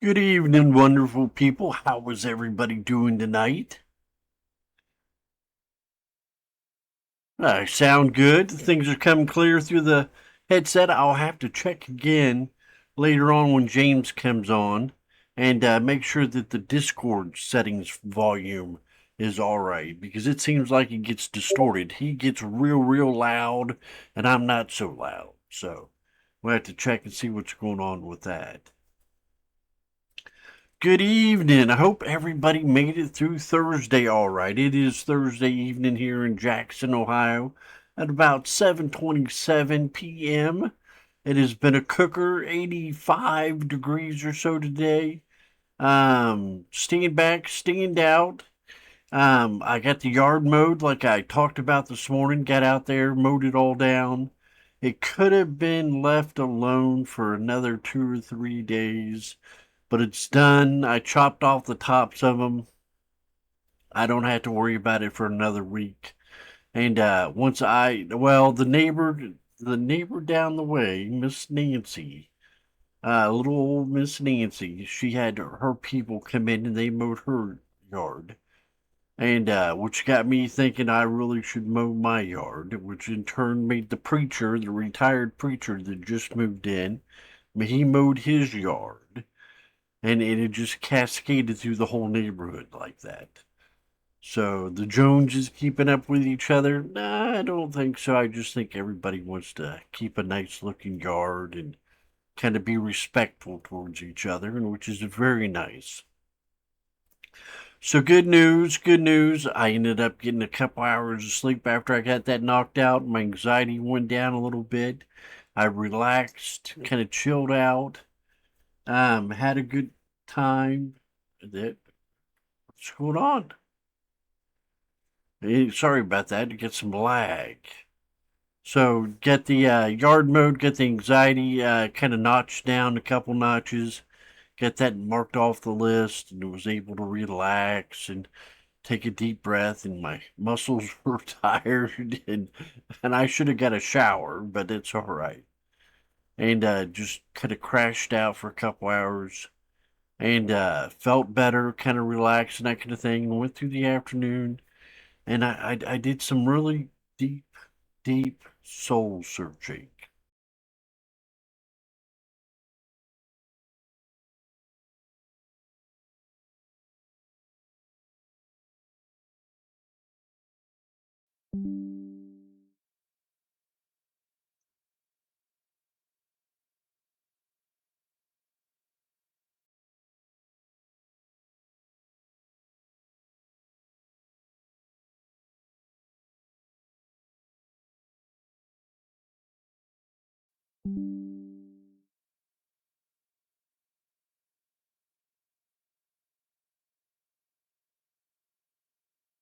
Good evening, wonderful people. How is everybody doing tonight? Sound good. Things are coming clear through the headset. I'll have to check again later on when James comes on and make sure that the Discord settings volume is all right because it seems like it gets distorted. He gets real loud, and I'm not so loud. So we'll have to check and see what's going on with that. Good evening. I hope everybody made it through Thursday all right. It is Thursday evening here in Jackson, Ohio at about 7:27 p.m. It has been a cooker, 85 degrees or so today. Staying back, staying out. I got the yard mowed like I talked about this morning. Got out there, mowed it all down. It could have been left alone for another 2 or 3 days, but it's done. I chopped off the tops of them. I don't have to worry about it for another week. And the neighbor down the way, Miss Nancy, little old Miss Nancy, she had her people come in and they mowed her yard. And which got me thinking I really should mow my yard, which in turn made the preacher, the retired preacher that just moved in, he mowed his yard. And it just cascaded through the whole neighborhood like that. So the Joneses keeping up with each other? Nah, I don't think so. I just think everybody wants to keep a nice looking yard and kind of be respectful towards each other, and which is very nice. So good news, good news. I ended up getting a couple hours of sleep after I got that knocked out. My anxiety went down a little bit. I relaxed, kind of chilled out. Had a good time. That What's going on? Sorry about that. You get some lag. So get the yard mode, get the anxiety kind of notched down a couple notches, get that marked off the list, and was able to relax and take a deep breath. And my muscles were tired, and I should have got a shower, but it's all right. And just kind of crashed out for a couple hours and felt better, kind of relaxed and that kind of thing. And went through the afternoon, and I did some really deep, deep soul searching.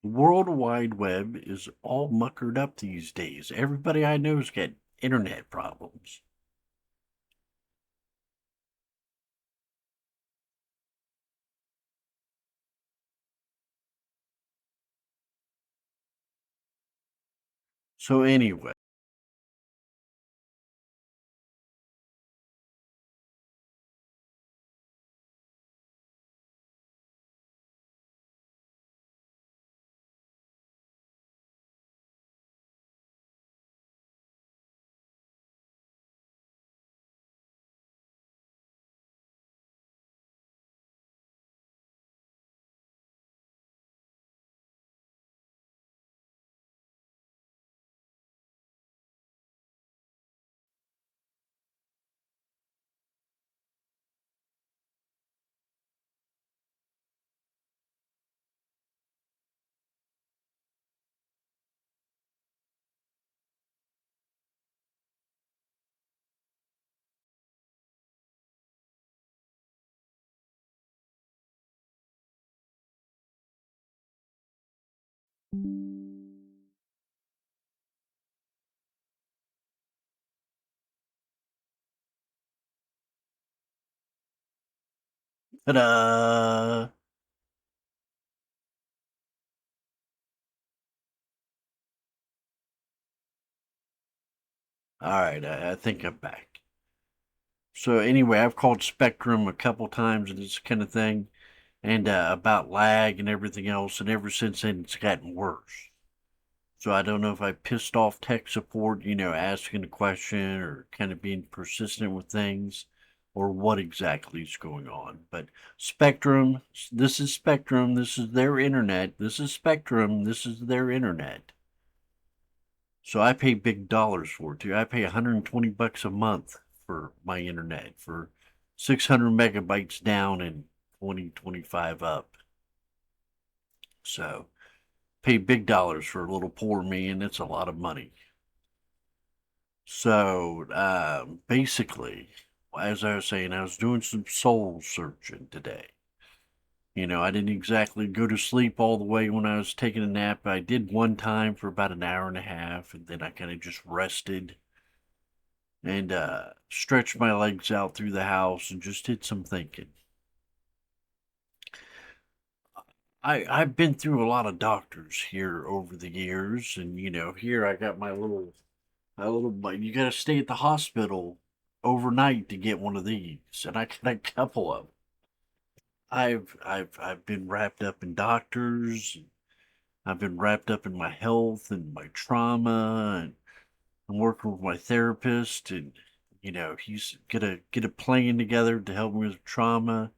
The World Wide Web is all muckered up these days. Everybody I know's got internet problems. So anyway, ta-da! All right, I think I'm back. So anyway, I've called Spectrum a couple times and this kind of thing, and about lag and everything else, and ever since then it's gotten worse. So I don't know if I pissed off tech support, asking a question or kind of being persistent with things, or what exactly is going on. But Spectrum, this is Spectrum, this is their internet, this is Spectrum, this is their internet. So I pay big dollars for it too. I pay 120 bucks a month for my internet for 600 megabytes down and 2025 up. So pay big dollars for a little poor me, and it's a lot of money. So basically, as I was saying, I was doing some soul searching today. I didn't exactly go to sleep all the way when I was taking a nap. I did one time for about an hour and a half, and then I kind of just rested and stretched my legs out through the house and just did some thinking. I've been through a lot of doctors here over the years, and here I got you got to stay at the hospital overnight to get one of these, and I got a couple of them. I've been wrapped up in doctors. I've been wrapped up in my health and my trauma, and I'm working with my therapist, and he's gonna get a plan together to help me with trauma.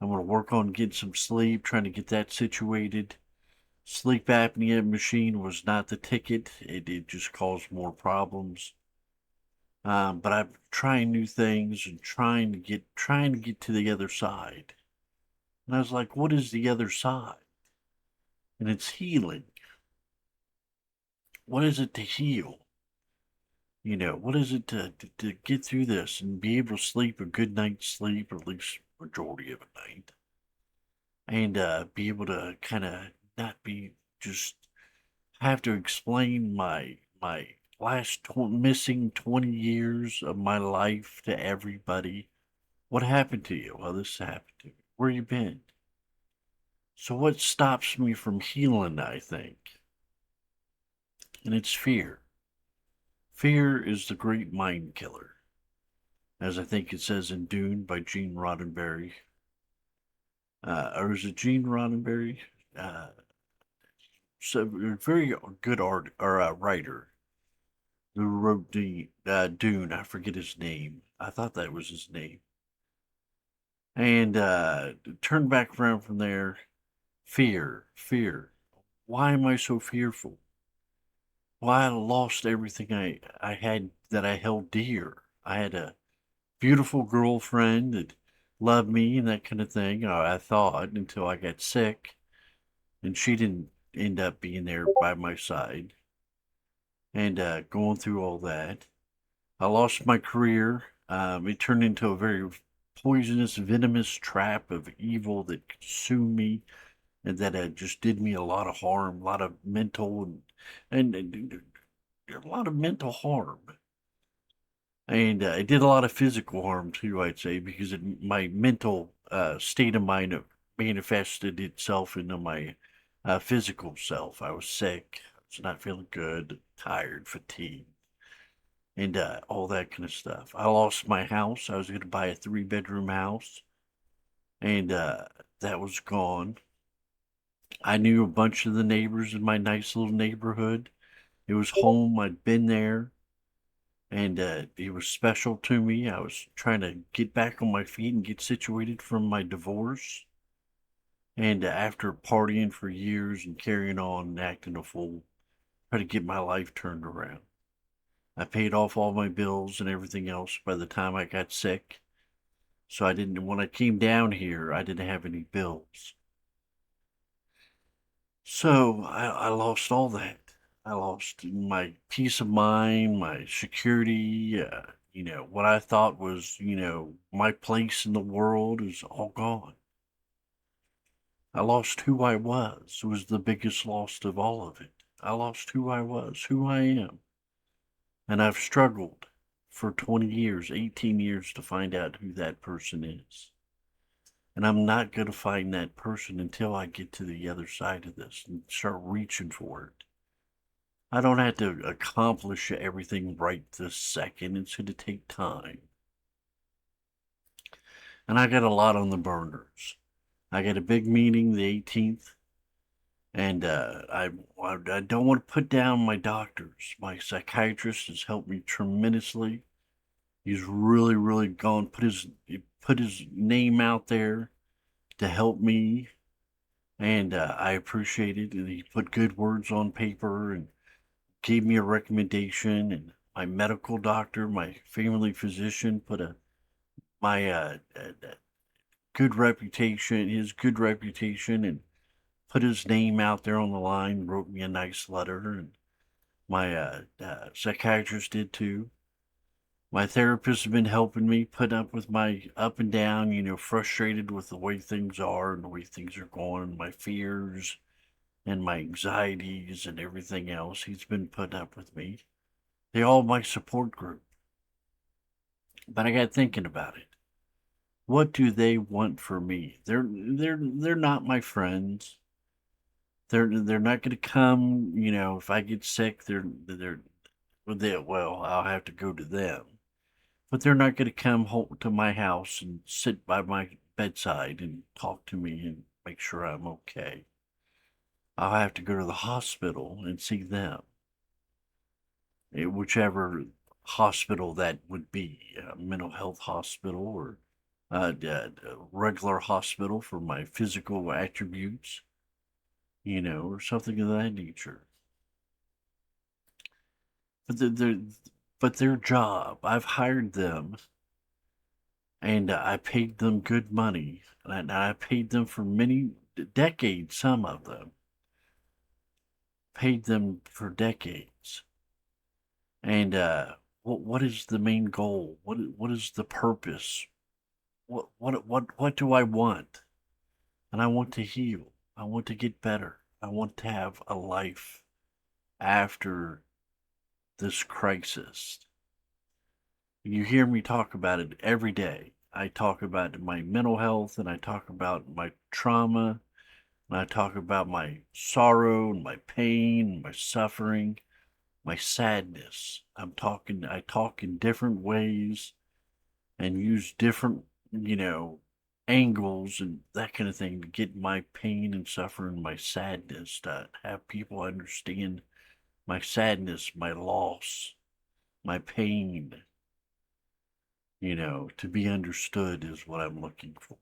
I'm gonna work on getting some sleep, trying to get that situated. Sleep apnea machine was not the ticket. It just caused more problems. But I'm trying new things and trying to get to the other side. And I was like, what is the other side? And it's healing. What is it to heal? What is it to get through this and be able to sleep a good night's sleep, or at least majority of a night, and be able to kind of not be just have to explain my missing 20 years of my life to everybody. What happened to you? Well, this happened to me. Where you been? So what stops me from healing, I think? And it's fear. Fear is the great mind killer, as I think it says in Dune by Gene Roddenberry. Or is it Gene Roddenberry? Uh, so a very good art or writer who wrote the Dune. I forget his name. I thought that was his name. And turn back around from there. Fear, fear. Why am I so fearful? Why I lost everything I had that I held dear. I had a beautiful girlfriend that loved me and that kind of thing. I thought until I got sick, and she didn't end up being there by my side and going through all that. I lost my career. It turned into a very poisonous, venomous trap of evil that consumed me and that just did me a lot of harm, a lot of mental and a lot of mental harm. And it did a lot of physical harm too, I'd say, because my mental state of mind manifested itself into my physical self. I was sick, I was not feeling good, tired, fatigued, and all that kind of stuff. I lost my house. I was going to buy a 3 bedroom house, and that was gone. I knew a bunch of the neighbors in my nice little neighborhood. It was home. I'd been there, and it was special to me. I was trying to get back on my feet and get situated from my divorce. And after partying for years and carrying on and acting a fool, try to get my life turned around. I paid off all my bills and everything else by the time I got sick. So I didn't, when I came down here, I didn't have any bills. So I lost all that. I lost my peace of mind, my security, what I thought was, my place in the world is all gone. I lost who I was. It was the biggest loss of all of it. I lost who I was, who I am. And I've struggled for 20 years, 18 years to find out who that person is. And I'm not going to find that person until I get to the other side of this and start reaching for it. I don't have to accomplish everything right this second. It's going to take time. and I got a lot on the burners. I got a big meeting the 18th, and I don't want to put down my doctors. My psychiatrist has helped me tremendously. He's really gone put his name out there to help me, and I appreciate it. And he put good words on paper and gave me a recommendation. And my medical doctor, my family physician, put a my good reputation, his good reputation, and put his name out there on the line. Wrote me a nice letter, and my psychiatrist did too. My therapist has been helping me put up with my up and down, frustrated with the way things are and the way things are going, my fears and my anxieties and everything else. He's been putting up with me. They all my support group. But I got thinking about it. What do they want for me? They're not my friends. They're not going to come. If I get sick, well, I'll have to go to them. But they're not going to come home to my house and sit by my bedside and talk to me and make sure I'm okay. I'll have to go to the hospital and see them, whichever hospital that would be, a mental health hospital or a regular hospital for my physical attributes, or something of that nature. But but their job, I've hired them, and I paid them good money, and I paid them for many decades. Some of them paid them for decades, and what is the main goal? What is the purpose? What do I want? And I want to heal. I want to get better. I want to have a life after this crisis. You hear me talk about it every day. I talk about my mental health, and I talk about my trauma, and I talk about my sorrow and my pain and my suffering, my sadness. I talk in different ways and use different, you know, angles and that kind of thing to get my pain and suffering, my sadness, to have people understand my sadness, my loss, my pain, to be understood is what I'm looking for.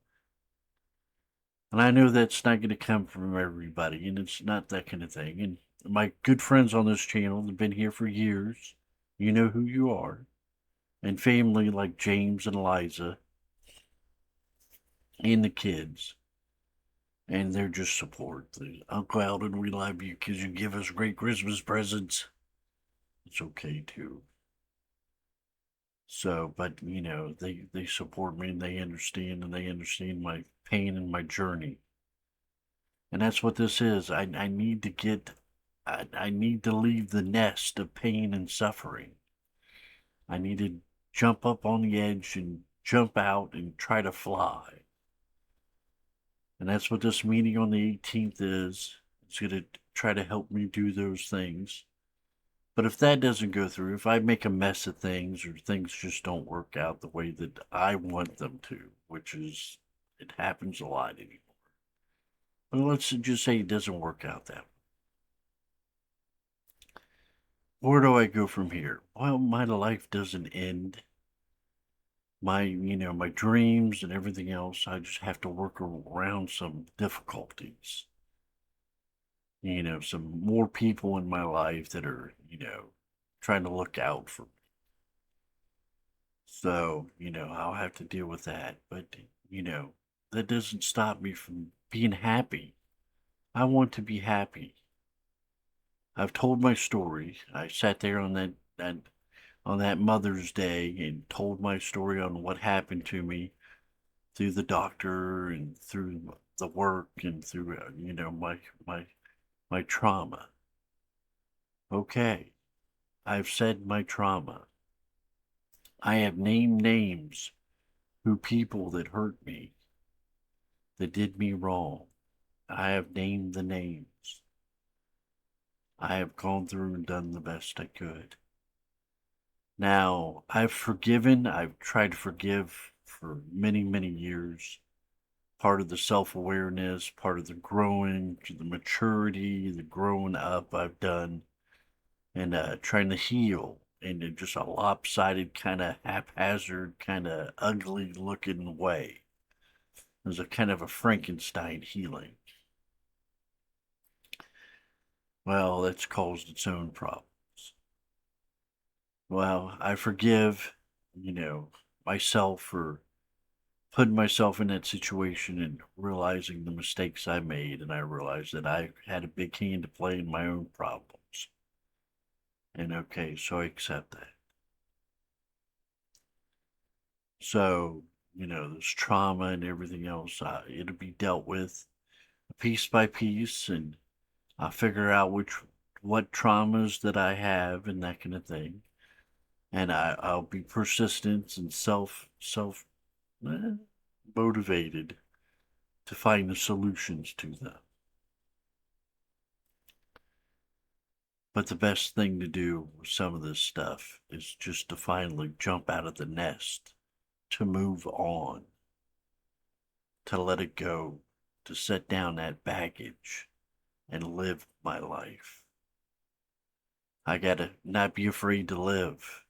And I know that's not going to come from everybody, and it's not that kind of thing. And my good friends on this channel have been here for years. You know who you are. And family like James and Eliza and the kids. And they're just support. Uncle Alden, we love you because you give us great Christmas presents. It's okay too. So, but they support me and they understand my pain and my journey. And that's what this is. I need to I need to leave the nest of pain and suffering. I need to jump up on the edge and jump out and try to fly. And that's what this meeting on the 18th is. It's going to try to help me do those things. But if that doesn't go through, if I make a mess of things or things just don't work out the way that I want them to, which is, it happens a lot anymore. But let's just say it doesn't work out that way. Where do I go from here? Well, my life doesn't end. My dreams and everything else, I just have to work around some difficulties. Some more people in my life that are, trying to look out for me. So, I'll have to deal with that. But, that doesn't stop me from being happy. I want to be happy. I've told my story. I sat there on that Mother's Day and told my story on what happened to me through the doctor and through the work and through my trauma. Okay, I've said my trauma. I have named names who people that hurt me, that did me wrong. I have named the names. I have gone through and done the best I could. Now, I've forgiven, I've tried to forgive for many, many years. Part of the self awareness, part of the growing, the maturity, the growing up I've done, and trying to heal in just a lopsided, kind of haphazard, kind of ugly looking way. There's a kind of a Frankenstein healing. Well, that's caused its own problems. Well, I forgive, you know, myself for putting myself in that situation and realizing the mistakes I made, and I realized that I had a big hand to play in my own problems. And okay, so I accept that. So, this trauma and everything else, it'll be dealt with piece by piece, and I figure out what traumas that I have and that kind of thing. And I'll be persistent and self eh, motivated to find the solutions to them. But the best thing to do with some of this stuff is just to finally jump out of the nest, to move on, to let it go, to set down that baggage and live my life. I gotta not be afraid to live.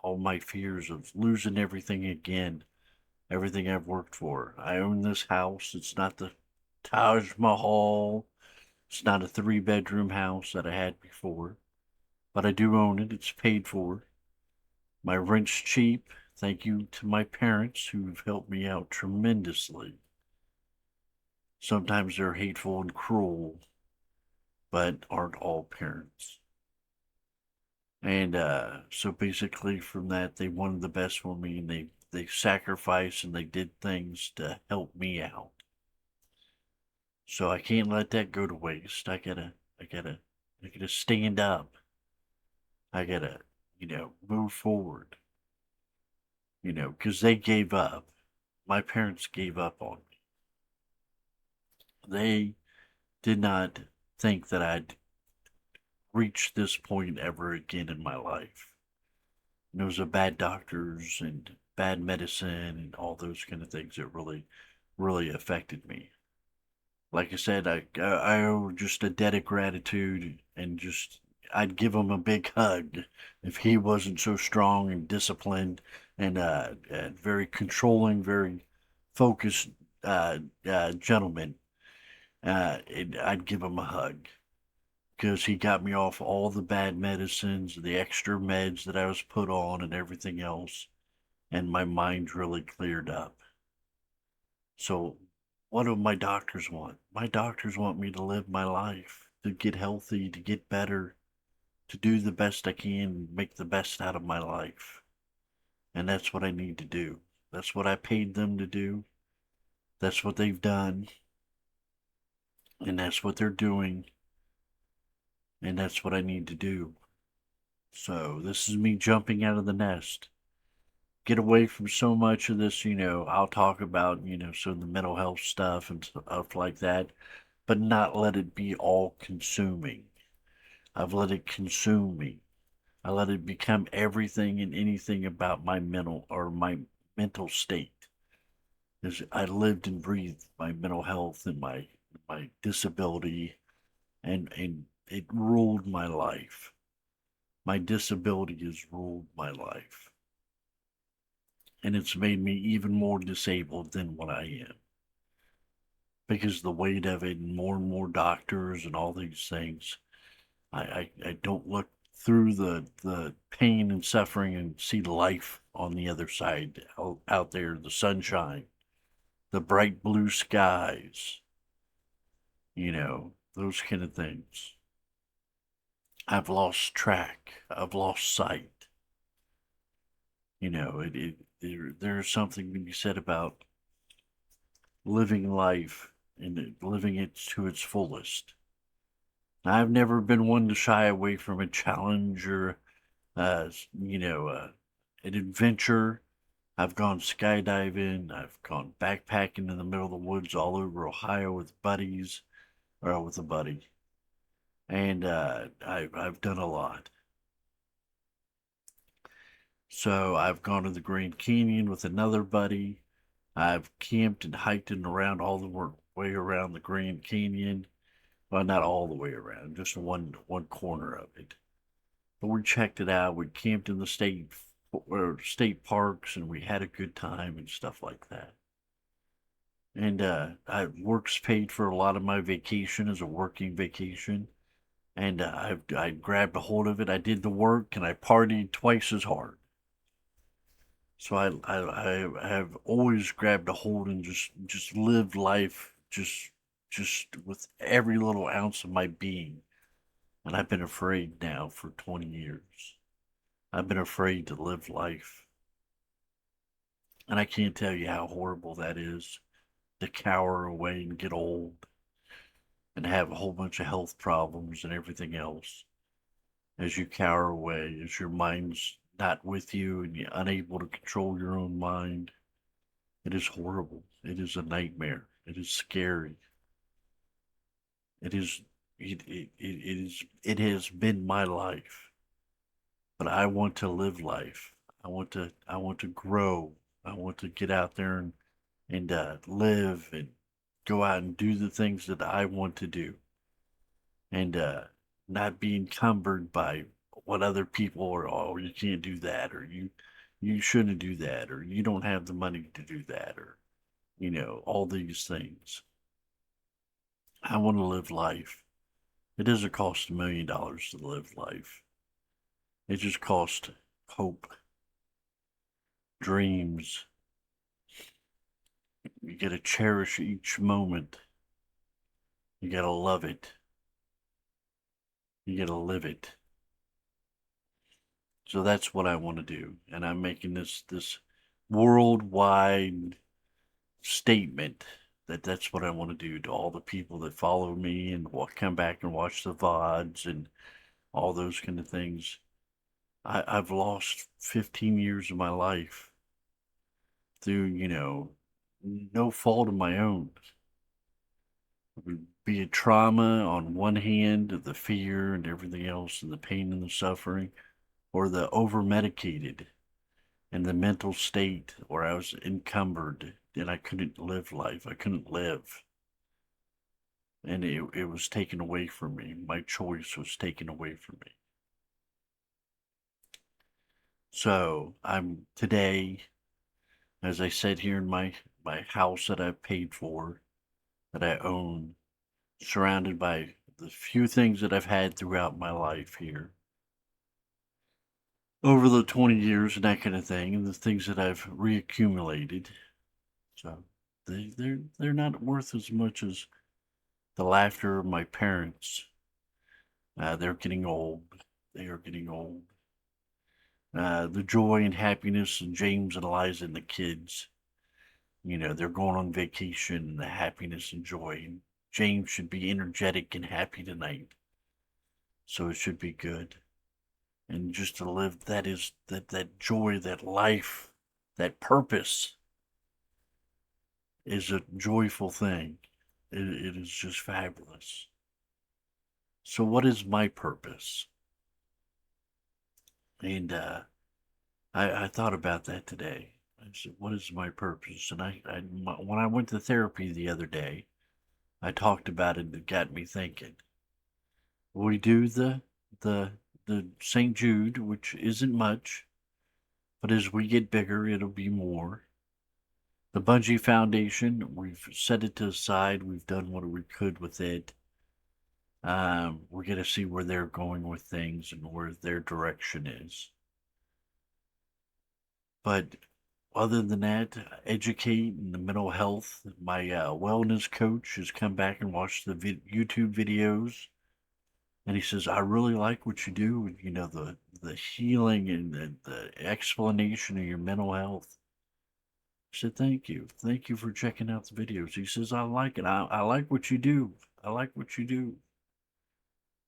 All my fears of losing everything again, everything I've worked for. I own this house. It's not the Taj Mahal. It's not a three-bedroom house that I had before, but I do own it. It's paid for. My rent's cheap. Thank you to my parents who've helped me out tremendously. Sometimes they're hateful and cruel, but aren't all parents. And so basically, from that, they wanted the best for me, and they sacrificed and they did things to help me out. So I can't let that go to waste. I gotta stand up. I gotta, move forward. Because they gave up. My parents gave up on me. They did not think that I'd reach this point ever again in my life. And it was the bad doctors and bad medicine and all those kind of things that really, really affected me. Like I said, I owe just a debt of gratitude, and just I'd give him a big hug if he wasn't so strong and disciplined and very controlling, very focused gentleman. I'd give him a hug because he got me off all the bad medicines, the extra meds that I was put on, and everything else, and my mind really cleared up. So, what do my doctors want? My doctors want me to live my life, to get healthy, to get better, to do the best I can, make the best out of my life. And that's what I need to do. That's what I paid them to do. That's what they've done. And that's what they're doing. And that's what I need to do. So, this is me jumping out of the nest. Get away from so much of this, I'll talk about, some of the mental health stuff and stuff like that, but not let it be all consuming. I've let it consume me. I let it become everything and anything about my mental state. As I lived and breathed my mental health and my disability, and it ruled my life. My disability has ruled my life. And it's made me even more disabled than what I am. Because the weight of it and more doctors and all these things, I don't look through the pain and suffering and see life on the other side, out there, the sunshine, the bright blue skies, those kind of things. I've lost track. I've lost sight. There's something to be said about living life and living it to its fullest. I've never been one to shy away from a challenge or, uh, you know, uh, an adventure. I've gone skydiving. I've gone backpacking in the middle of the woods all over Ohio with buddies, or with a buddy, and I've done a lot. So I've gone to the Grand Canyon with another buddy. I've camped and hiked and around all the way around the Grand Canyon. Well, not all the way around, just one corner of it. But we checked it out. We camped in the state parks, and we had a good time and stuff like that. And work's paid for a lot of my vacation as a working vacation. And I grabbed a hold of it. I did the work, and I partied twice as hard. So I have always grabbed a hold and just lived life just with every little ounce of my being. And I've been afraid now for 20 years. I've been afraid to live life. And I can't tell you how horrible that is to cower away and get old and have a whole bunch of health problems and everything else as you cower away, as your mind's not with you and you're unable to control your own mind. It is horrible. It is a nightmare. It is scary. It is it has been my life. But I want to live life. I want to grow. I want to get out there and live and go out and do the things that I want to do and not be encumbered by what other people are. Oh, you can't do that, or you shouldn't do that, or you don't have the money to do that, or all these things. I want to live life. It doesn't cost $1 million to live life. It just costs hope, dreams. You got to cherish each moment. You got to love it. You got to live it. So that's what I want to do, and I'm making this worldwide statement that that's what I want to do to all the people that follow me and will come back and watch the VODs and all those kind of things. I've lost 15 years of my life through, no fault of my own. Be it trauma on one hand, the fear and everything else, and the pain and the suffering, or the over medicated and the mental state where I was encumbered and I couldn't live life. I couldn't live. And it was taken away from me. My choice was taken away from me. So I'm today, as I said here in my house that I've paid for, that I own, surrounded by the few things that I've had throughout my life here over the 20 years and that kind of thing, and the things that I've reaccumulated. So they're not worth as much as the laughter of my parents. They're getting old. They are getting old. The joy and happiness of James and Eliza and the kids. They're going on vacation and the happiness and joy. And James should be energetic and happy tonight. So it should be good. And just to live that joy, that life, that purpose is a joyful thing. It is just fabulous. So what is my purpose? And I thought about that today. I said, what is my purpose? And when I went to therapy the other day, I talked about it and it got me thinking. We do the the St. Jude, which isn't much, but as we get bigger, it'll be more. The Bungee Foundation, we've set it to the side. We've done what we could with it. We're going to see where they're going with things and where their direction is. But other than that, educate in the mental health. My wellness coach has come back and watched the YouTube videos, and he says, "I really like what you do. The healing and the explanation of your mental health." I said, thank you for checking out the videos. He says, "I like it. I like what you do. I like what you do."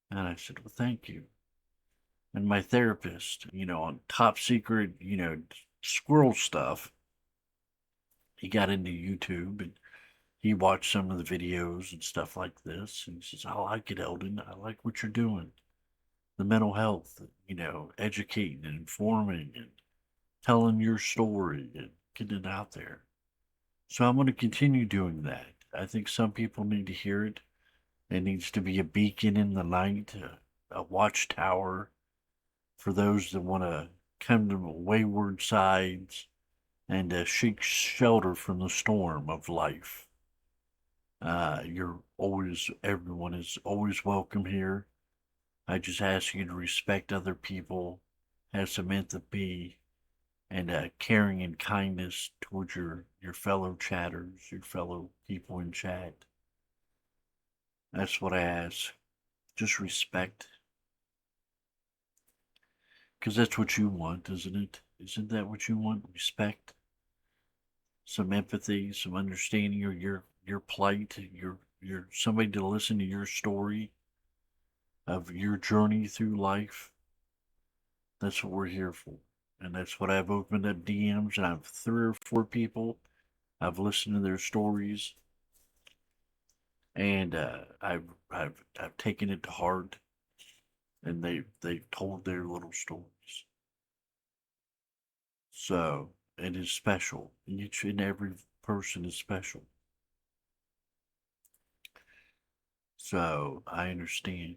And I said, "Well, thank you." And my therapist, on top secret, squirrel stuff, he got into YouTube and he watched some of the videos and stuff like this. And he says, "I like it, Eldon. I like what you're doing. The mental health, educating and informing and telling your story and getting it out there." So I'm going to continue doing that. I think some people need to hear it. It needs to be a beacon in the night, a watchtower for those that want to come to wayward sides and seek shelter from the storm of life. Everyone is always welcome here. I just ask you to respect other people, have some empathy, and caring and kindness towards your fellow chatters, your fellow people in chat. That's what I ask. Just respect, because that's what you want, isn't it? Isn't that what you want? Respect, some empathy, some understanding of your plight, your somebody to listen to your story of your journey through life. That's what we're here for. And that's what I've opened up DMs, and I've 3 or 4 people. I've listened to their stories, and I've taken it to heart, and they've told their little stories. So it is special. Each and every person is special. So I understand.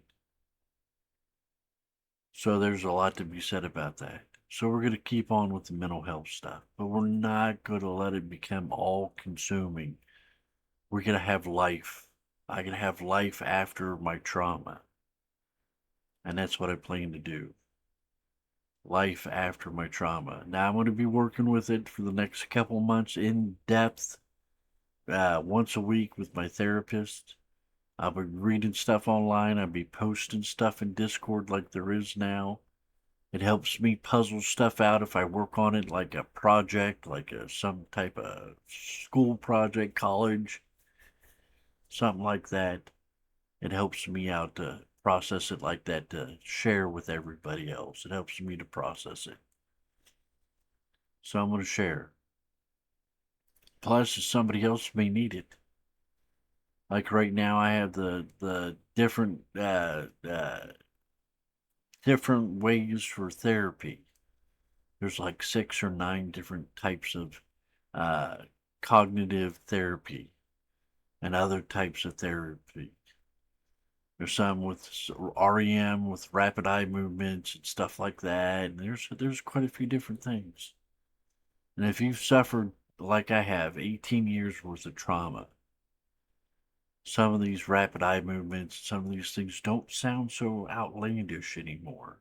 So there's a lot to be said about that. So we're going to keep on with the mental health stuff, but we're not going to let it become all consuming. We're going to have life. I can have life after my trauma. And that's what I plan to do. Life after my trauma. Now I'm going to be working with it for the next couple months in depth, once a week with my therapist. I'll be reading stuff online. I'll be posting stuff in Discord like there is now. It helps me puzzle stuff out if I work on it like a project, like some type of school project, college, something like that. It helps me out to process it like that to share with everybody else. It helps me to process it. So I'm going to share. Plus, somebody else may need it. Like right now, I have the different ways for therapy. There's like 6 or 9 different types of uh, cognitive therapy and other types of therapy. There's some with REM with rapid eye movements and stuff like that. And there's quite a few different things. And if you've suffered like I have, 18 years worth of trauma, some of these rapid eye movements, some of these things don't sound so outlandish anymore.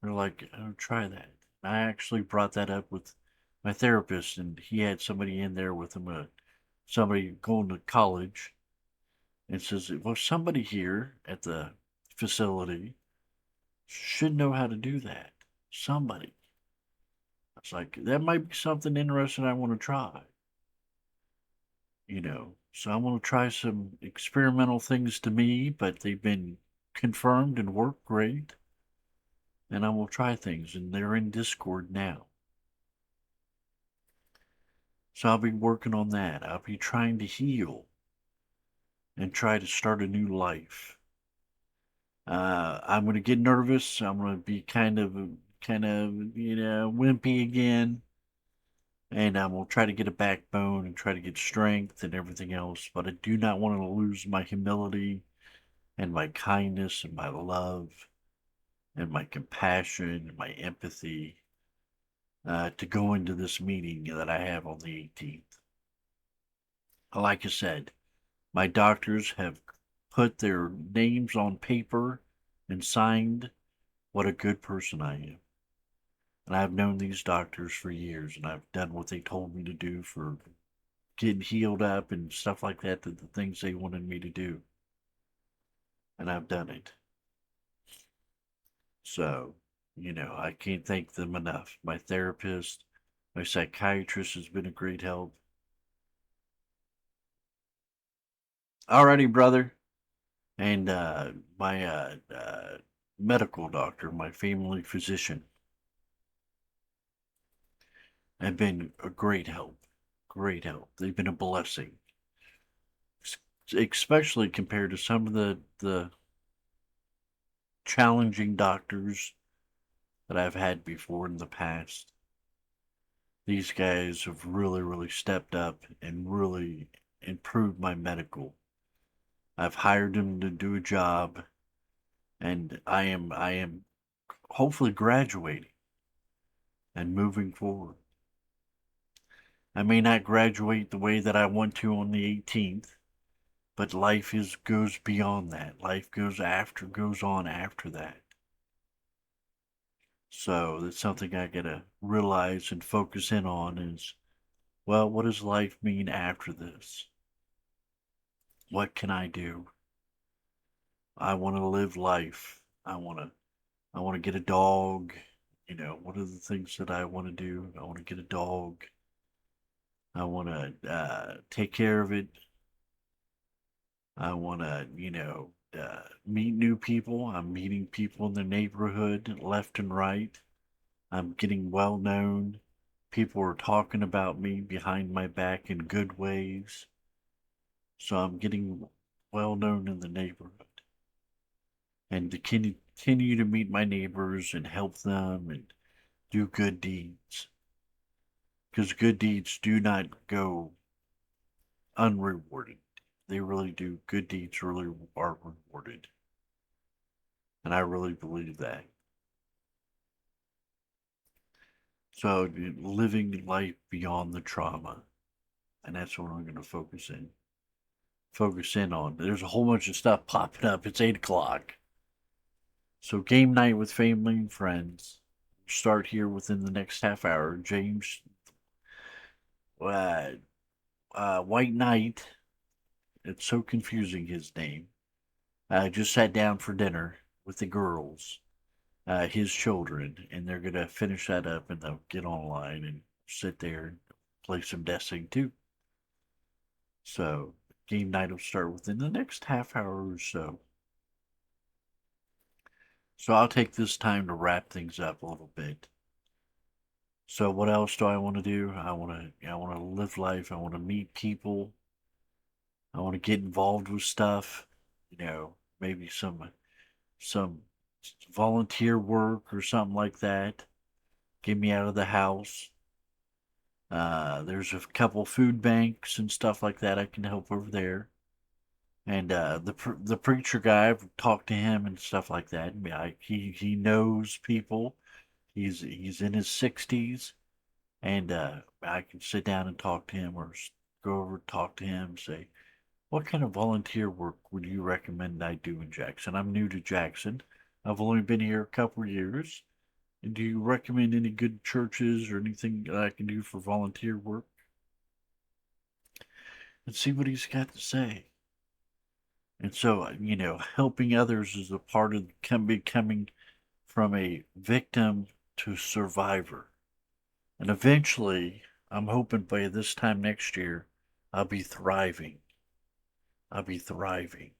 They're like, oh, try that. I actually brought that up with my therapist, and he had somebody in there with him, somebody going to college, and says, well, somebody here at the facility should know how to do that. Somebody. It's like, that might be something interesting I want to try, you know. So I'm going to try some experimental things to me, but they've been confirmed and work great. And I will try things, and they're in Discord now. So I'll be working on that. I'll be trying to heal and try to start a new life. I'm going to get nervous. I'm going to be wimpy again. And I'm going to try to get a backbone and try to get strength and everything else. But I do not want to lose my humility and my kindness and my love and my compassion and my empathy to go into this meeting that I have on the 18th. Like I said, my doctors have put their names on paper and signed what a good person I am. And I've known these doctors for years, and I've done what they told me to do for getting healed up and stuff like that, the things they wanted me to do. And I've done it. So, I can't thank them enough. My therapist, my psychiatrist has been a great help. Alrighty, brother. And my medical doctor, my family physician, have been a great help. Great help. They've been a blessing, especially compared to some of the challenging doctors that I've had before in the past. These guys have really, really stepped up and really improved my medical. I've hired them to do a job, and I am hopefully graduating and moving forward. I may not graduate the way that I want to on the 18th, but life is goes beyond that. Life goes on after that. So that's something I gotta realize and focus in on is, well, what does life mean after this? What can I do? I want to live life. I want to get a dog. What are the things that I want to do? I want to get a dog. I want to take care of it. I want to, meet new people. I'm meeting people in the neighborhood left and right. I'm getting well known. People are talking about me behind my back in good ways. So I'm getting well known in the neighborhood. And to continue to meet my neighbors and help them and do good deeds. Because good deeds do not go unrewarded. They really do. Good deeds really are rewarded. And I really believe that. So living life beyond the trauma. And that's what I'm going to focus in on. There's a whole bunch of stuff popping up. It's 8 o'clock. So game night with family and friends. Start here within the next half hour. James, uh, White Knight. It's so confusing, his name. Just sat down for dinner with the girls, his children, and they're gonna finish that up and they'll get online and sit there and play some Destiny too. So game night will start within the next half hour or so. So I'll take this time to wrap things up a little bit. So what else do I want to do? I want to live life. I want to meet people. I want to get involved with stuff. Maybe some volunteer work or something like that. Get me out of the house. There's a couple food banks and stuff like that I can help over there. And the preacher guy, I've talked to him and stuff like that. He knows people. He's in his 60s, and I can sit down and talk to him, or go over and talk to him. Say, what kind of volunteer work would you recommend I do in Jackson? I'm new to Jackson. I've only been here a couple of years. And do you recommend any good churches or anything that I can do for volunteer work? And see what he's got to say. And so, helping others is a part of becoming from a victim to survivor. And eventually, I'm hoping by this time next year, I'll be thriving. I'll be thriving.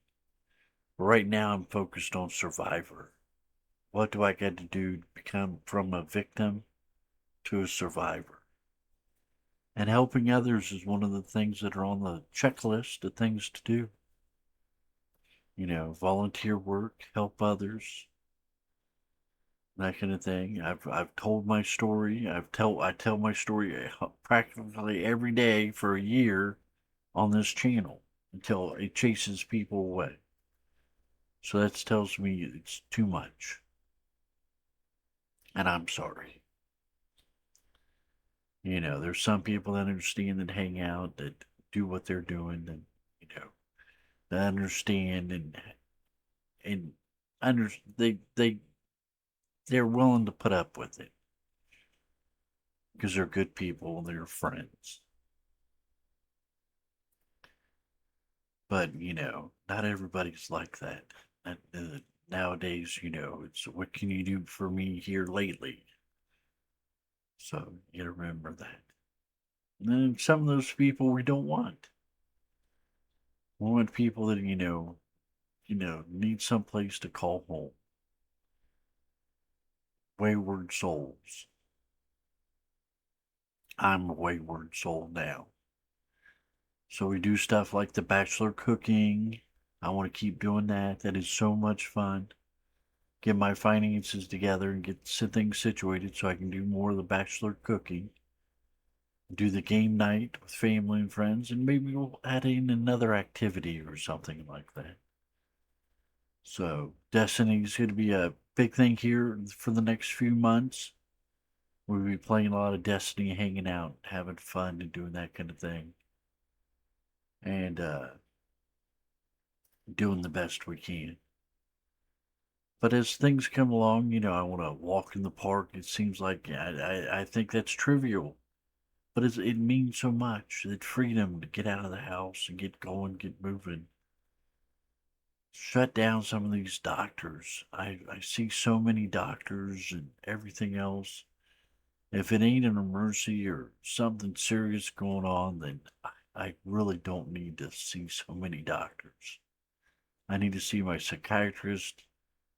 Right now, I'm focused on survivor. What do I got to do to become from a victim to a survivor? And helping others is one of the things that are on the checklist of things to do. Volunteer work, help others, that kind of thing. I've told my story. I tell my story practically every day for a year on this channel until it chases people away. So that tells me it's too much, and I'm sorry. There's some people that understand that hang out, that do what they're doing, and that understand and under they're willing to put up with it because they're good people and they're friends. But not everybody's like that. Nowadays, it's what can you do for me here lately? So you gotta remember that. And then some of those people we don't want. We want people that need some place to call home. Wayward souls. I'm a wayward soul now. So we do stuff like the bachelor cooking. I want to keep doing that. That is so much fun. Get my finances together and get things situated so I can do more of the bachelor cooking. do the game night with family and friends, and maybe we'll add in another activity or something like that. So, Destiny is going to be a big thing here for the next few months. We'll be playing a lot of Destiny, hanging out, having fun, and doing that kind of thing, and doing the best we can. But as things come along, I want to walk in the park. It seems like I think that's trivial, but it means so much. That freedom to get out of the house and get going, get moving. Shut down some of these doctors. I see so many doctors and everything else. If it ain't an emergency or something serious going on, then I really don't need to see so many doctors. I need to see my psychiatrist.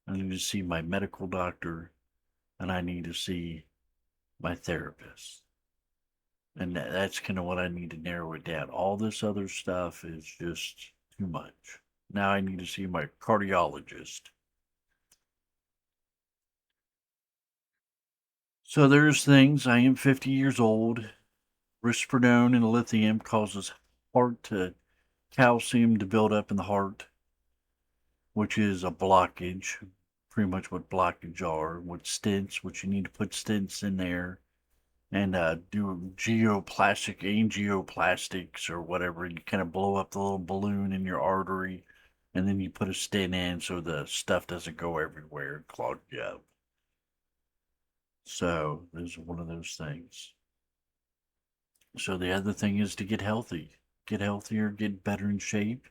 I need to see my medical doctor, and I need to see my therapist. And that's kind of what I need to narrow it down. All this other stuff is just too much. Now I need to see my cardiologist. So there's things. I am 50 years old. Risperidone and lithium causes heart to calcium to build up in the heart, which is a blockage. Pretty much what blockage are. With stents, which you need to put stents in there and do angioplastics or whatever. You kind of blow up the little balloon in your artery, and then you put a stent in so the stuff doesn't go everywhere and clog you up. So there's one of those things. So the other thing is to get healthy, get healthier, get better in shape,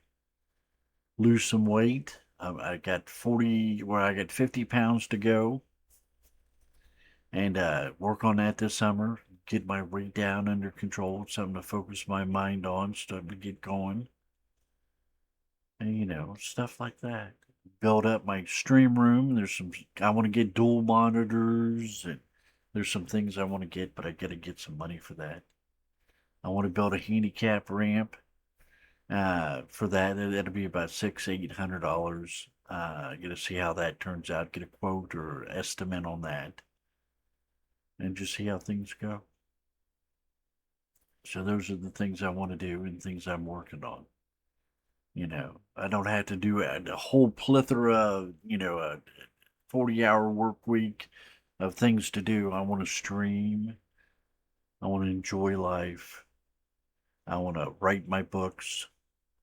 lose some weight. I got 50 pounds to go, and work on that this summer. Get my weight down under control. Something to focus my mind on. Start to get going, and stuff like that. Build up my stream room. There's some. I want to get dual monitors, and there's some things I want to get, but I got to get some money for that. I want to build a handicap ramp. For that, that'll be about $600-800. Get to see how that turns out. Get a quote or estimate on that, and just see how things go. So those are the things I want to do and things I'm working on. I don't have to do a whole plethora, a 40-hour work week of things to do. I want to stream. I want to enjoy life. I want to write my books.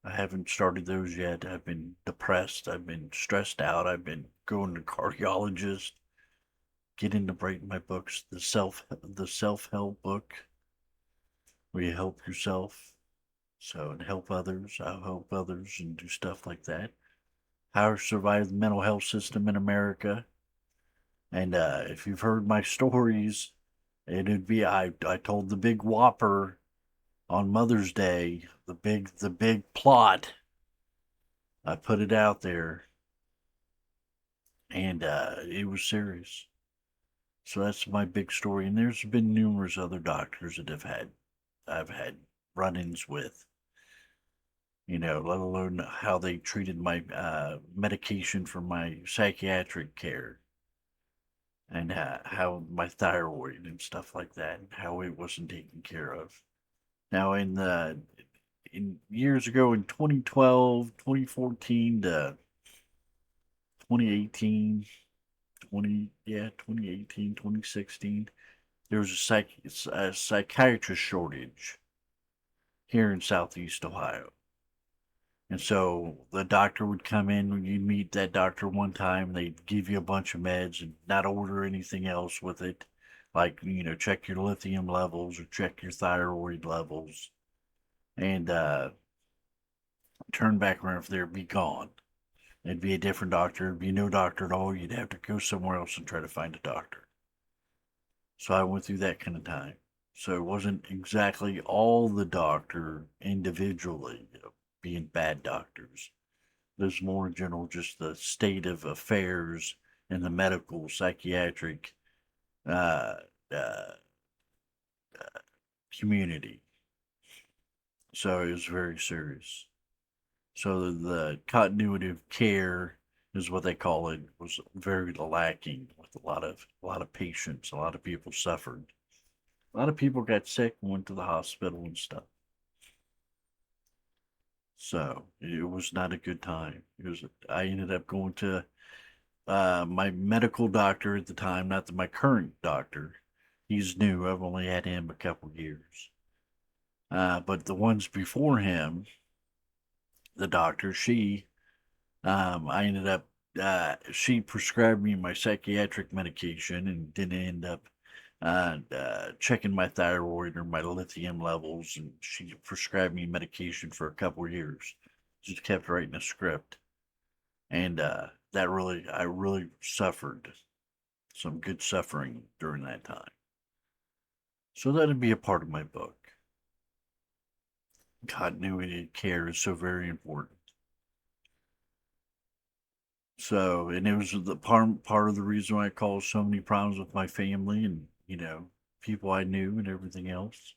I haven't started those yet. I've been depressed. I've been stressed out. I've been going to cardiologist, getting to writing my books. The self help book where you help yourself. So and help others. I'll help others and do stuff like that. How to survive the mental health system in America. And if you've heard my stories, it'd be I told the big whopper on Mother's Day, the big plot. I put it out there, and it was serious. So that's my big story. And there's been numerous other doctors that I've had run-ins with. Let alone how they treated my medication for my psychiatric care and how my thyroid and stuff like that, and how it wasn't taken care of. Now, in years ago, in 2012, 2014 to 2018, 2018, 2016, there was a psychiatrist shortage here in Southeast Ohio. And so the doctor would come in, when you'd meet that doctor one time, they'd give you a bunch of meds and not order anything else with it. Like, check your lithium levels or check your thyroid levels and turn back around if they'd be gone. It'd be a different doctor. It'd be no doctor at all. You'd have to go somewhere else and try to find a doctor. So I went through that kind of time. So it wasn't exactly all the doctor individually being bad doctors. There's more in general just the state of affairs in the medical psychiatric uh, uh, community. So it was very serious. So the continuity of care is what they call it was very lacking with a lot of patients. A lot of people suffered. A lot of people got sick and went to the hospital and stuff. So it was not a good time. It was. I ended up going to my medical doctor at the time, not my current doctor. He's new. I've only had him a couple years. But the ones before him, the doctor, I ended up, she prescribed me my psychiatric medication and didn't end up checking my thyroid or my lithium levels. And she prescribed me medication for a couple years. Just kept writing a script. And I really suffered some good suffering during that time. So that'd be a part of my book. Continuity of care is so very important. So, and it was the part of the reason why I caused so many problems with my family and people I knew and everything else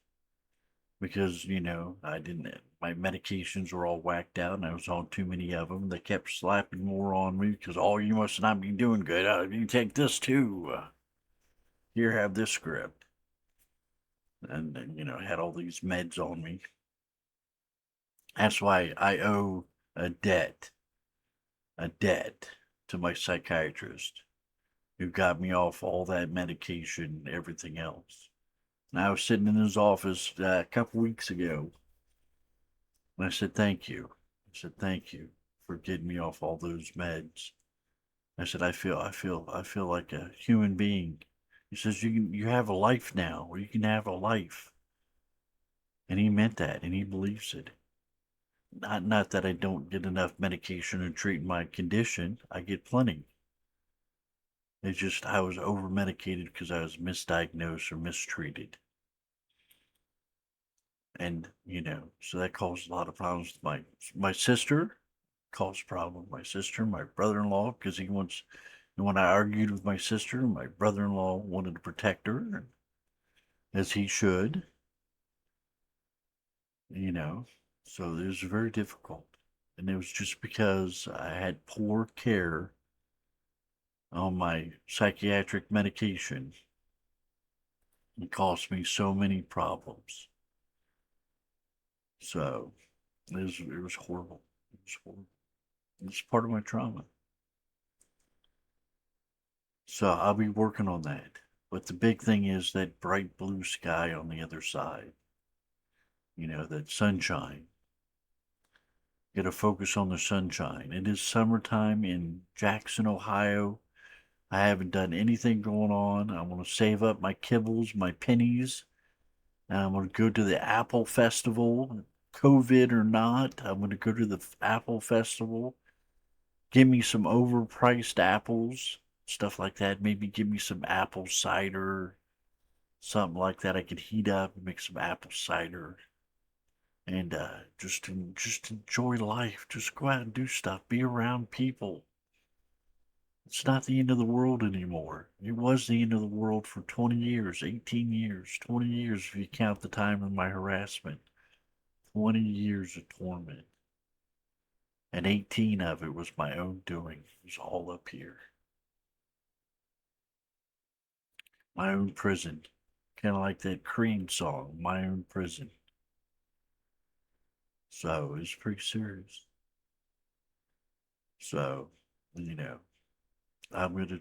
because I didn't. My medications were all whacked out, and I was on too many of them. They kept slapping more on me because you must not be doing good. You take this too. Here, have this script, and had all these meds on me. That's why I owe a debt to my psychiatrist who got me off all that medication and everything else. And I was sitting in his office a couple weeks ago, and I said, "Thank you." I said, "Thank you for getting me off all those meds." I said, I feel like a human being." He says, you have a life now, or you can have a life," and he meant that, and he believes it. Not that I don't get enough medication to treat my condition. I get plenty. It's just I was over medicated because I was misdiagnosed or mistreated. And so that caused a lot of problems with my sister. Caused problem with my sister, my brother-in-law, because he wants. And when I argued with my sister, my brother-in-law wanted to protect her, as he should. You know, so it was very difficult, and it was just because I had poor care on my psychiatric medication. It caused me so many problems. So it was horrible. It was horrible. It's part of my trauma. So I'll be working on that. But the big thing is that bright blue sky on the other side. That sunshine. Got to focus on the sunshine. It is summertime in Jackson, Ohio. I haven't done anything going on. I'm going to save up my kibbles, my pennies, and I'm going to go to the Apple Festival. COVID or not, I'm going to go to the Apple Festival. Give me some overpriced apples, stuff like that. Maybe give me some apple cider, something like that. I could heat up and make some apple cider, and just enjoy life. Just go out and do stuff. Be around people. It's not the end of the world anymore. It was the end of the world for 20 years, 18 years, 20 years if you count the time of my harassment. 20 years of torment. And 18 of it was my own doing. It was all up here. My own prison. Kind of like that Cream song, My Own Prison. So it's pretty serious. So, you know, I'm going to,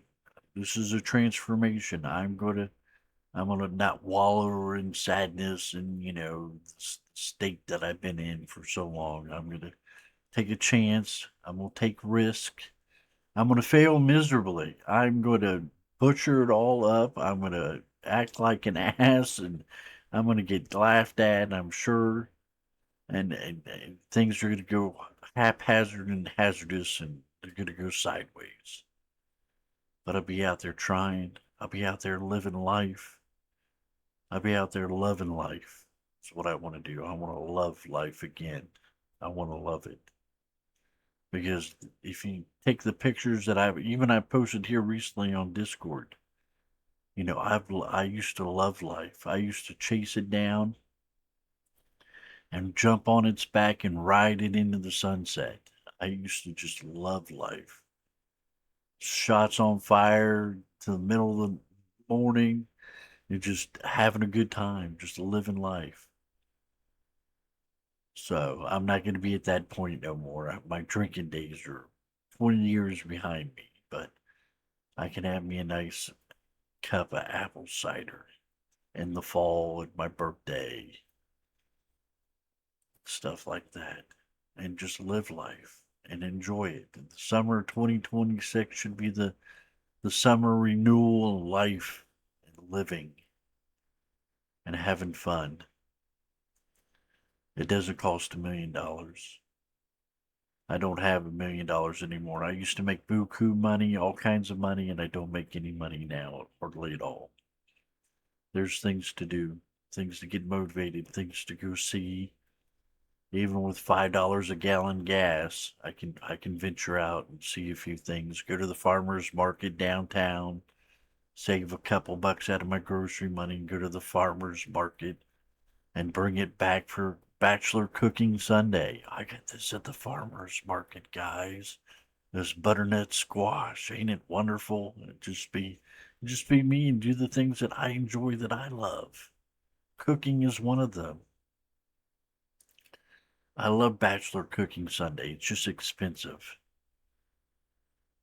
this is a transformation. I'm gonna not wallow in sadness and state that I've been in for so long. I'm gonna take a chance. I'm gonna take risk. I'm gonna fail miserably. I'm gonna butcher it all up. I'm gonna act like an ass, and I'm gonna get laughed at. I'm sure, and things are gonna go haphazard and hazardous, and they're gonna go sideways. But I'll be out there trying. I'll be out there living life. I'll be out there loving life. That's what I want to do. I want to love life again. I want to love it. Because if you take the pictures that I posted here recently on Discord, I used to love life. I used to chase it down and jump on its back and ride it into the sunset. I used to just love life. Shots on fire to the middle of the morning. You're just having a good time, just living life. So I'm not going to be at that point no more. My drinking days are 20 years behind me, but I can have me a nice cup of apple cider in the fall at my birthday, stuff like that, and just live life and enjoy it. And the summer 2026 should be the summer renewal of life and living and having fun. It doesn't cost $1 million. I don't have $1 million anymore. I used to make buku money, all kinds of money, and I don't make any money now, hardly at all. There's things to do, things to get motivated, things to go see. Even with $5 a gallon gas, I can venture out and see a few things. Go to the farmers market downtown, save a couple bucks out of my grocery money, and go to the farmers market and bring it back for Bachelor Cooking Sunday. I got this at the farmers market, guys. This butternut squash, ain't it wonderful? Just be me and do the things that I enjoy that I love. Cooking is one of them. I love Bachelor Cooking Sunday. It's just expensive.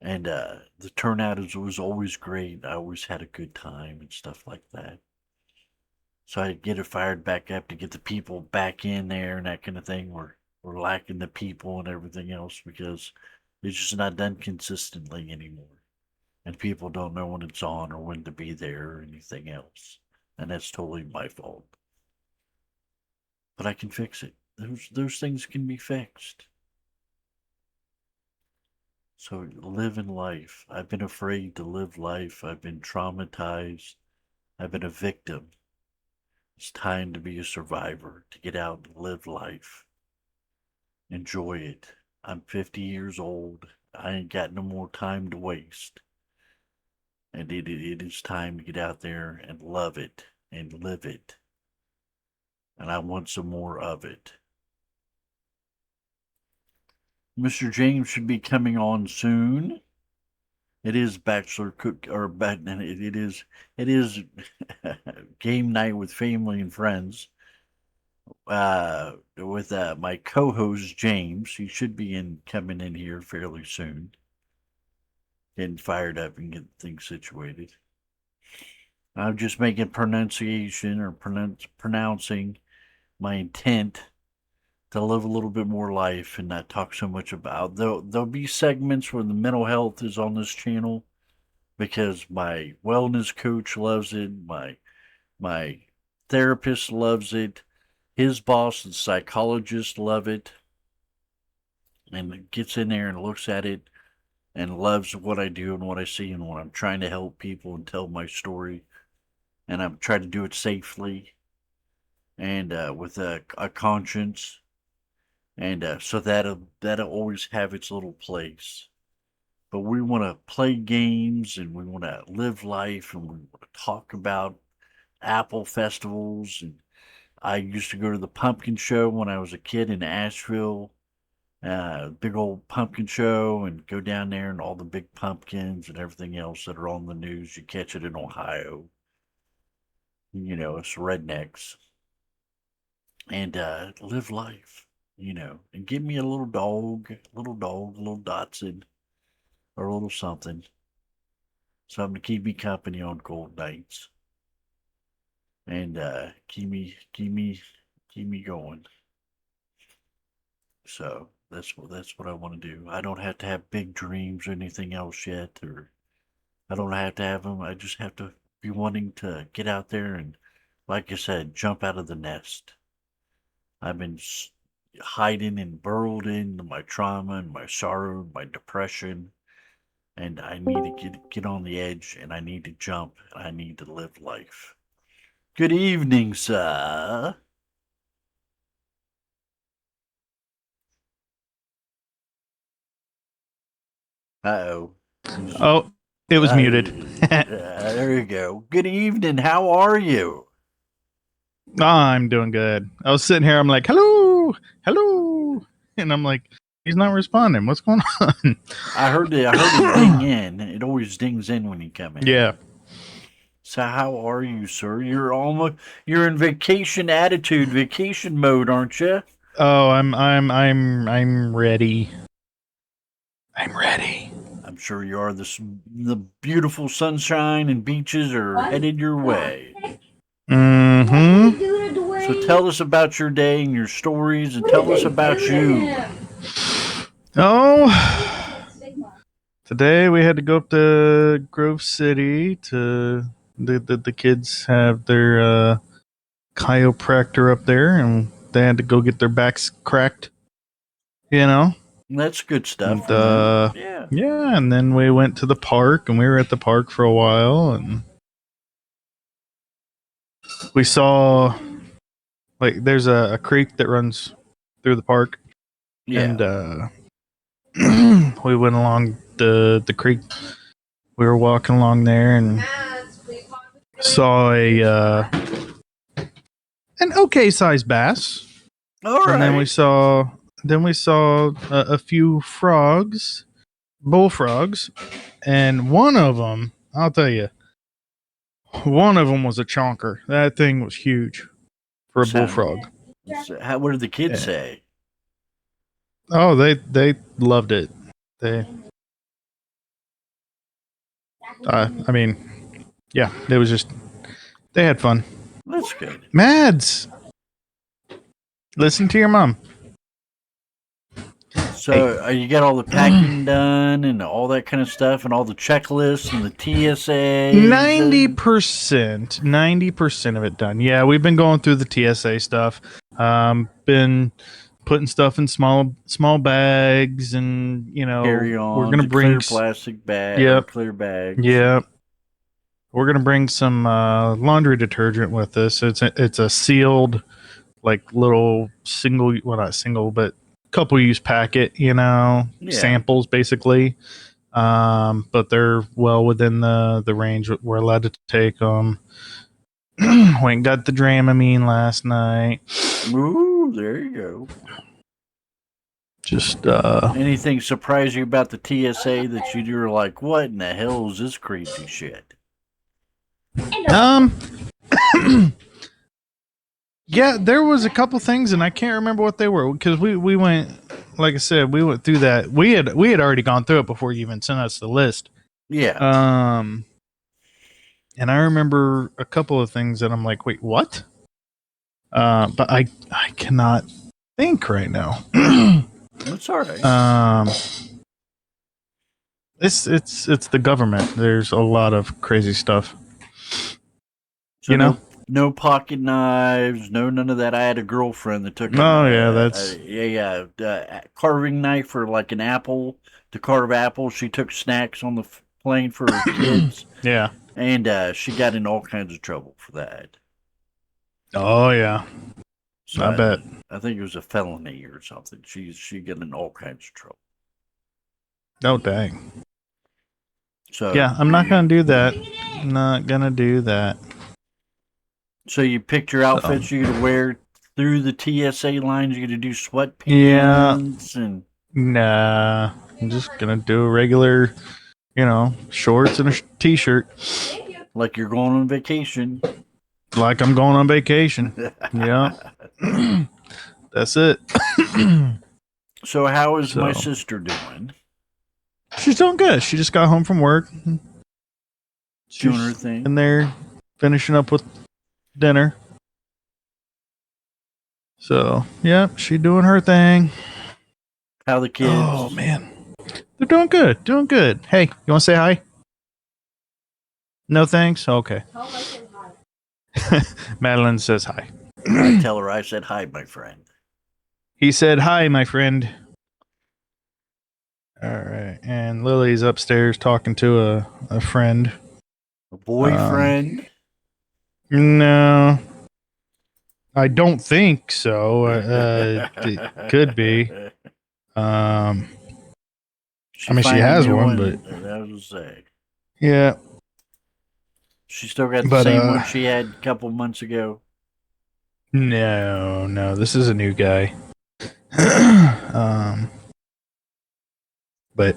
And the turnout was always great. I always had a good time and stuff like that. So I get it fired back up to get the people back in there and that kind of thing. We're lacking the people and everything else because it's just not done consistently anymore. And people don't know when it's on or when to be there or anything else. And that's totally my fault. But I can fix it. Those things can be fixed. So living life. I've been afraid to live life. I've been traumatized. I've been a victim. It's time to be a survivor, to get out and live life. Enjoy it. I'm 50 years old. I ain't got no more time to waste. And it is time to get out there and love it and live it. And I want some more of it. Mr. James should be coming on soon. It is bachelor cook or it is game night with family and friends. With my co-host James, he should be coming in here fairly soon, getting fired up and getting things situated. I'm just making pronunciation or pronouncing my intent to live a little bit more life and not talk so much about. There'll be segments where the mental health is on this channel because my wellness coach loves it, my therapist loves it, his boss, the psychologist, love it, and gets in there and looks at it and loves what I do and what I see and what I'm trying to help people and tell my story. And I'm trying to do it safely and with a conscience, and so that'll always have its little place. But we want to play games and we want to live life and we want to talk about apple festivals. And I used to go to the pumpkin show when I was a kid in Asheville, big old pumpkin show, and go down there and all the big pumpkins and everything else that are on the news. You catch it in Ohio. It's rednecks. And live life, and give me a little dog, a little Dotson, or a little something to keep me company on cold nights, and keep me going. So that's what I want to do. I don't have to have big dreams or anything else yet, or I don't have to have them. I just have to be wanting to get out there and, like I said, jump out of the nest. I've been hiding and burrowed into my trauma and my sorrow and my depression, and I need to get on the edge, and I need to jump, and I need to live life. Good evening, sir. Uh-oh. Oh, it was muted. There you go. Good evening. How are you? I'm doing good. I was sitting here. I'm like, hello, hello, and I'm like, he's not responding. What's going on? I heard it ding in. It always dings in when you come in. Yeah. So how are you, sir? You're in vacation attitude, vacation mode, aren't you? Oh, I'm ready. I'm ready. I'm sure you are. The beautiful sunshine and beaches are headed your way. So Mm-hmm. tell us about your day and your stories, and tell us about you. Oh, today we had to go up to Grove City to the kids have their chiropractor up there, and they had to go get their backs cracked. You know, That's good stuff and for them. Yeah. yeah, and then we went to the park, and we were at the park for a while, and we saw like there's a creek that runs through the park, and Yeah. we went along the creek. We were walking along there and saw a an okay sized bass, All and then we right. saw a few frogs, bullfrogs, and one of them, I'll tell you, one of them was a chonker. That thing was huge for a Sound. bullfrog. What did the kids Yeah. say? Oh, they loved it. They, I mean, yeah, it was just they had fun. That's good. Mads, listen to your mom. Hey, So you got all the packing done and all that kind of stuff, and all the checklists and the TSAs. 90% of it done. Yeah, we've been going through the TSA stuff. Been putting stuff in small bags, and we're Carry-ons, gonna the bring. clear plastic bag or Yep, clear bags. yeah. We're gonna bring some laundry detergent with us. It's a sealed, like little single, well not single, but couple use packet. Yeah. Samples basically. But they're well within the range we're allowed to take them. We got the Dramamine last night. Ooh, there you go. Just Anything surprise you about the TSA that you were like, what in the hell is this crazy shit? um yeah, there was a couple things and I can't remember what they were because we went, like I said, we went through that. We had already gone through it before you even sent us the list. Yeah. Um and I remember a couple of things that I'm like, wait, what? But I cannot think right now. That's all right. um it's the government. There's a lot of crazy stuff. So You know? no pocket knives, no none of that. I had a girlfriend that took Oh yeah, that's carving knife for like an apple to carve apples. She took snacks on the plane for her kids, yeah. and she got in all kinds of trouble for that. Oh yeah. So I bet. I think it was a felony or something. She got in all kinds of trouble. Oh dang. So Yeah, I'm not gonna do that. Not gonna do that. so you picked your So outfits you're gonna wear through the TSA lines. You're gonna do yeah, sweatpants and nah. I'm just gonna do a regular, shorts and a t-shirt, like you're going on vacation. like I'm going on vacation. Yeah, that's it. So how is my So sister doing? she's doing good. She just got home from work. Doing her She's thing? in there finishing up with dinner. So yeah, she doing her thing. How the Oh kids? man, they're doing good. Doing good. Hey, you want to say hi? No thanks. Okay. Madeline says hi. I tell her I said hi, my friend. He said hi, my friend. All right, and Lily's upstairs talking to a friend. A Um, boyfriend? no, I don't think so. It could be. Um, I She mean, she find a has new one, but one. That was say. yeah, She still got the but same one she had a couple months ago. no, this is a new guy. um, but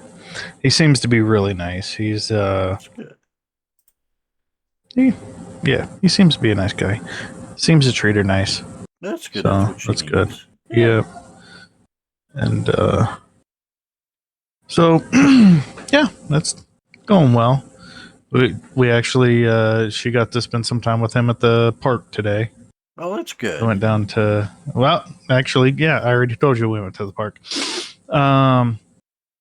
he seems to be really nice. He's That's good. He seems to be a nice guy. Seems to treat her nice. That's good. That's So what she that's good. needs. Yeah. Yeah. And so yeah, that's going well. We actually she got to spend some time with him at the park today. Oh, that's We went good. down to actually, yeah, I already told you we went to the park. Um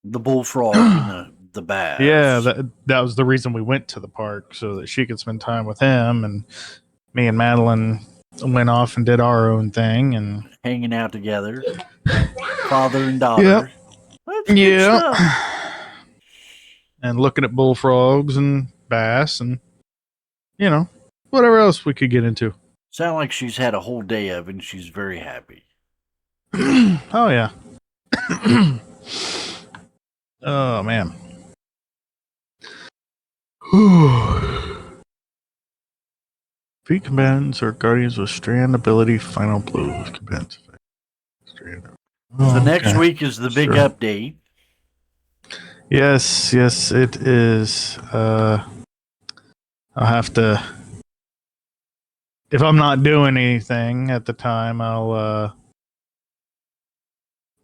The bullfrog and the yeah, bass. that was the reason we went to the park so that she could spend time with him, and me and Madeline went off and did our own thing. And Hanging out together. Father and yeah, daughter. That's good yeah, stuff. and looking at bullfrogs and bass and you know whatever else we could get into. Sound like she's had a whole day of it and she's very happy. Oh yeah. Oh man. Feet combatants or guardians with strand ability final blows. Combatants. Strand. So Oh, next okay. week is the big Sure. update. Yes, it is. I'll have to. If I'm not doing anything at the time, I'll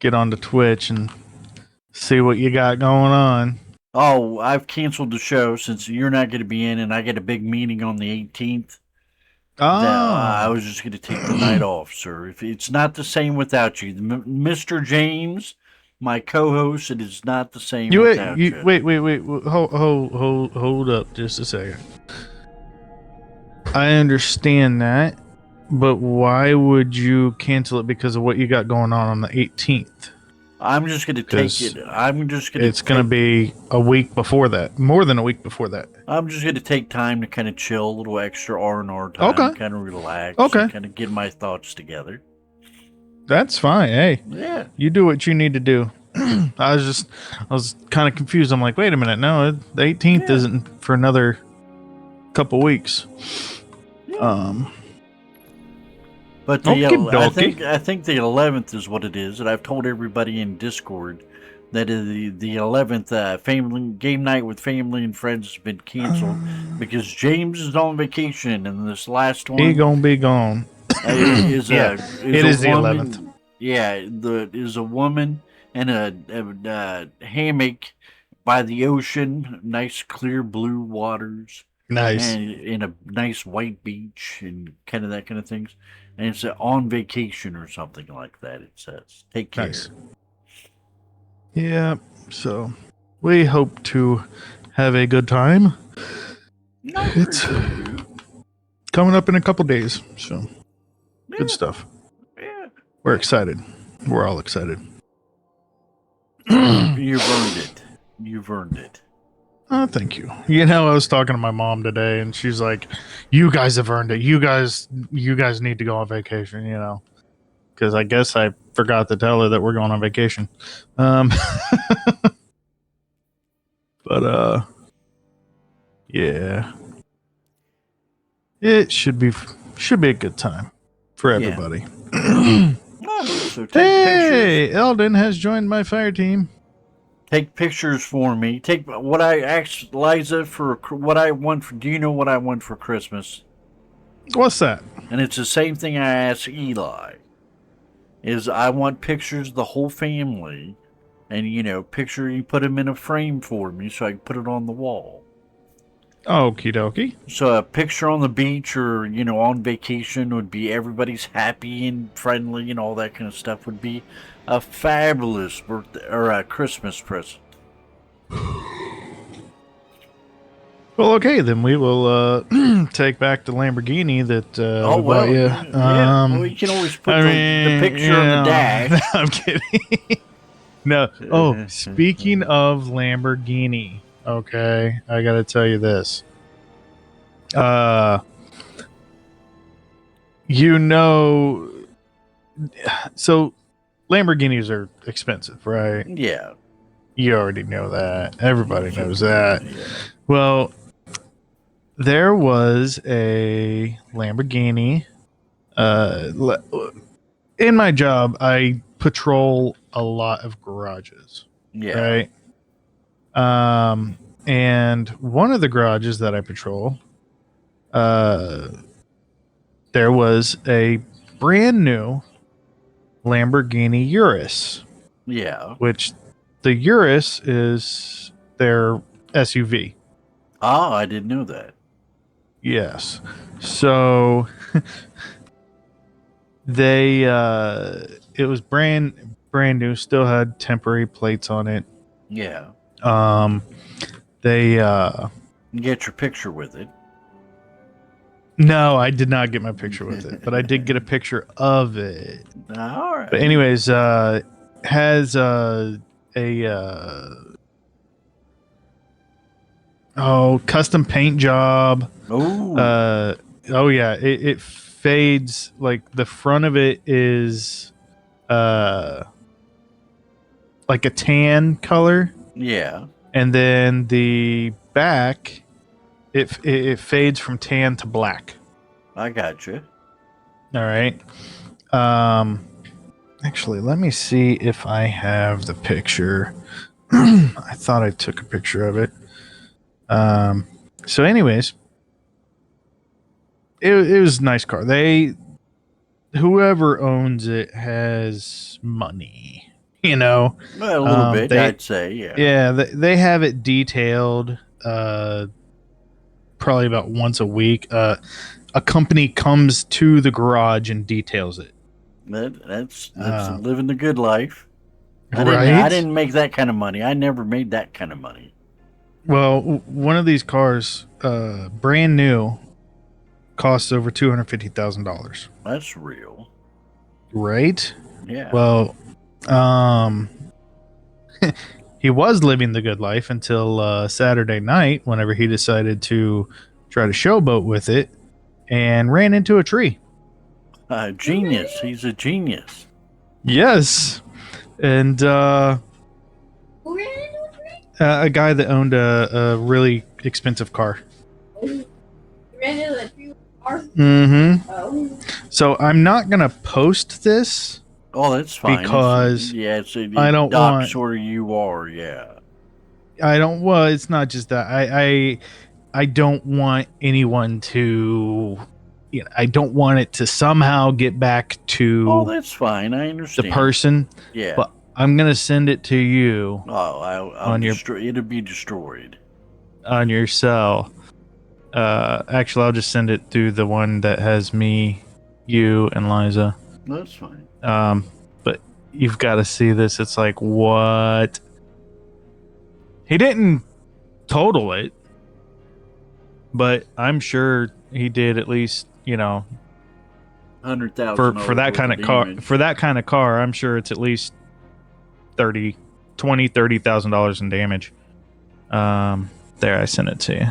get onto Twitch and see what you got going on. Oh, I've canceled the show since you're not going to be in, and I get a big meeting on the 18th. That I Oh. was just going to take the night off, sir. If it's not the same without you, Mr. James, my co-host, it is not the same You wait, without you you. wait. Hold up just a second. I understand that, but why would you cancel it because of what you got going on the 18th? I'm just going to take Because it. I'm just going to it's going to take. be a week before that, more than a week before that. I'm just going to take time to kind of chill, a little extra R&R time, Okay, kind of relax, and okay, kind of get my thoughts together. that's fine. Hey, Yeah, you do what you need to do. I was kind of confused. I'm like, wait a minute, no, the 18th yeah, isn't for another couple weeks. yeah. Um, But okay, dokie. I think the 11th is what it is, and I've told everybody in Discord that the 11th family game night with family and friends has been canceled because James is on vacation, and this last He one gonna be gone. Yeah, is it a is the 11th. woman. Yeah, the is a woman and a hammock by the ocean, nice clear blue waters Nice, and in a nice white beach and kind of that kind of things. And it's on vacation or something like that. It says, "Take nice. care." Yeah, so we hope to have a good time. I It's appreciate you. coming up in a couple days, so good Yeah, stuff. yeah, We're yeah. excited. We're all excited. You've earned it. You've earned it. Oh, thank you. You know, I was talking to my mom today, and she's like, "You guys have earned it. You guys need to go on vacation." You know, because I guess I forgot to tell her that we're going on vacation. Um, but yeah, it should be a good time for Yeah, everybody. I hope so. Take pictures. Hey, Eldon has joined my fire team. Take pictures for me. Take what I asked Liza for. What I want for. Do you know what I want for Christmas? What's that? And it's the same thing I asked Eli. Is I want pictures of the whole family, and picture you put them in a frame for me so I can put it on the wall. Okie dokie. So a picture on the beach or on vacation would be everybody's happy and friendly and all that kind of stuff would be a fabulous birthday or a Christmas present. Well, okay, then we will take back the Lamborghini that Oh we bought well, you. yeah. Well, you can always put I the mean, you picture on the know, dash. I'm kidding. No. Oh, speaking of Lamborghini, okay, I got to tell you this. Uh, you know, so Lamborghinis are expensive, right? Yeah. You already know that. Everybody So, knows that. yeah. Well, there was a Lamborghini. Uh, in my job, I patrol a lot of garages, Yeah. right? And one of the garages that I patrol uh, there was a brand new Lamborghini Urus, Yeah. which the Urus is their SUV. Ah, I didn't know that. Yes. So they it was brand new, still had temporary plates on it. Yeah. Um they You get your picture with it. no, I did not get my picture with it, but I did get a picture of it. All But right. anyways, has a custom paint job. Oh, Uh oh yeah, it fades, like the front of it is uh like a tan color, yeah. and then the back it fades from tan to black. I got you. All right. Um actually, let me see if I have the picture. I thought I took a picture of it. Um so anyways, it was a nice car. Whoever owns it has money, you know. Well, a little bit, They I'd say. Yeah. Yeah, they have it detailed probably about once a week. A company comes to the garage and details it. That's Uh, living the good life. I right? didn't make that kind of money. I never made that kind of money. Well, one of these cars, brand new, costs over $250,000. That's real. Right? Yeah. Well, um, he was living the good life until Saturday night, whenever he decided to try to showboat with it and ran into a tree. Genius. He's a genius. Yes, and a guy that owned a really expensive car. Mm-hmm. So I'm not gonna post this Oh, that's fine. because I It don't docks want. where you are. Yeah. I don't. Well, it's not just that. I don't want anyone to. You know, I don't want it to somehow get back Oh, to that's fine. I the understand. person. Yeah. But I'm gonna send it to you Oh, I'll on your destroy. It'll be destroyed. cell. Actually, I'll just send it through the one that has me, you, and Liza. That's fine. But you've got to see this. It's like, what? He didn't total it, but I'm sure he did at least, for $100,000 that worth kind of of car. damage. For that kind of car, I'm sure it's at least 30, 20, $30,000 in damage. There, I sent it to you.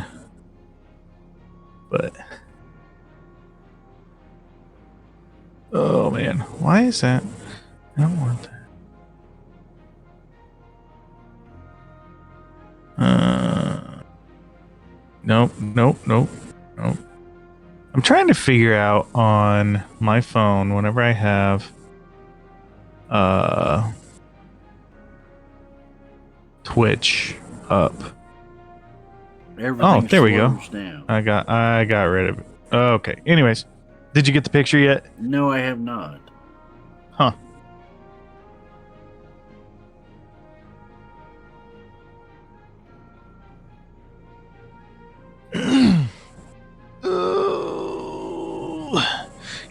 But oh man, why is that? I don't want that. Nope, nope, nope, nope. I'm trying to figure out on my phone whenever I have Twitch up. Everything There we go. slows down. I got rid of it. Okay. Anyways, did you get the picture yet? No, I have not. Huh.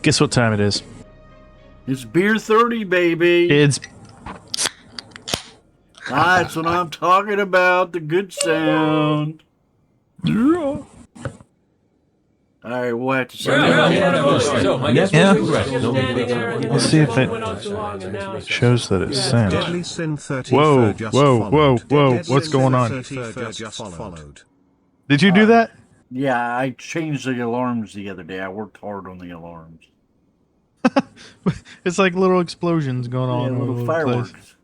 Guess what time it is? It's beer 30, baby. It's That's what I'm talking about. The good sound. All right, we'll have to send that. Yeah. Let's see if it shows that it's sent. Whoa, whoa, whoa, whoa! What's going on? Did you do that? Yeah, I changed the alarms the other day. I worked hard on the alarms. It's like little explosions going on Yeah, all little over the fireworks. place.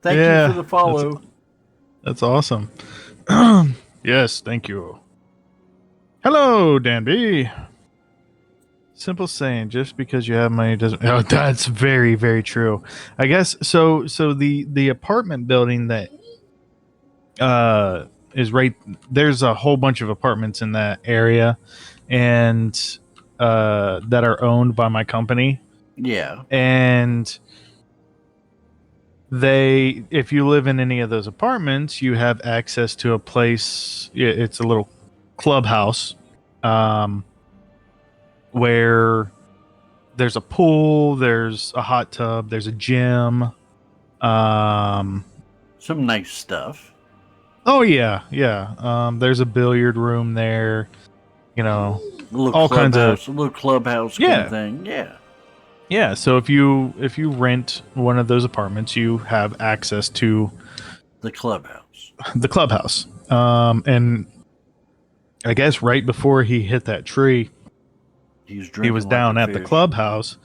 Thank you for the follow. That's awesome. Yes, thank you. Hello, Dan B. Simple saying, just because you have money doesn't. Oh, that's very, very true. I guess so. So the apartment building that is right. There's a whole bunch of apartments in that area, and that are owned by my company. Yeah. And if you live in any of those apartments, you have access to a place. It's a little clubhouse, um, where there's a pool, there's a hot tub, there's a gym. Um, Some nice stuff. oh yeah, yeah. There's a billiard room there. You know, all kinds of A little clubhouse kind of yeah, thing. Yeah. yeah. So if you rent one of those apartments, you have access to The clubhouse. the clubhouse. And I guess right before he hit that tree, He's he was drinking like a down at the fish. clubhouse.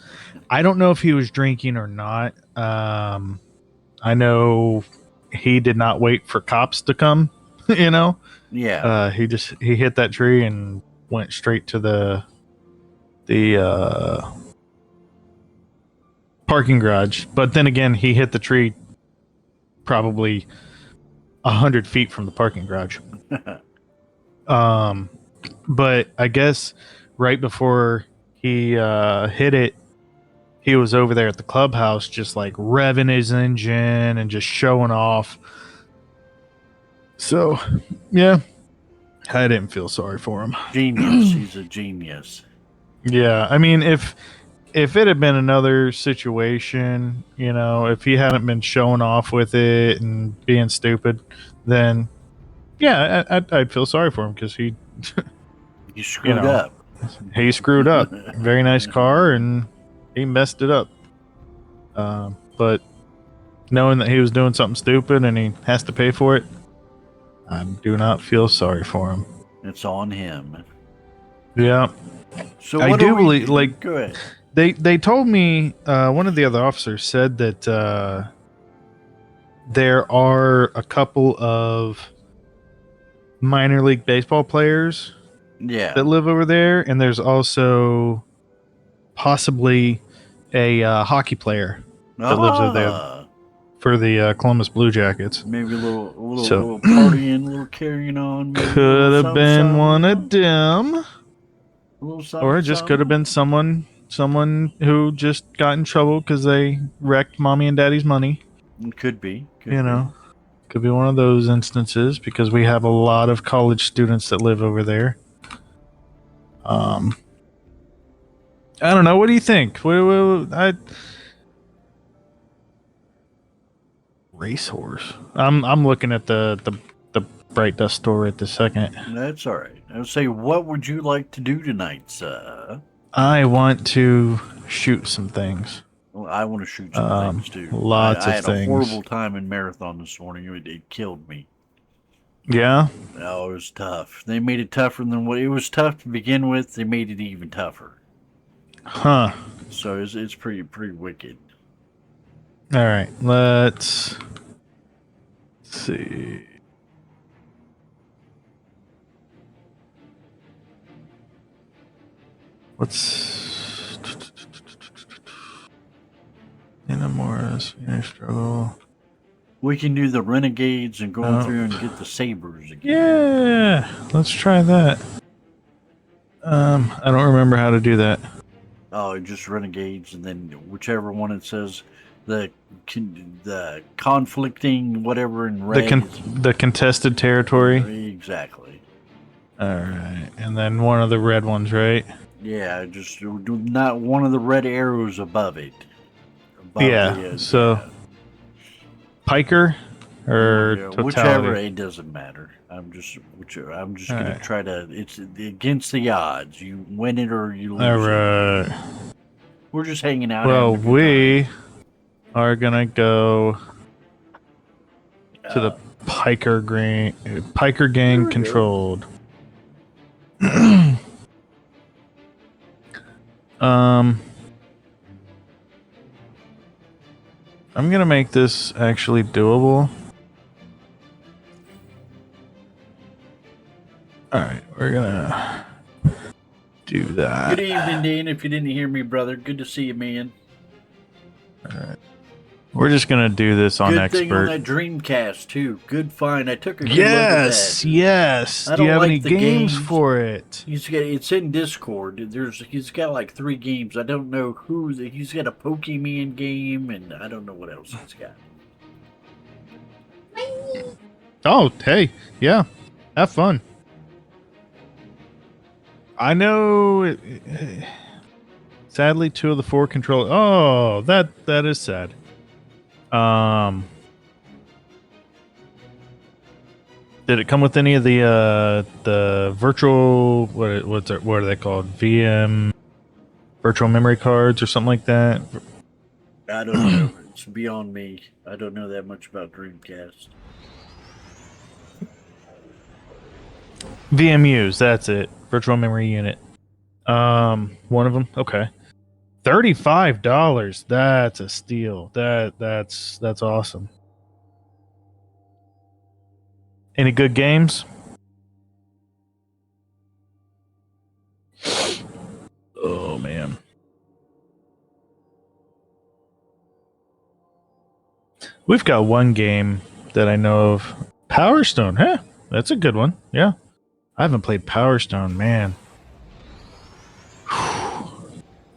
I don't know if he was drinking or not. I know he did not wait for cops to come. You know, Yeah. he hit that tree and went straight to the parking garage. But then again, he hit the tree probably 100 feet from the parking garage. Um, but I guess right before he hit it, he was over there at the clubhouse, just like revving his engine and just showing off. So, yeah, I didn't feel sorry for him. Genius. He's a genius. Yeah, I mean, if it had been another situation, if he hadn't been showing off with it and being stupid, then yeah, I'd feel sorry for him because He you screwed know, up. he screwed up. Very nice car, and he messed it up. But knowing that he was doing something stupid and he has to pay for it, I do not feel sorry for him. It's on him. Yeah, So I what do are we? believe. Like Go ahead. they told me, one of the other officers said that there are a couple of minor league baseball players Yeah. that live over there, and there's also possibly a hockey player that lives over there Ah. for the Columbus Blue Jackets. Maybe So little partying, a little carrying on. Maybe a little could have something, been one something. of them, A little or something, it just could have something. been someone who just got in trouble because they wrecked mommy and daddy's money. It could be. Could You be. know, could be one of those instances because we have a lot of college students that live over there. I don't know. What do you think? Racehorse. I'm looking at the Bright Dust store at the second. That's all right. I would say, what would you like to do tonight, sir? I want to shoot some things. Well, I want to shoot some things too. Lots I of had a things. horrible time in marathon this morning. It killed me. Yeah. Oh, it was tough. They made it tougher than what it was tough to begin with. They made it even tougher. Huh. So it's pretty wicked. All right. Let's see. What's Nina Morris? Struggle. We can do the renegades and going through and get the sabers again. Yeah, let's try that. I don't remember how to do that. Oh, just renegades, and then whichever one it says the conflicting whatever in red. The contested territory. Exactly. All right, and then one of the red ones, right? Yeah, just not one of the red arrows above it. So Piker or totality? Whichever, it doesn't matter. I'm just gonna try to. It's against the odds. You win it or you lose All right. it. We're just hanging out. Well, we are gonna go to the Piker gang controlled. I'm gonna make this actually doable. Alright, we're gonna do that. Good evening, Dan. If you didn't hear me, brother, good to see you, man. Alright. We're just gonna do this on Good thing on expert. that Dreamcast too. Good find. I took a good look at Yes, that. yes. I Do you don't have any like the games games. for it? It's in Discord. He's got like 3 games. I don't know he's got a Pokemon game, and I don't know what else he's got. Oh, hey, yeah, have fun. I know. Sadly, 2 of the 4 control. Oh, that is sad. Did it come with any of the virtual what are they called? VM virtual memory cards or something like that? I don't know. It's beyond me. I don't know that much about Dreamcast. VMUs, that's it. Virtual memory unit. One of them. Okay. $35. That's a steal. That's awesome. Any good games? Oh man. We've got one game that I know of. Power Stone. Huh? That's a good one. Yeah. I haven't played Power Stone, man.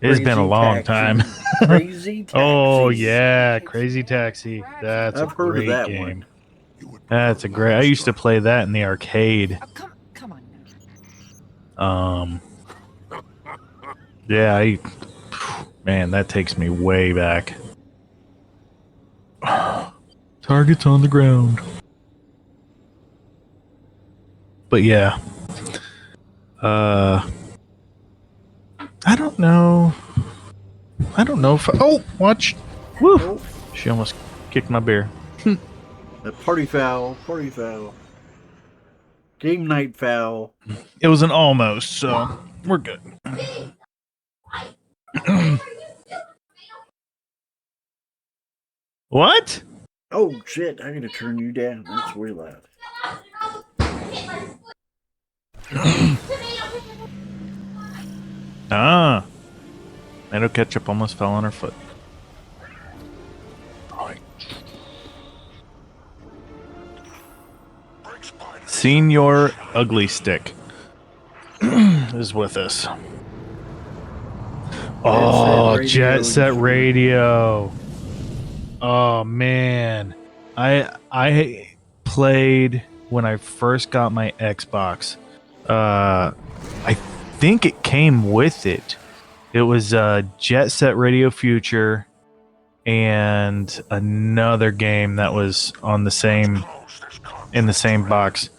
It has been a Crazy long Taxi. time. Crazy Taxi. Oh yeah, Crazy Taxi. That's a I've heard of great that game. one. That's a great. I used to play that in the arcade. Oh, come on now. Yeah, man, that takes me way back. Targets on the ground. But yeah. I don't know. I don't know if oh, watch. Woo! Oh, She almost kicked my bear. party foul. Party foul. Game night foul. It was an almost, so we're good. What? Oh shit! I gotta turn you down. That's way loud. Ah. Tomato ketchup almost fell on her foot. Senior Ugly Stick is with us. Oh, Jet Set Radio. Oh man, I played when I first got my Xbox. I think it came with it. It was Jet Set Radio Future and another game that was on the same in the same box.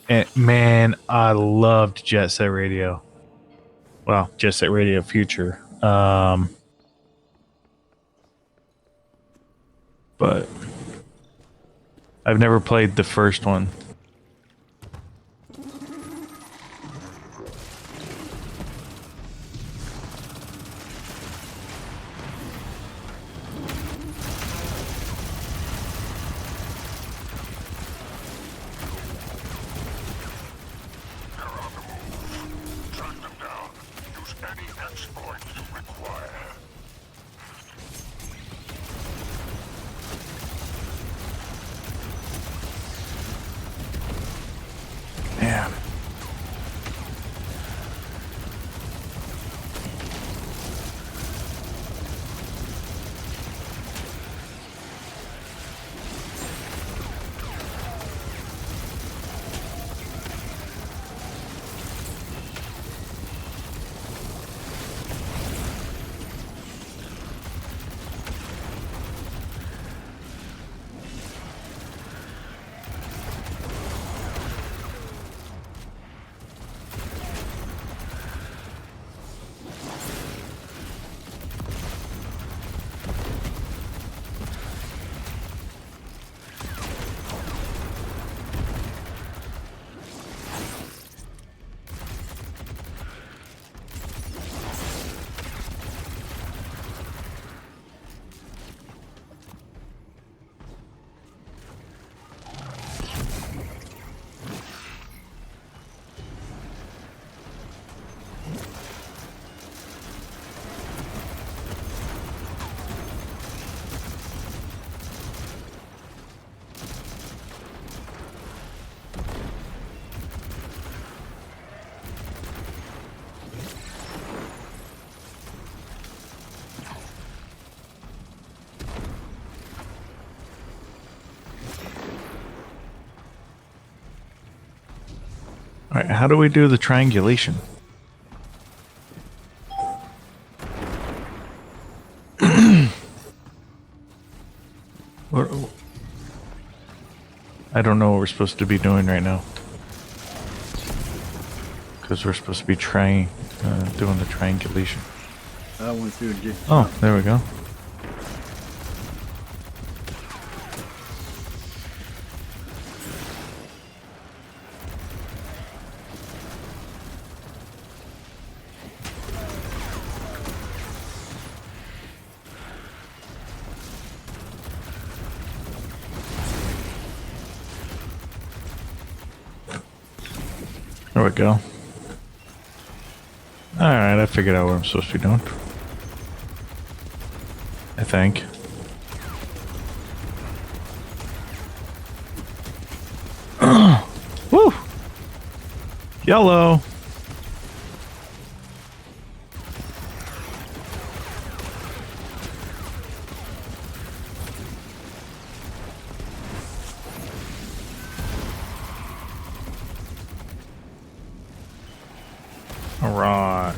And man, I loved Jet Set Radio. Well, Jet Set Radio Future. But I've never played the first one. Alright, how do we do the triangulation? What, I don't know what we're supposed to be doing right now. Because we're supposed to be doing the triangulation. I went through and did. Oh, there we go. There we go. Alright, I figured out what I'm supposed to be doing. I think. Woo! Yellow! Alright.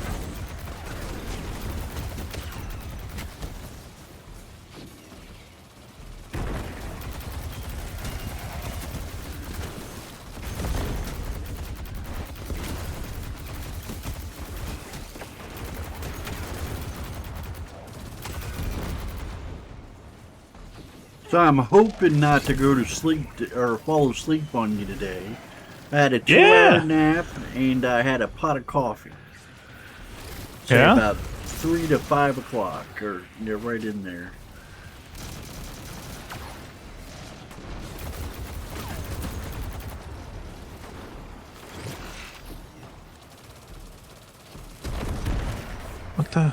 So I'm hoping not to go to sleep or fall asleep on you today. I had a 2-hour Yeah. nap and I had a pot of coffee. So Yeah? about 3 to 5 o'clock, or they're right in there. What the?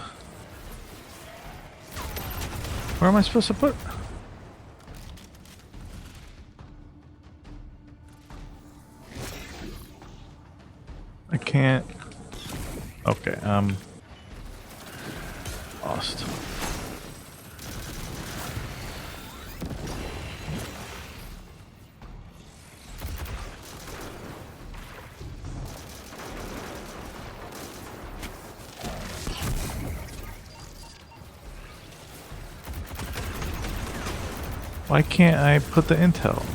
Where am I supposed to put? I can't. Okay, lost. Why can't I put the intel?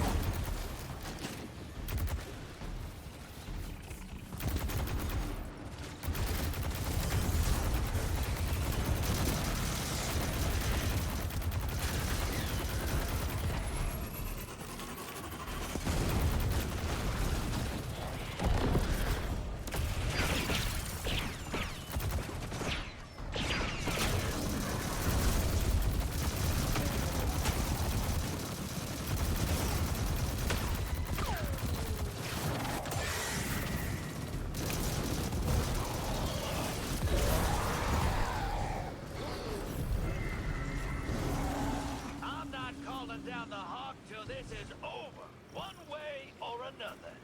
I'm not calling down the hawk till this is over, one way or another.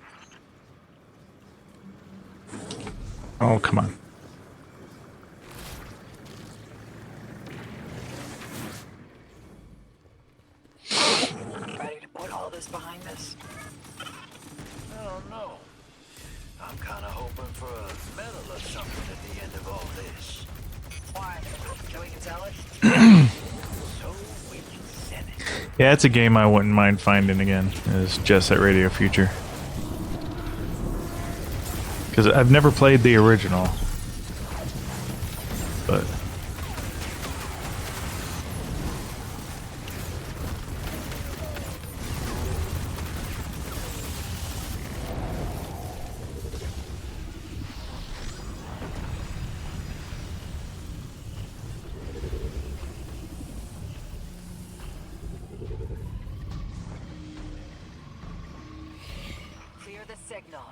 Oh, come on. Ready to put all this behind us? I don't know. I'm kind of hoping for a medal or something at the end of all this. Why? So we can tell it? So we can send it. Yeah, it's a game I wouldn't mind finding again. Is Jet Set Radio Future. Because I've never played the original. But Clear the signal.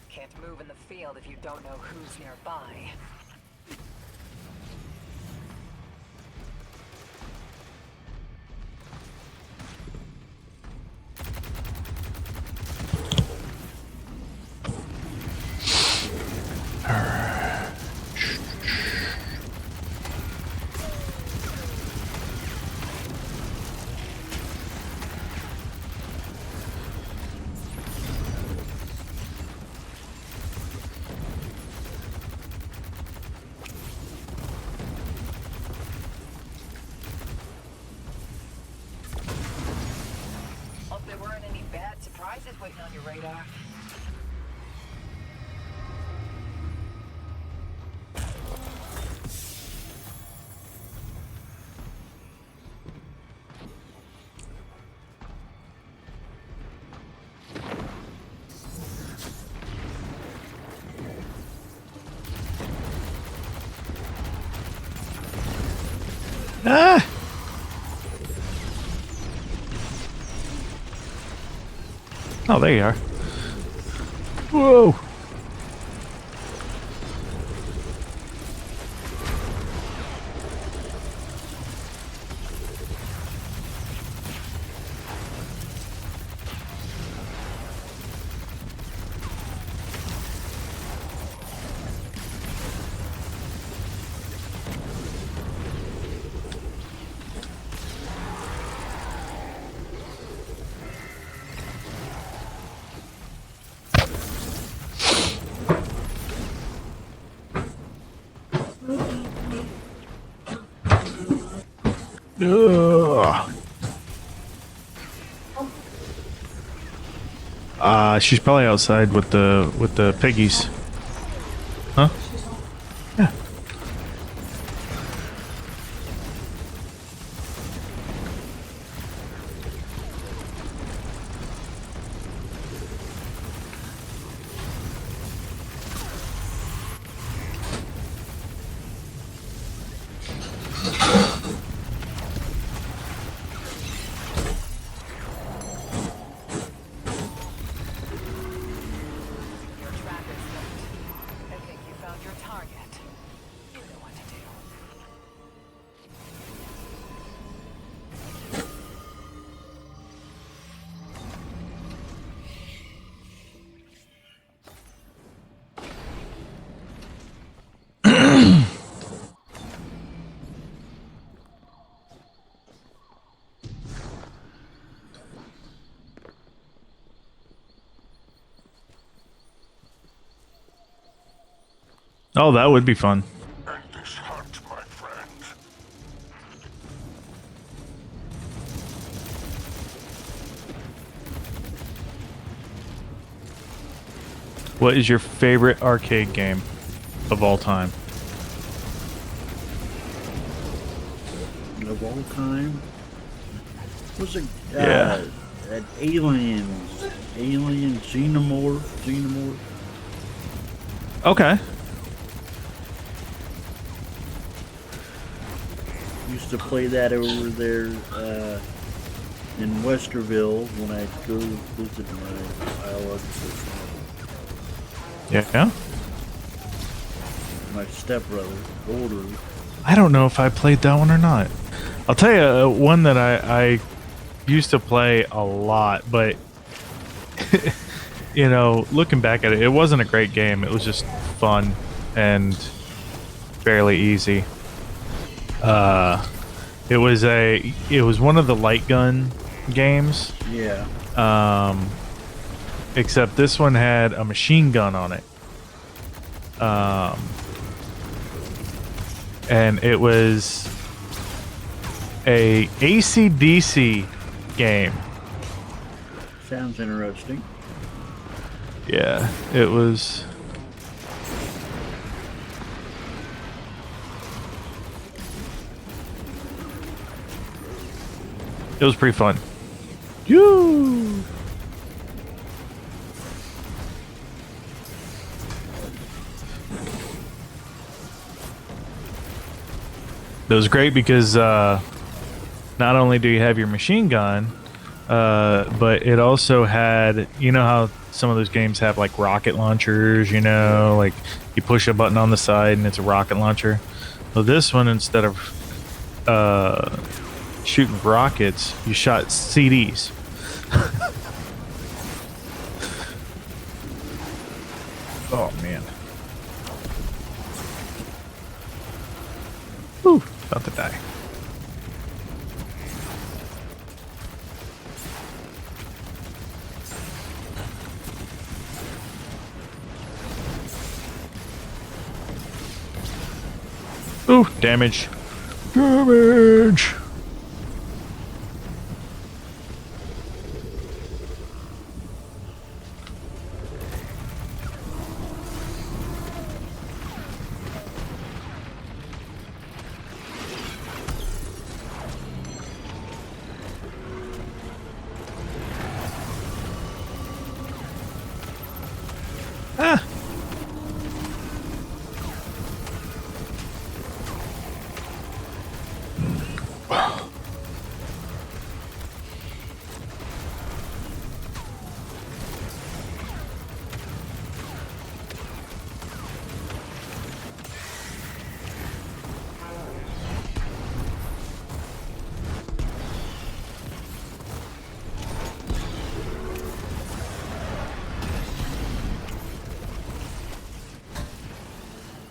Can't move in the field if you don't know who's nearby. guys waiting on your radar? Ah! Oh, there you are. Whoa! Ugh. She's probably outside with the piggies. Huh? Yeah. Your tracker's lit. I think you found your target. You know what to do. Oh, that would be fun. End this hunt, my friend. What is your favorite arcade game of all time? Of all time. Was it? Yeah. Aliens. Alien Xenomorph. Okay. Used to play that over there in Westerville when I go visit my biological father. Yeah. My stepbrother, older. I don't know if I played that one or not. I'll tell you one that I used to play a lot, but you know, looking back at it, it wasn't a great game. It was just fun and fairly easy. It was one of the light gun games. Yeah. Except this one had a machine gun on it. And it was a AC/DC game. Sounds interesting. Yeah, it was. It was pretty fun. You. It was great because not only do you have your machine gun, but it also had, you know how some of those games have like rocket launchers, you know, like you push a button on the side and it's a rocket launcher. Well, this one, instead of shooting rockets, you shot CDs. Oh man. Whew, about to die. Ooh, damage. Damage!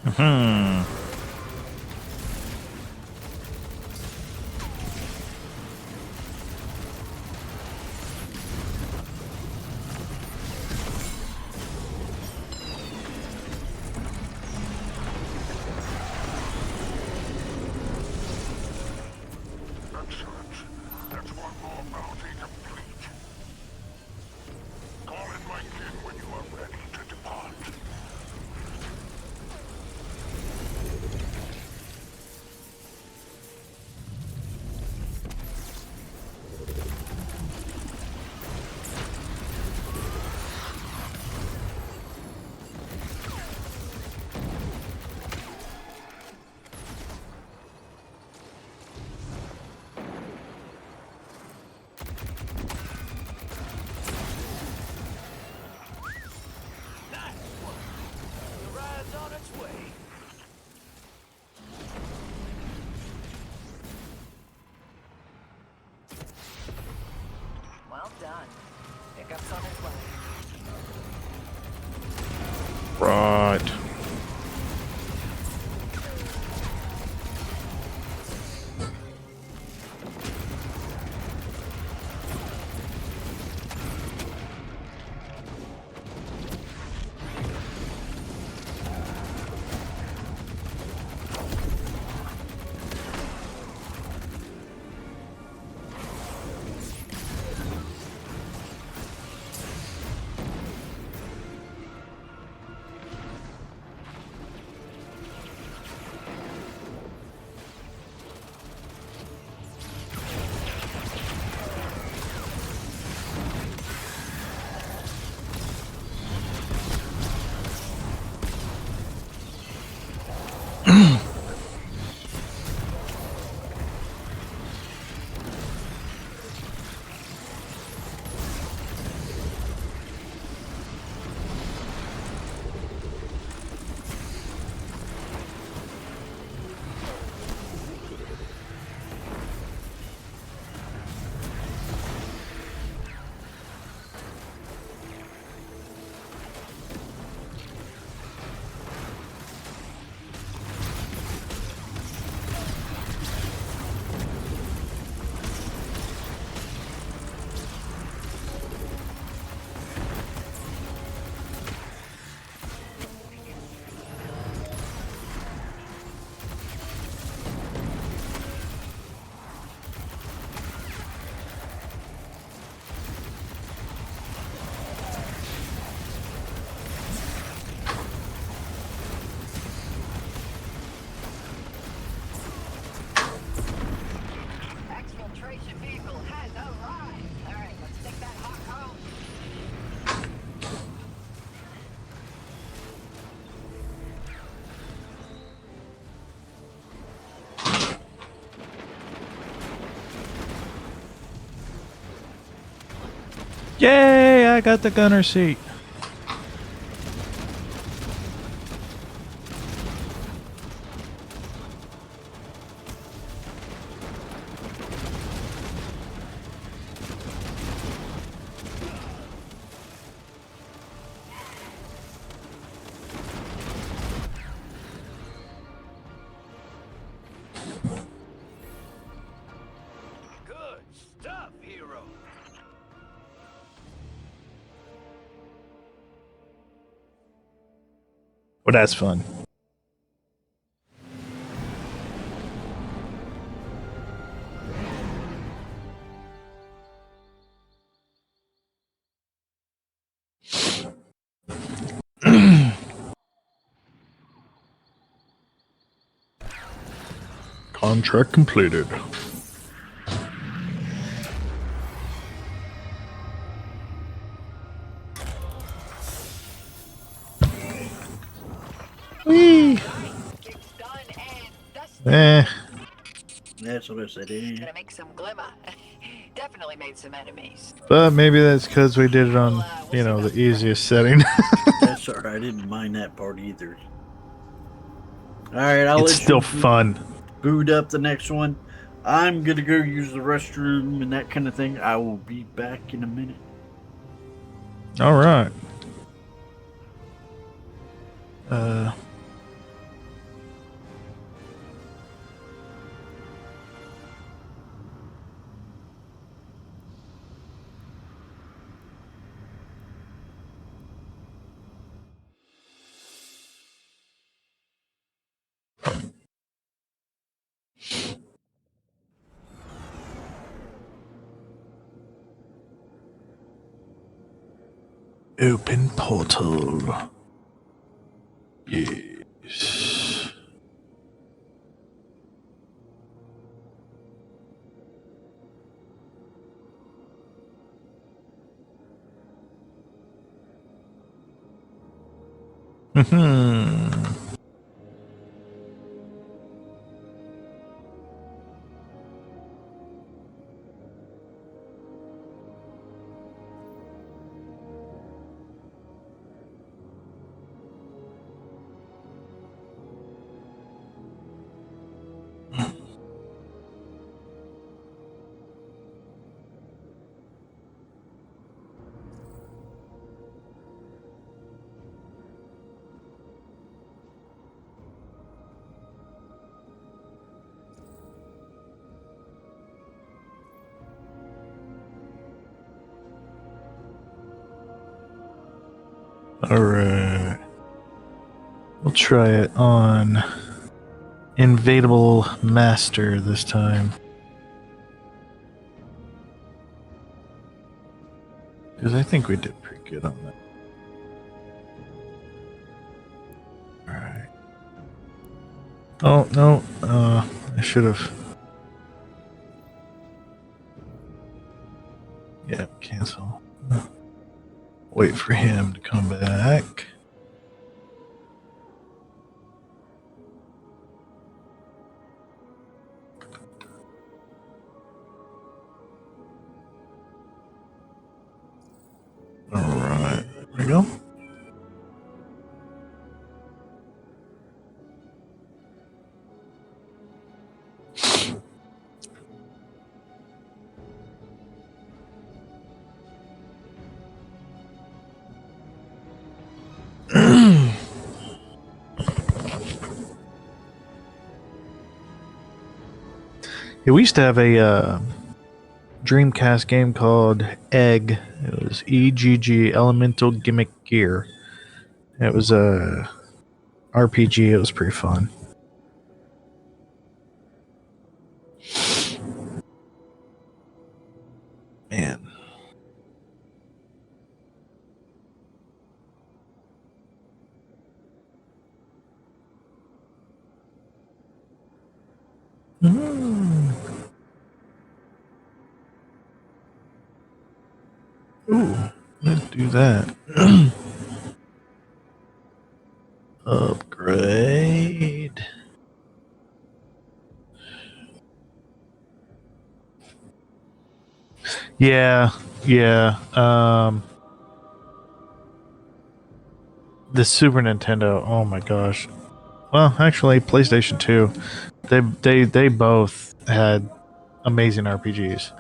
Hmm. Excellent. That's one more bounty complete. Call in my kin when you are ready to depart. Nice one. The ride's on its way. Well done. Pickup's on his way. Right. Exfiltration vehicle has arrived. All right, let's take that hot home. Yay! I got the gunner seat. Good stuff, hero. Well, that's fun. Contract completed. Whee! It's done and dusted. Eh. That's what I said. Gonna make some glimmer. Definitely made some enemies. But maybe that's because we did it on, We'll see the about easiest setting. That's alright. I didn't mind that part either. Alright, I'll It's let still you fun. boot up the next one. I'm gonna go use the restroom and that kind of thing. I will be back in a minute. All right. Open portal. Yes. Alright. We'll try it on Invadable Master this time. Because I think we did pretty good on that. Alright. Oh, no. I should have. Yeah, cancel. Wait for him to come back. Alright, there we go. Yeah, we used to have a Dreamcast game called Egg. It was EGG, Elemental Gimmick Gear. It was a RPG. It was pretty fun. Man. Ooh, let's do that. Upgrade. Yeah. The Super Nintendo. Oh my gosh. Well, actually, PlayStation 2. They both had amazing RPGs.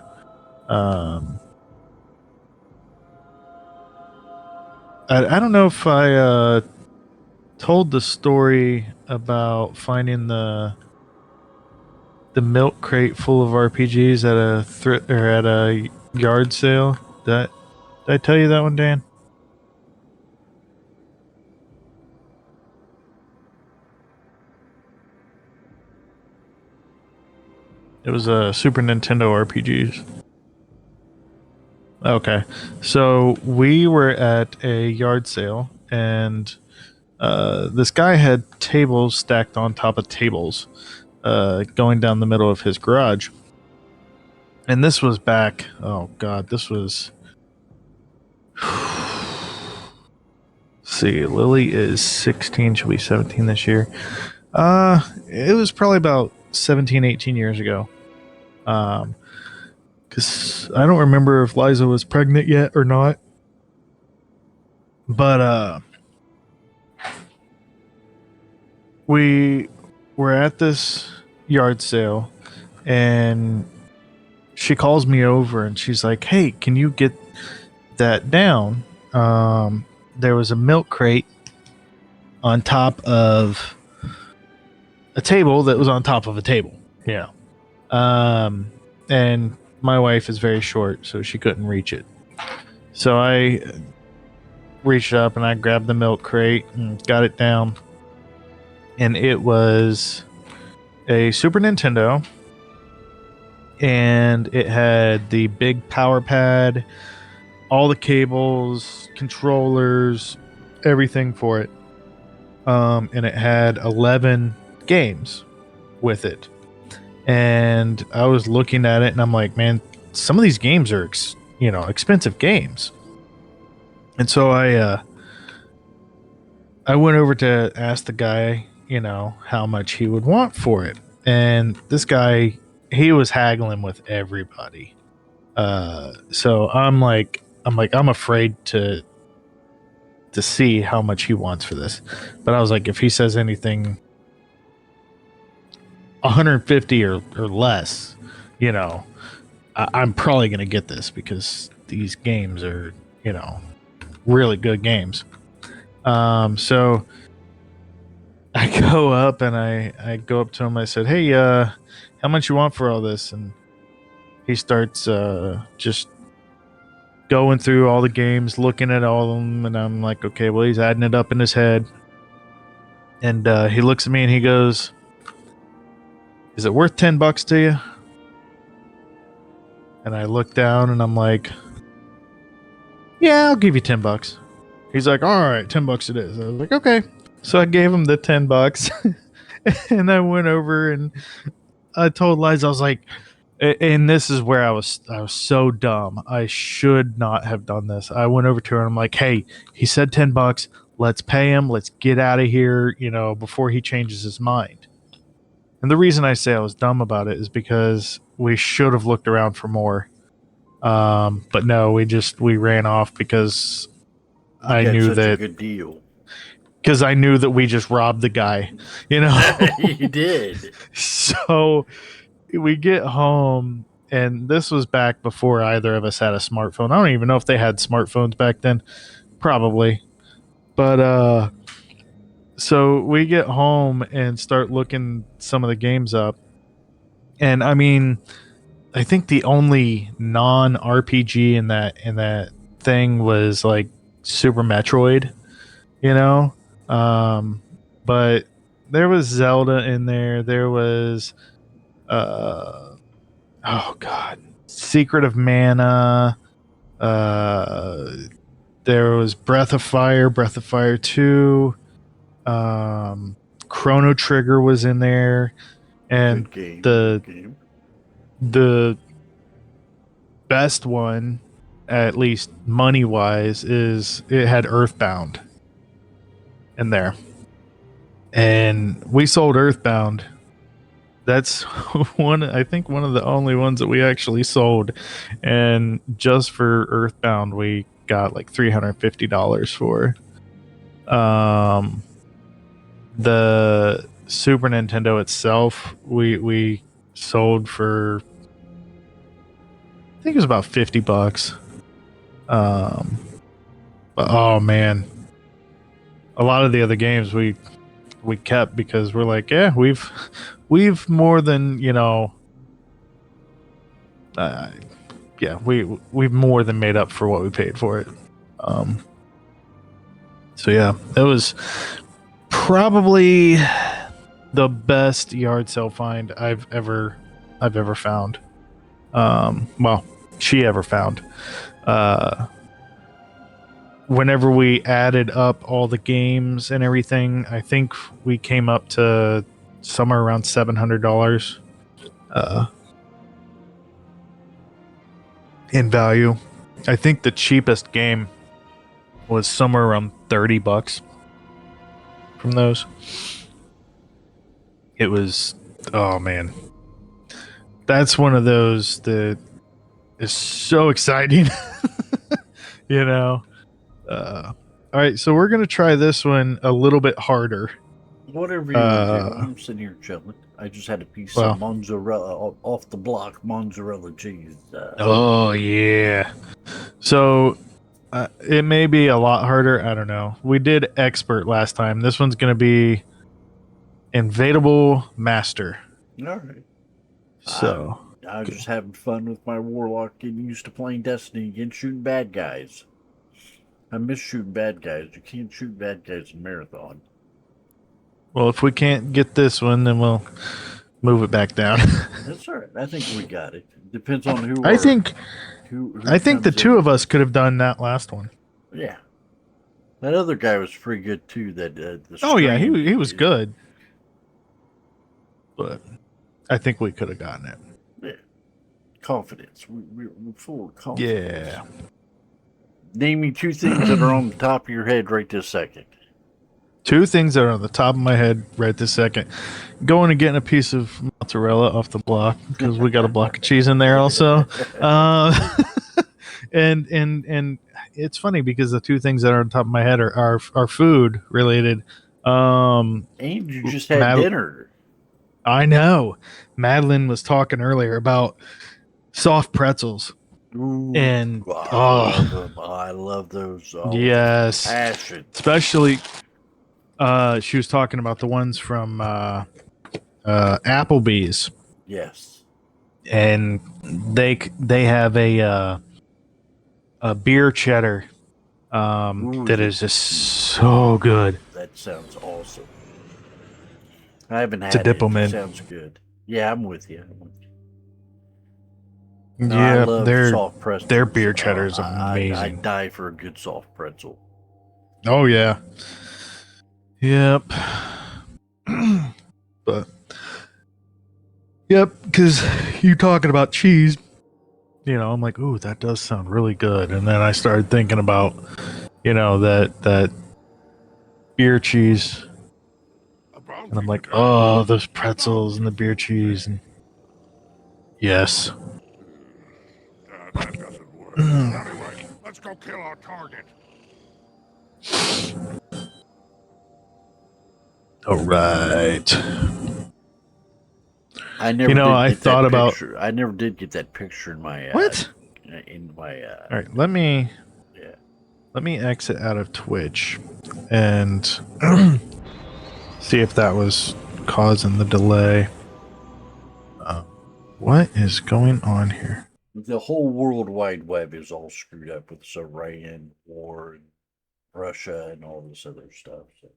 I don't know if I told the story about finding the milk crate full of RPGs at at a yard sale. Did I tell you that one, Dan? It was a Super Nintendo RPGs. Okay, so we were at a yard sale, and this guy had tables stacked on top of tables, going down the middle of his garage. And this was back. Oh God, this was. See, Lily is 16. She'll be 17 this year. It was probably about 17, 18 years ago. Because I don't remember if Liza was pregnant yet or not. But we were at this yard sale, and she calls me over and she's like, "Hey, can you get that down? There was a milk crate on top of a table that was on top of a table." Yeah. And my wife is very short, so she couldn't reach it. So I reached up and I grabbed the milk crate and got it down. And it was a Super Nintendo, and it had the big power pad, all the cables, controllers, everything for it. And it had 11 games with it. And I was looking at it and I'm like, man, some of these games are, expensive games. And so I went over to ask the guy, how much he would want for it. And this guy, he was haggling with everybody. So I'm afraid to see how much he wants for this. But I was like, if he says anything 150 or less, I'm probably going to get this because these games are, really good games. So I go up and I go up to him. I said, hey, how much you want for all this? And he starts just going through all the games, looking at all of them. And I'm like, okay, well, he's adding it up in his head. And he looks at me and he goes, is it worth $10 to you? And I look down and I'm like, yeah, I'll give you $10. He's like, all right, $10 it is. I was like, okay. So I gave him the $10 and I went over and I told Liza, I was like, and this is where I was so dumb. I should not have done this. I went over to her and I'm like, hey, he said $10. Let's pay him. Let's get out of here, before he changes his mind. And the reason I say I was dumb about it is because we should have looked around for more. But no, we ran off because I knew such that a good deal. Because I knew that we just robbed the guy, You did. So we get home, and this was back before either of us had a smartphone. I don't even know if they had smartphones back then. Probably. But so we get home and start looking some of the games up. And I mean, I think the only non-RPG in that thing was like Super Metroid, but there was Zelda in there. There was oh god, Secret of Mana. There was Breath of Fire 2. Chrono Trigger was in there, and Good game. the Good game. the best one, at least money wise, is it had Earthbound in there. And we sold Earthbound. That's I think one of the only ones that we actually sold. And just for Earthbound we got like $350 for. The Super Nintendo itself we sold for, I think it was about $50. But oh man, a lot of the other games we kept because we're like, yeah, we've more than we've more than made up for what we paid for it. So yeah, it was probably the best yard sale find I've ever found. Well, she ever found. Whenever we added up all the games and everything, I think we came up to somewhere around $700 in value. I think the cheapest game was somewhere around $30 from those. It was, oh man, that's one of those that is so exciting. All right, so we're gonna try this one a little bit harder. Whatever you want to do. I'm sitting here chilling. I just had a piece of mozzarella off the block mozzarella cheese. Oh yeah. So it may be a lot harder. I don't know. We did expert last time. This one's gonna be invadable master. All right. So I was just having fun with my warlock, getting used to playing Destiny and shooting bad guys. I miss shooting bad guys. You can't shoot bad guys in Marathon. Well, if we can't get this one, then we'll move it back down. That's all right. I think we got it. Depends on who Who I think the comes two in? of us could have done that last one. Yeah. That other guy was pretty good too. That the Oh yeah, strand. he was good, but I think we could have gotten it. Yeah. Confidence. We're full of confidence. Yeah. Name me two things that are on the top of your head right this second. Two things that are on the top of my head right this second. Going and getting a piece of mozzarella off the block because we got a block of cheese in there also. And it's funny because the two things that are on top of my head are food related. And you just had dinner. I know. Madeline was talking earlier about soft pretzels. Ooh, And I love those. Yes. Passion. Especially she was talking about the ones from Applebee's. Yes. And they have a beer cheddar that is just so good. That sounds awesome. I haven't It's a had it. Diplomat. It sounds good. Yeah, I'm with you. I Yeah, love soft pretzels. their beer cheddar is I amazing. die for a good soft pretzel. Oh yeah. Yep. But yep, because you talking about cheese, I'm like, ooh, that does sound really good. And then I started thinking about, that beer cheese, and I'm like, oh, those pretzels and the beer cheese, and yes. That doesn't work. Anyway, let's go kill our target. All right. I never. I thought about. Picture. I never did get that picture in my. What? In my. All right, let me exit out of Twitch and see if that was causing the delay. What is going on here? The whole World Wide Web is all screwed up with this Iran war and Russia and all this other stuff. So.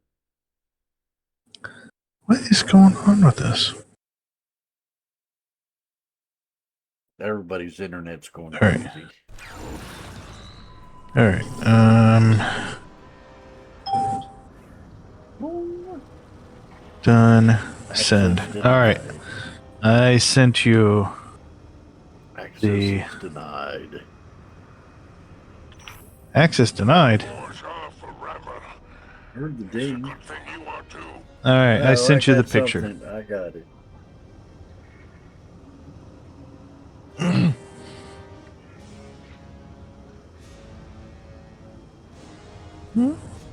What is going on with this? Everybody's internet's going All right. crazy. All right. Done. Send. All right. I sent you the Access denied. access denied. Heard the ding. All right. I sent you the got picture. something. I got it.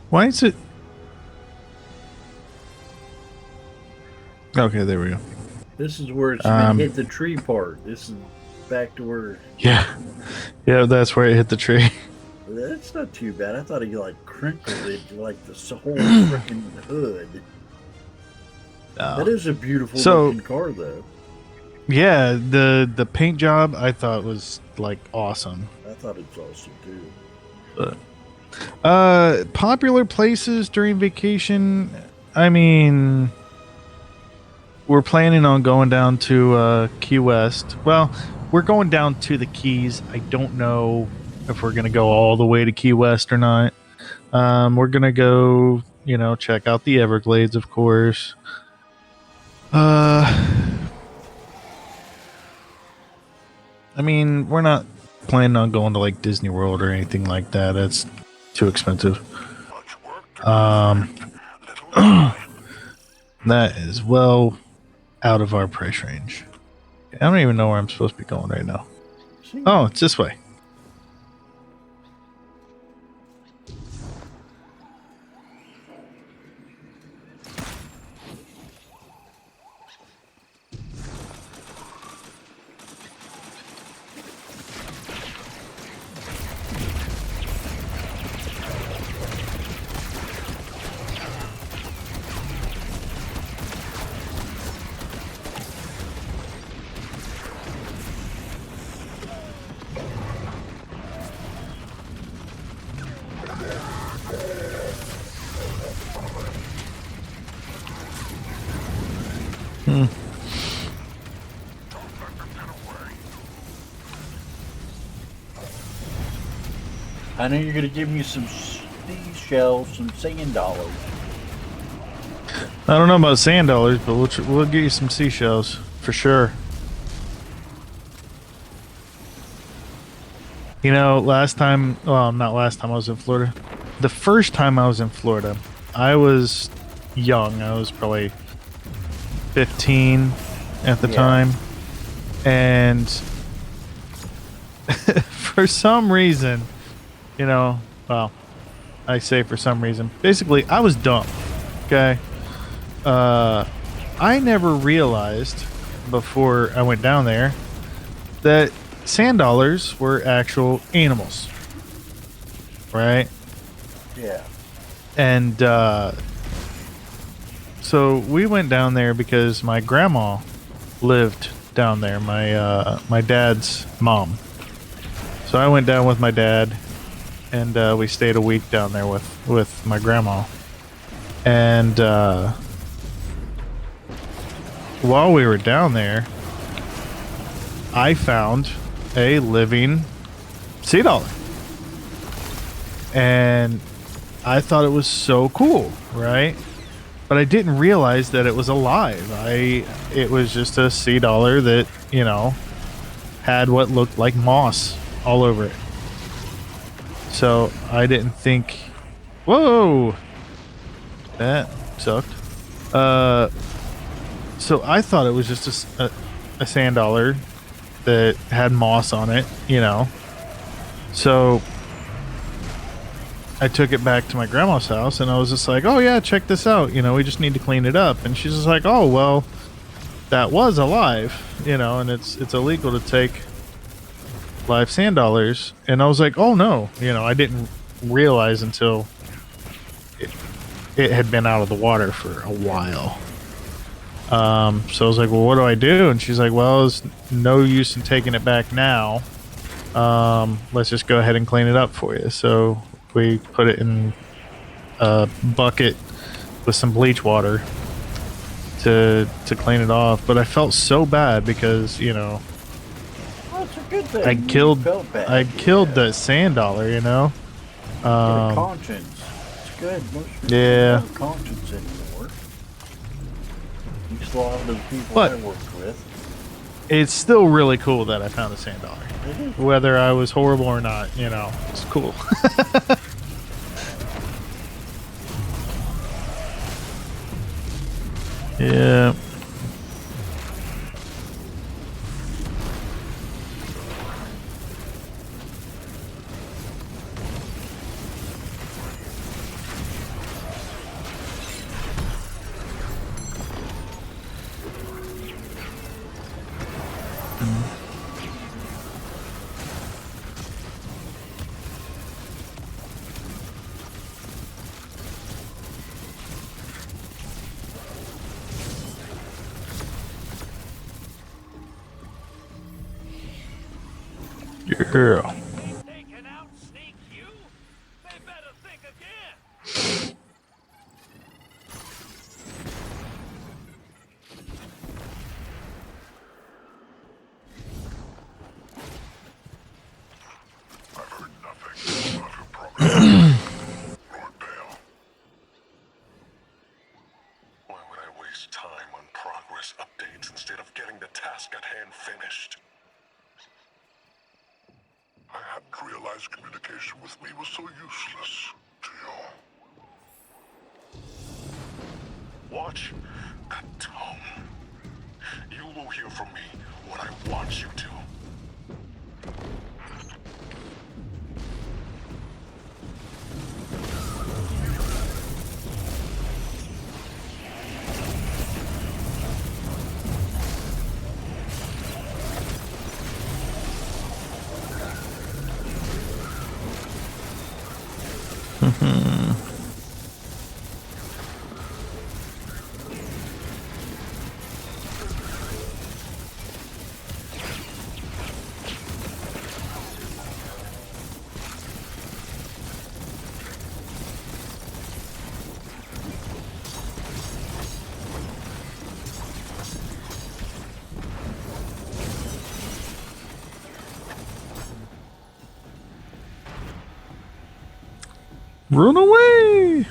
Why is it? Okay, there we go. This is where it's gonna hit the tree part. This is back to where. Yeah, that's where it hit the tree. That's not too bad. I thought he like crinkled it like the whole freaking hood. That is a beautiful looking car, though. Yeah, the paint job I thought was like awesome. I thought it was awesome too. Popular places during vacation. I mean, we're planning on going down to Key West. Well, we're going down to the Keys. I don't know if we're gonna go all the way to Key West or not. We're gonna go, check out the Everglades, of course. I mean, we're not planning on going to like Disney World or anything like that. That's too expensive. That is well out of our price range. I don't even know where I'm supposed to be going right now. Oh, it's this way. I know you're gonna give me some seashells, some sand dollars. I don't know about sand dollars, but we'll get you some seashells for sure. You know, last time, well, not last time I was in Florida. The first time I was in Florida, I was young. I was probably 15 at the time. And for some reason, you know, well, I say for some reason, basically, I was dumb. Okay. I never realized before I went down there that sand dollars were actual animals, right? Yeah. And so we went down there because my grandma lived down there, my dad's mom. So I went down with my dad, and we stayed a week down there with my grandma. And while we were down there, I found a living sea dollar. And I thought it was so cool, right? But I didn't realize that it was alive. It was just a sea dollar that, you know, had what looked like moss all over it. So I didn't think, whoa, that sucked. So I thought it was just a sand dollar that had moss on it, you know. So I took it back to my grandma's house, and I was just like, oh yeah, check this out, you know, we just need to clean it up. And she's just like, oh well, that was alive, you know, and it's illegal to take live sand dollars. And I was like, oh no, you know, I didn't realize until it had been out of the water for a while. So I was like, well, what do I do? And she's like, well, there's no use in taking it back now. Let's just go ahead and clean it up for you. So we put it in a bucket with some bleach water to clean it off. But I felt so bad because, you know, Well, it's a good thing. I killed Yeah. the sand dollar, you know. Get a conscience. It's good. Most people Yeah. don't have a conscience anymore. At least a lot of the people But- I worked with. It's still really cool that I found a sand dollar. Whether I was horrible or not, you know, it's cool. Yeah. Yeah. They can outsneak you? They better think again. I've heard nothing about your progress. Lord Bale. Why would I waste time on progress updates instead of getting the task at hand finished? I hadn't realized communication with me was so useless to you. Watch that tone. You will hear from me what I want you to. Run away!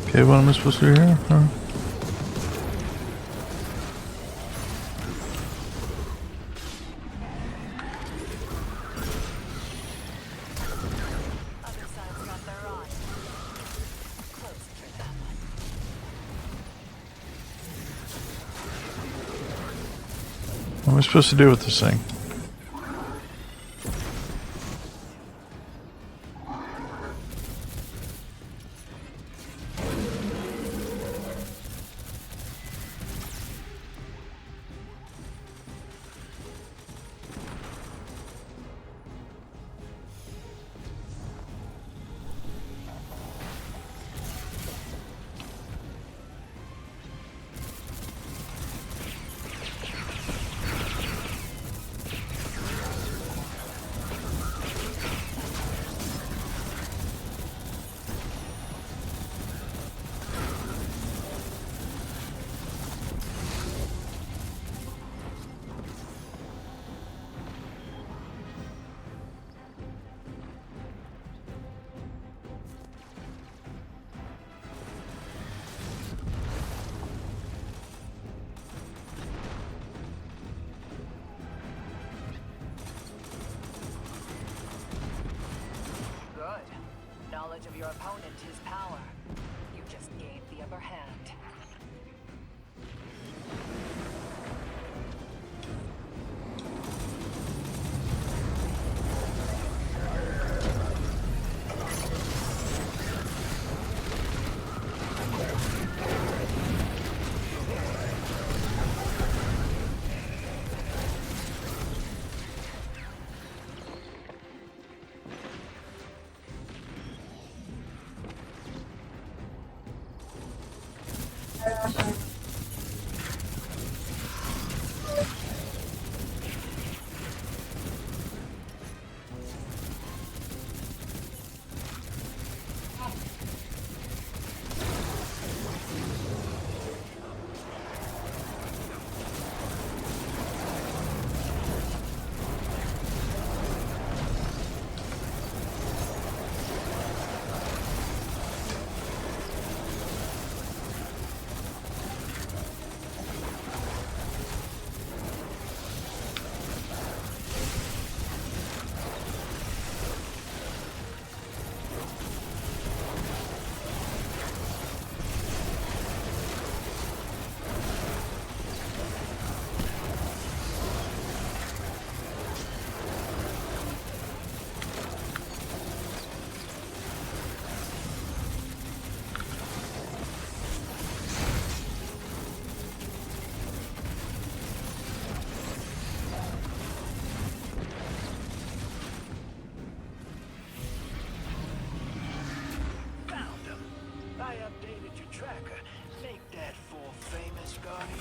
Okay, what am I supposed to do here? Huh? Other side's got their eye. Close for that one. What am I supposed to do with this thing? Good. Knowledge of your opponent is power. You just gained the upper hand. Found him. I updated your tracker. Make that fool famous, Guardian.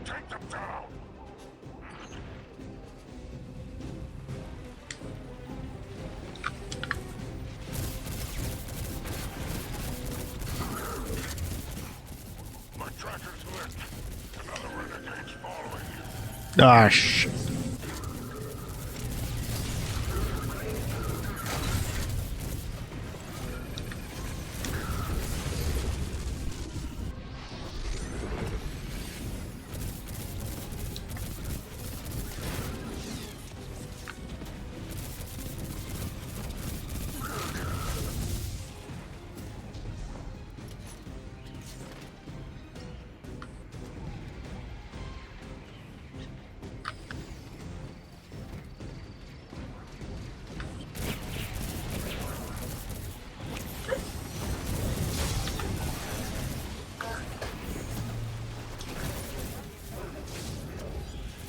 Take them down! My tracker's lit. Another renegade's following you. Ah, shit.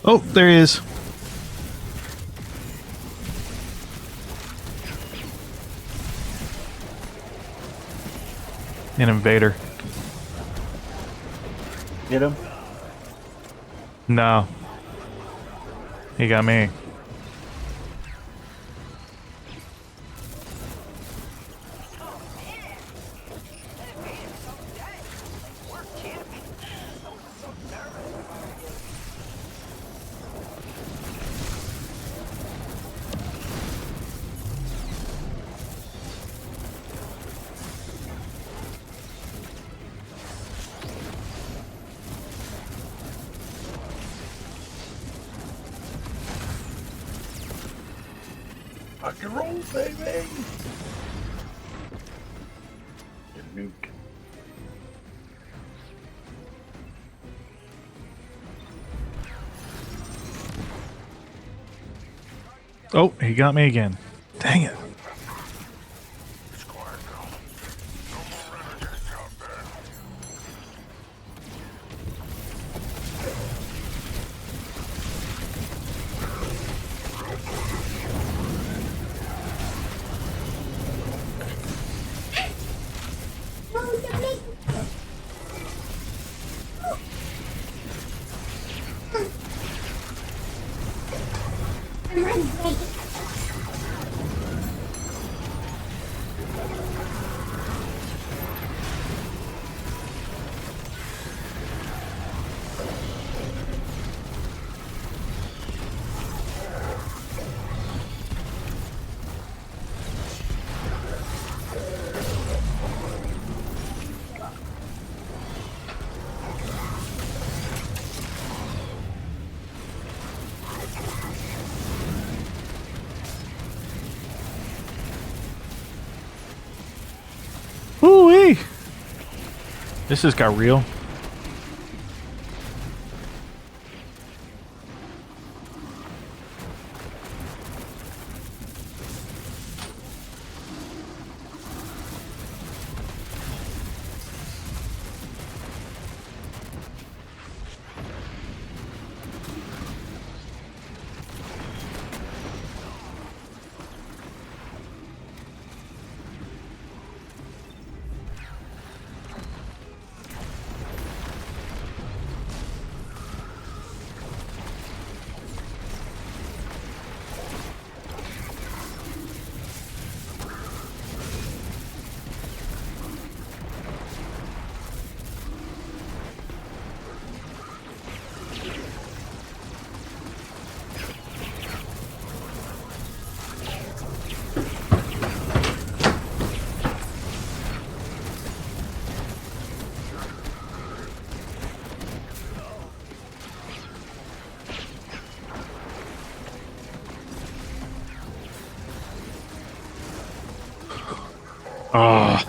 Oh, there he is. An invader. Get him? No. He got me. Rock and roll, baby! Get nuked. Oh, he got me again. Dang it. It's quiet now. No more renegades out there. Woo-wee. This just got real. Ah.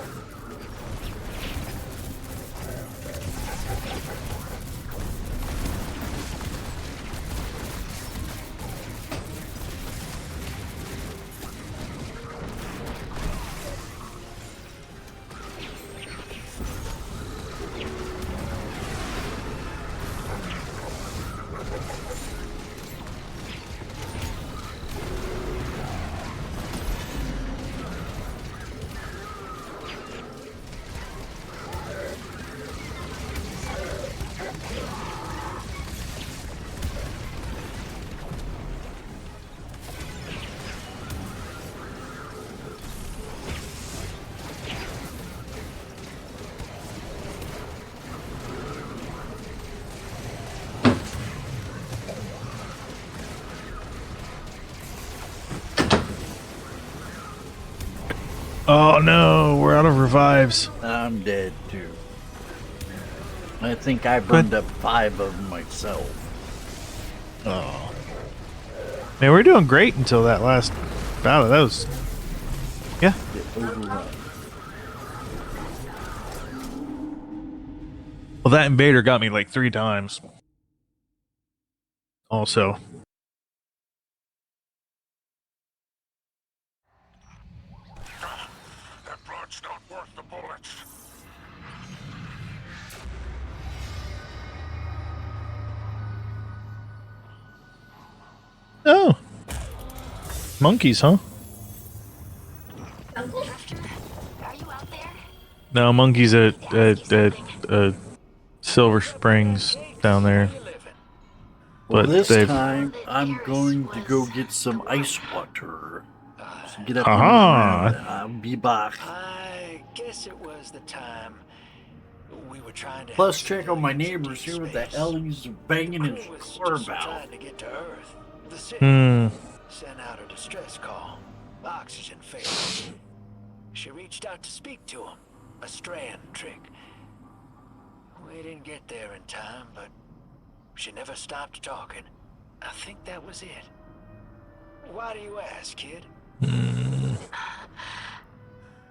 Oh no, we're out of revives. I'm dead too. I think I Good. burned up 5 of them myself. Oh. Man, we're doing great until that last battle. That was... Yeah. Get overrun. Well, that invader got me like 3 times. Also. That blood's not worth the bullets. Oh, monkeys, huh? Are you out there? No, monkeys at Silver Springs down there, Well, but this they've. time I'm going to go get some ice water. So get up on the ground. Haha. I'll be back. I guess it was the time we were trying to help Plus, check on my civilians in neighbors. deep See what the space. hell he's banging his Crew was car just about. trying to get to Earth. The city Hmm. sent out a distress call. Oxygen failed. She reached out to speak to him. A strand trick. We didn't get there in time, but she never stopped talking. I think that was it. Why do you ask, kid?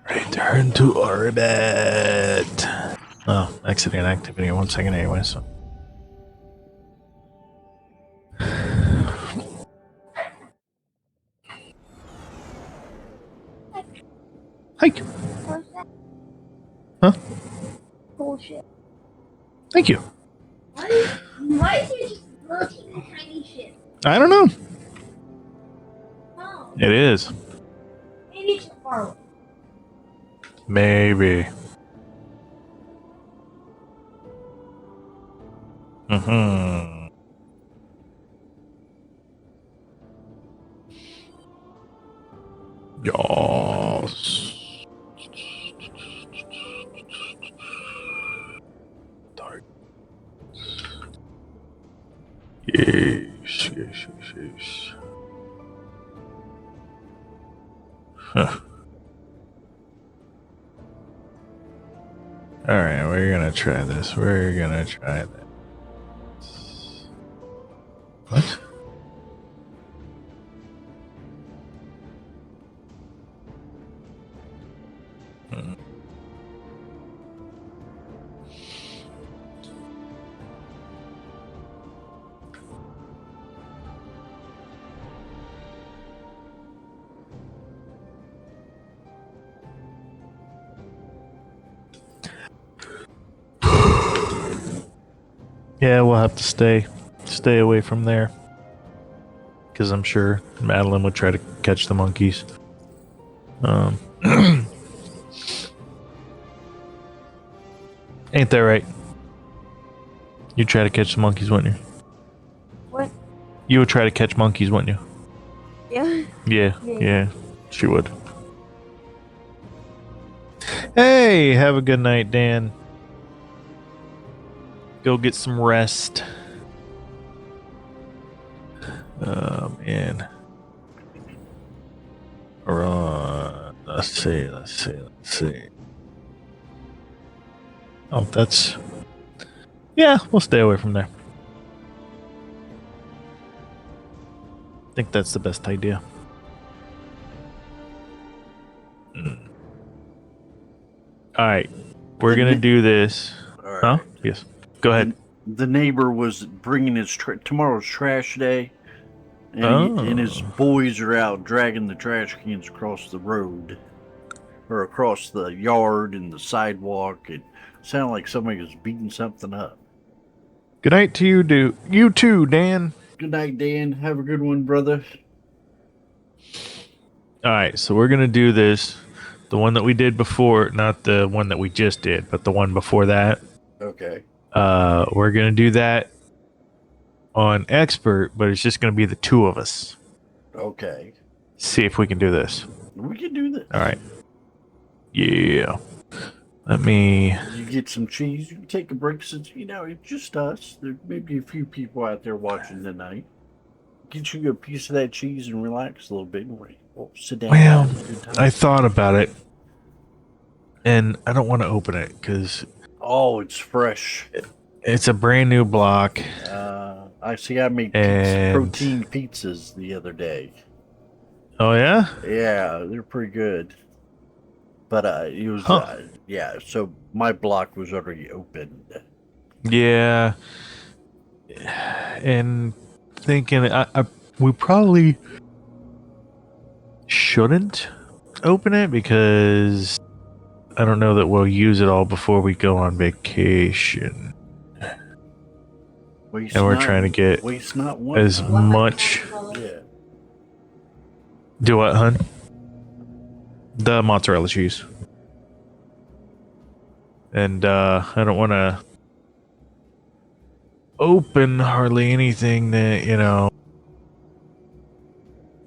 Return to orbit. Oh, exiting activity in 1 second anyway, so. Hike. Huh? Bullshit. Thank you. Why is it just little tiny ship? I don't know. No, It is. maybe it's far away. Maybe. Mm-hmm. Yes. Dark. Yes. Huh. Alright, we're gonna try this. What? Hmm. Yeah, we'll have to stay away from there. Because I'm sure Madeline would try to catch the monkeys. Ain't that right? You'd try to catch the monkeys, wouldn't you? What? You would try to catch monkeys, wouldn't you? Yeah. Yeah, she would. Hey, have a good night, Dan. Go get some rest. Man. Alright. Let's see. Oh, that's... Yeah, we'll stay away from there. I think that's the best idea. Alright. We're gonna do this. All right. Huh? Yes. Go ahead. The neighbor was bringing his tomorrow's trash day, and his boys are out dragging the trash cans across the road, or across the yard and the sidewalk. It sounded like somebody was beating something up. Good night to you, you too, Dan. Good night, Dan. Have a good one, brother. Alright, so we're gonna do this. The one that we did before, not the one that we just did, but the one before that. Okay. We're gonna do that on expert, but it's just gonna be the two of us. Okay. See if we can do this. We can do this. All right. Yeah. Let me. You get some cheese. You can take a break since, it's just us. There may be a few people out there watching tonight. Get you a piece of that cheese and relax a little bit. And we'll sit down. Well, and have a good time. I thought about it, and I don't want to open it because Oh, it's fresh. it's a brand new block. I see. I made protein pizzas the other day. Oh yeah. Yeah, they're pretty good. But it was yeah. So my block was already opened. Yeah. And thinking, we probably shouldn't open it because I don't know that we'll use it all before we go on vacation. And we're trying to get waste not one. as much Yeah. Do what, hun? The mozzarella cheese. And I don't want to open hardly anything that,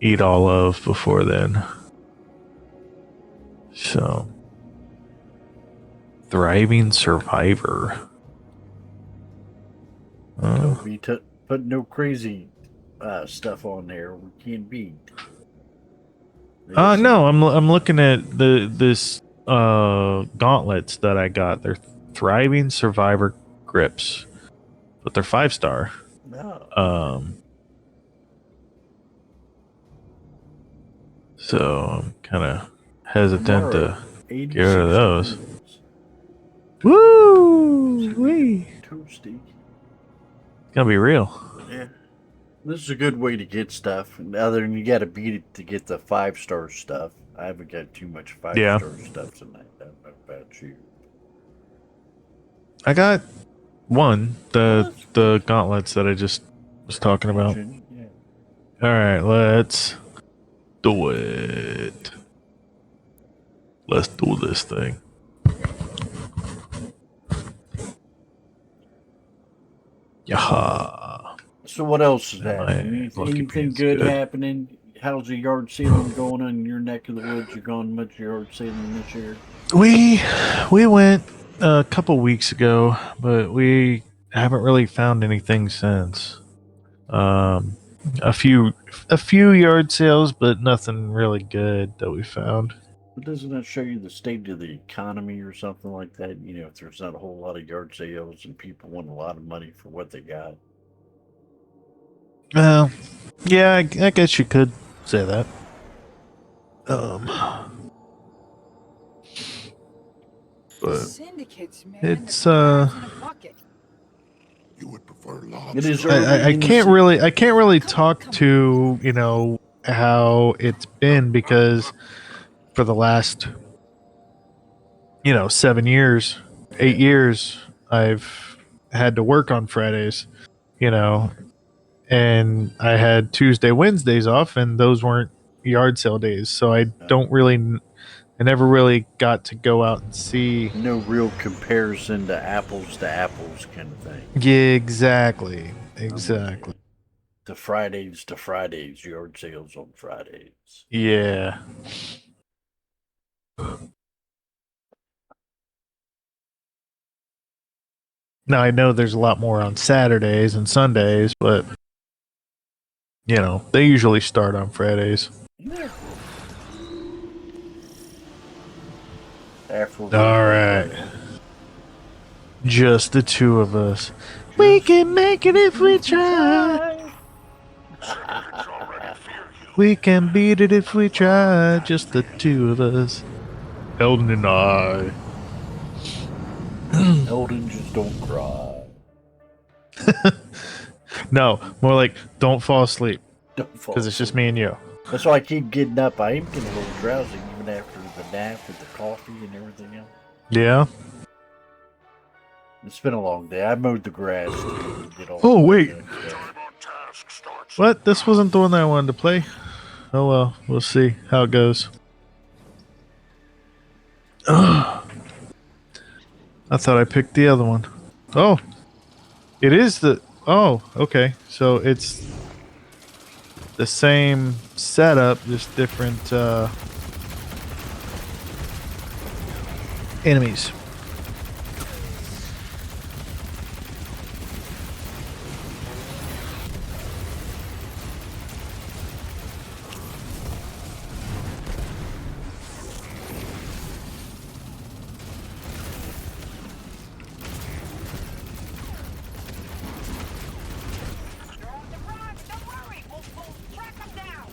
eat all of before then. So, thriving survivor. Don't be putting no crazy stuff on there. We can't beat. No, I'm looking at this gauntlets that I got. They're thriving survivor grips, but they're 5-star. No. So I'm kind of hesitant to get rid of 86 those. degrees. Woo! Wee! Toasty. It's gonna be real. Yeah. This is a good way to get stuff. Other than you got to beat it to get the 5-star stuff. I haven't got too much 5-star stuff tonight. I don't know about you. I got one, the gauntlets that I just was talking about. Yeah. All right, let's do it. Let's do this thing. Yaha. So what else is My happening? lucky Anything pants good good. happening? How's the yard sailing going on in your neck of the woods? You gone much yard sailing this year? We went a couple weeks ago, but we haven't really found anything since. A few yard sales, but nothing really good that we found. But doesn't that show you the state of the economy or something like that? You know, if there's not a whole lot of yard sales and people want a lot of money for what they got. Well, yeah, I guess you could say that. But Syndicates, man. it's In a bucket. You would prefer lobster. It is I can't really talk to how it's been, because for the last 7 years, 8 years, I've had to work on Fridays, and I had Tuesday, Wednesdays off, and those weren't yard sale days, so I never really got to go out and see. no real comparison to apples kind of thing. Yeah, exactly. To Fridays, yard sales on Fridays. Yeah. Now I know there's a lot more on Saturdays and Sundays, but they usually start on Fridays. Yeah. All right. Just the two of us. We can make it if we try. We can beat it if we try. Just the two of us. Eldon and I. Eldon, just don't cry. No, more like don't fall asleep, Don't fall. because it's just me and you. That's why I keep getting up. I am getting a little drowsy even after the nap and the coffee and everything else. Yeah. It's been a long day. I mowed the grass. Did all Oh, wait. Time on task starts. What? This wasn't the one that I wanted to play. Oh well, we'll see how it goes. I thought I picked the other one. Oh, it is the. Oh, okay. So it's the same setup, just different enemies. Don't worry. We'll track them down.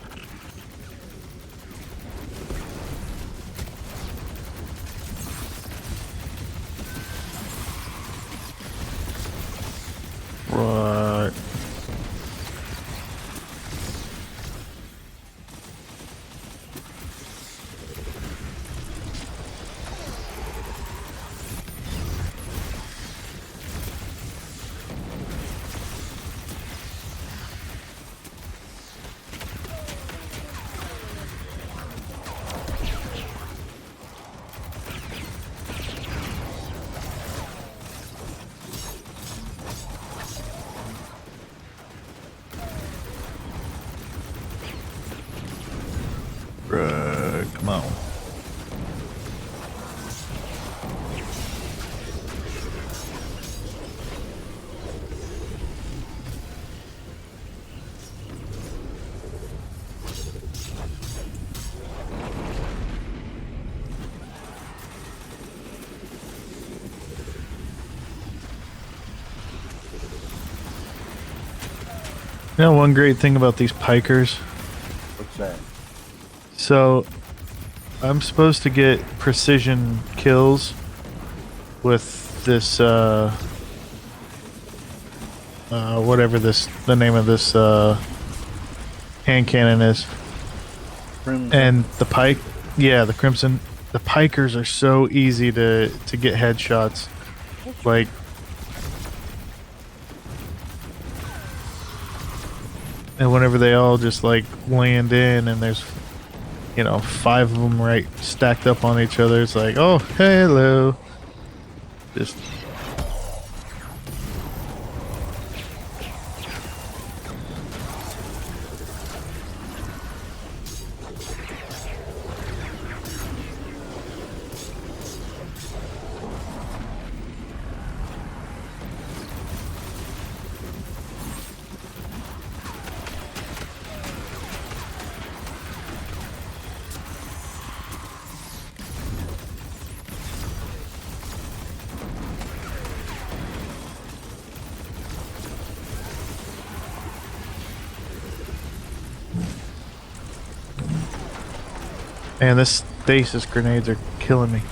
You know, one great thing about these pikers. What's that? So, I'm supposed to get precision kills with this, whatever the name of this, hand cannon is. Crimson. And the pike, yeah, the crimson. The pikers are so easy to get headshots. Like, and whenever they all just like land in, and there's, you know, 5 of them right stacked up on each other, it's like, oh, hello. Just. Man, this stasis grenades are killing me.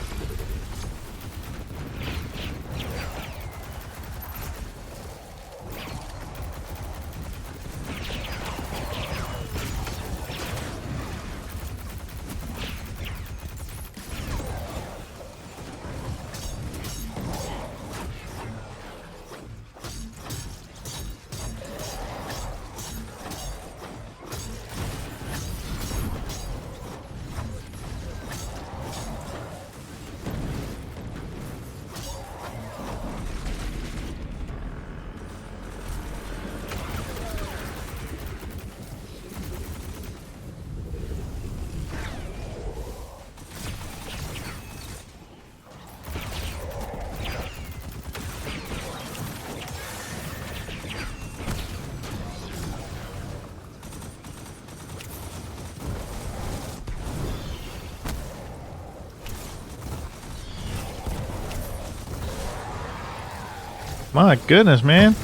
My goodness, man.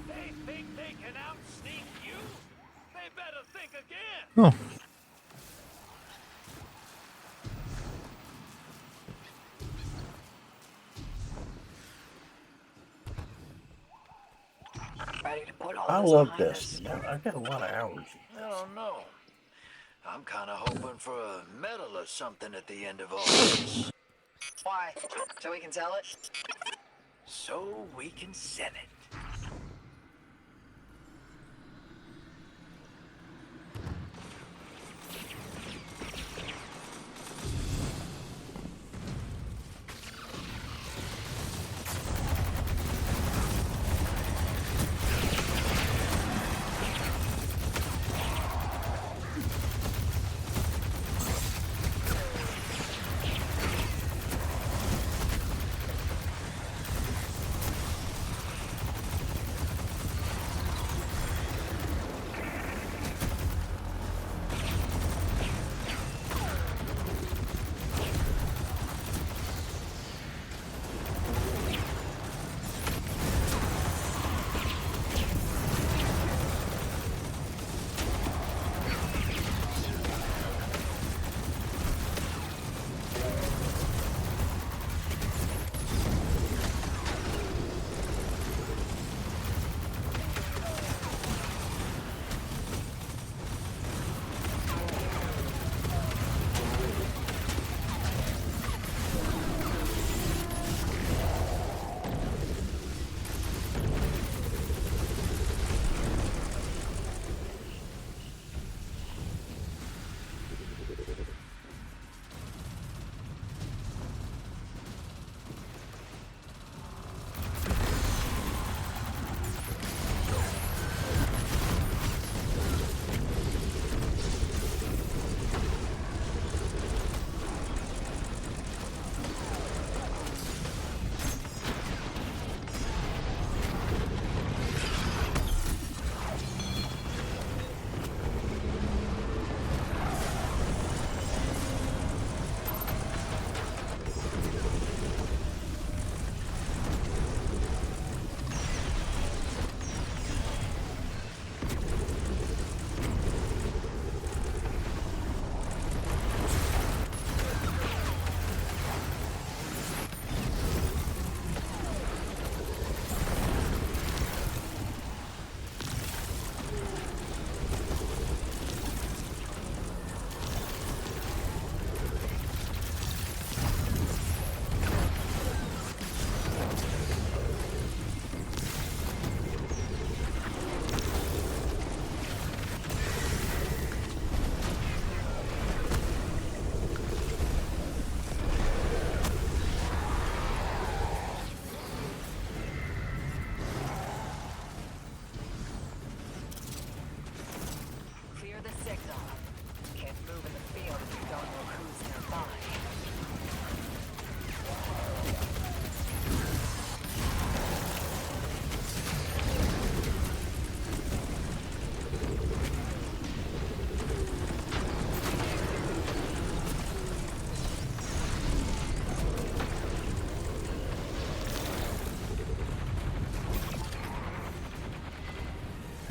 They think they can outsneak you? They better think again. Oh. Ready to put all I this love behind this. us? I've got a lot of hours. I don't know. I'm kind of hoping for a medal or something at the end of all this. Why? So we can sell it? So we can sell it.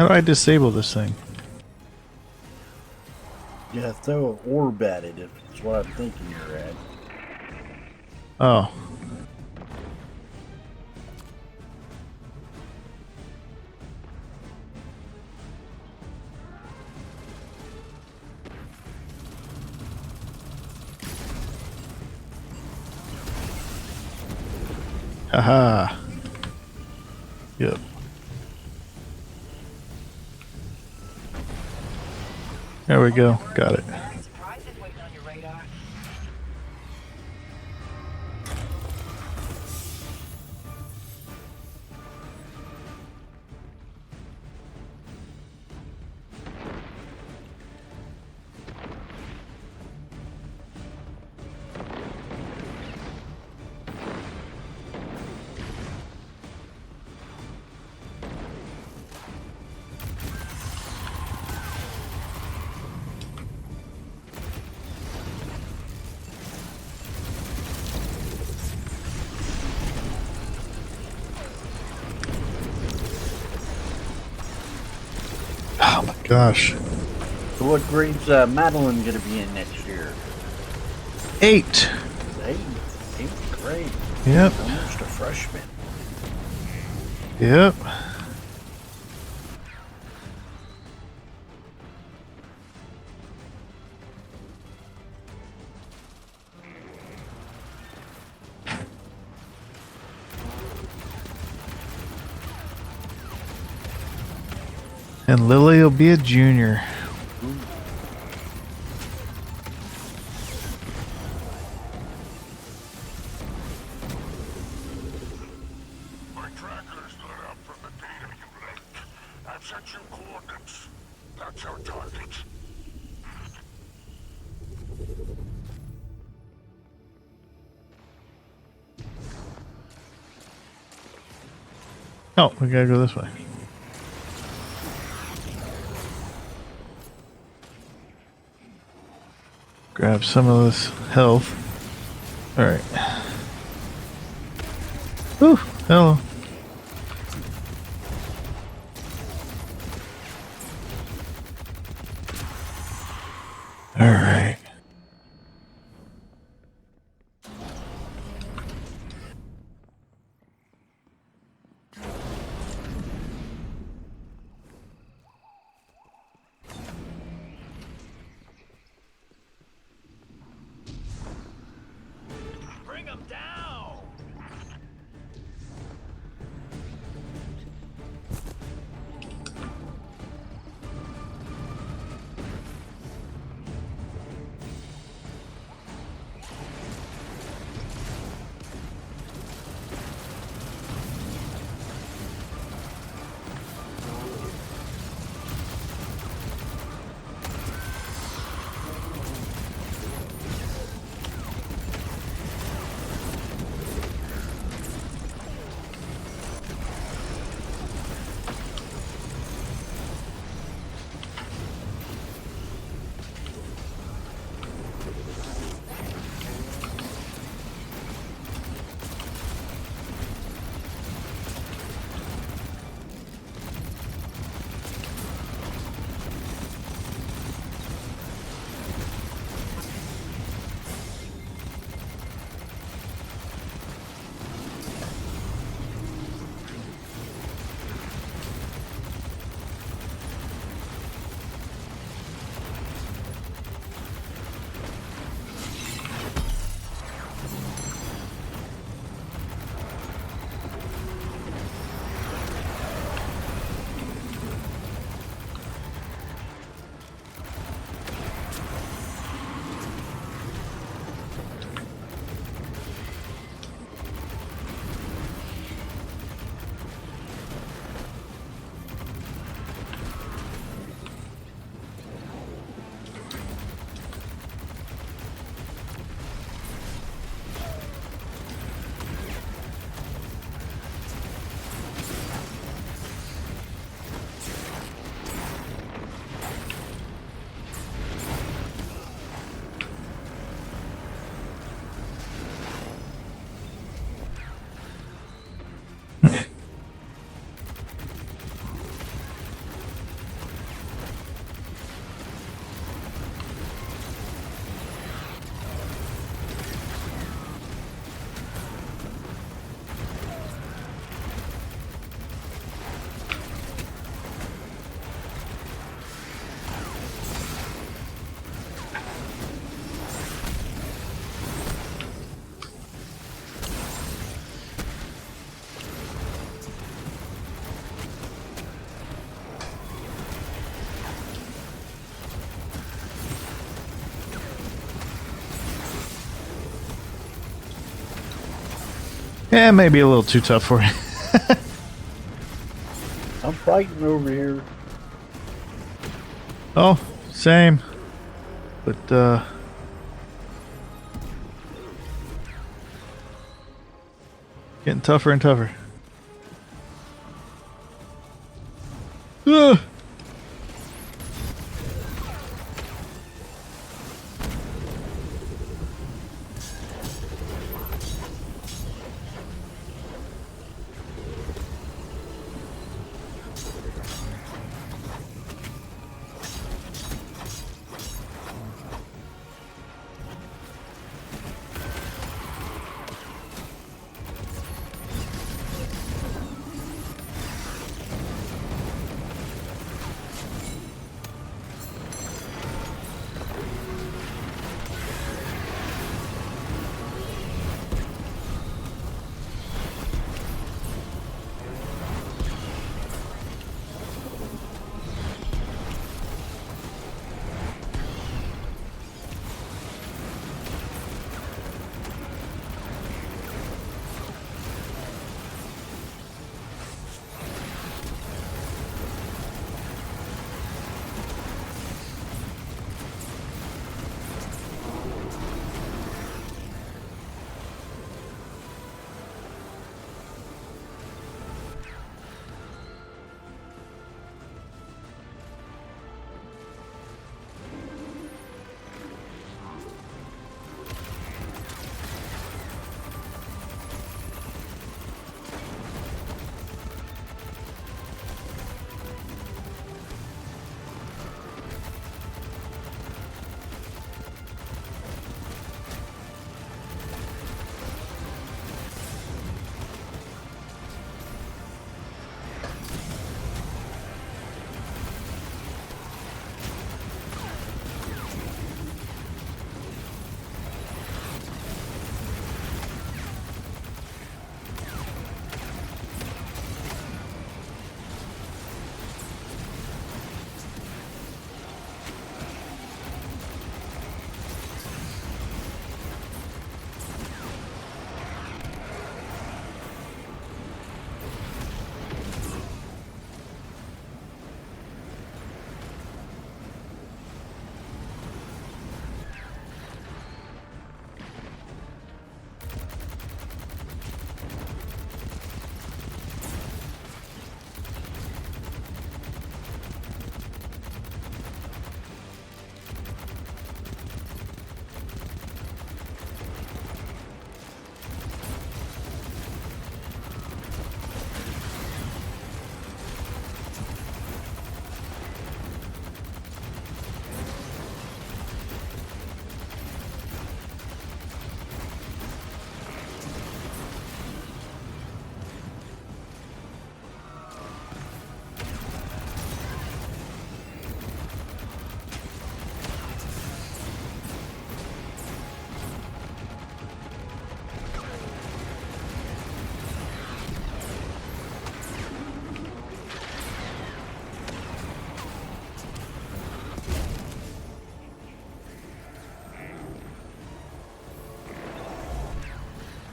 How do I disable this thing? Yeah, throw an orb at it if it's what I'm thinking you're at. Oh. Haha. Yep. There we go. Got it. Surprises waiting on your radar. Oh my gosh. So what grade's Madeline gonna be in next year? 8. Eighth grade. Yep. Almost a freshman. Yep. And Lily will be a junior. My tracker's lit up from the data you left. I've sent you coordinates. That's our target. Oh, we gotta go this way. Grab some of this health. Alright. Ooh, hello. Alright. Bring them down! Yeah, maybe a little too tough for you. I'm fighting over here. Oh, same. But, getting tougher and tougher. Ugh.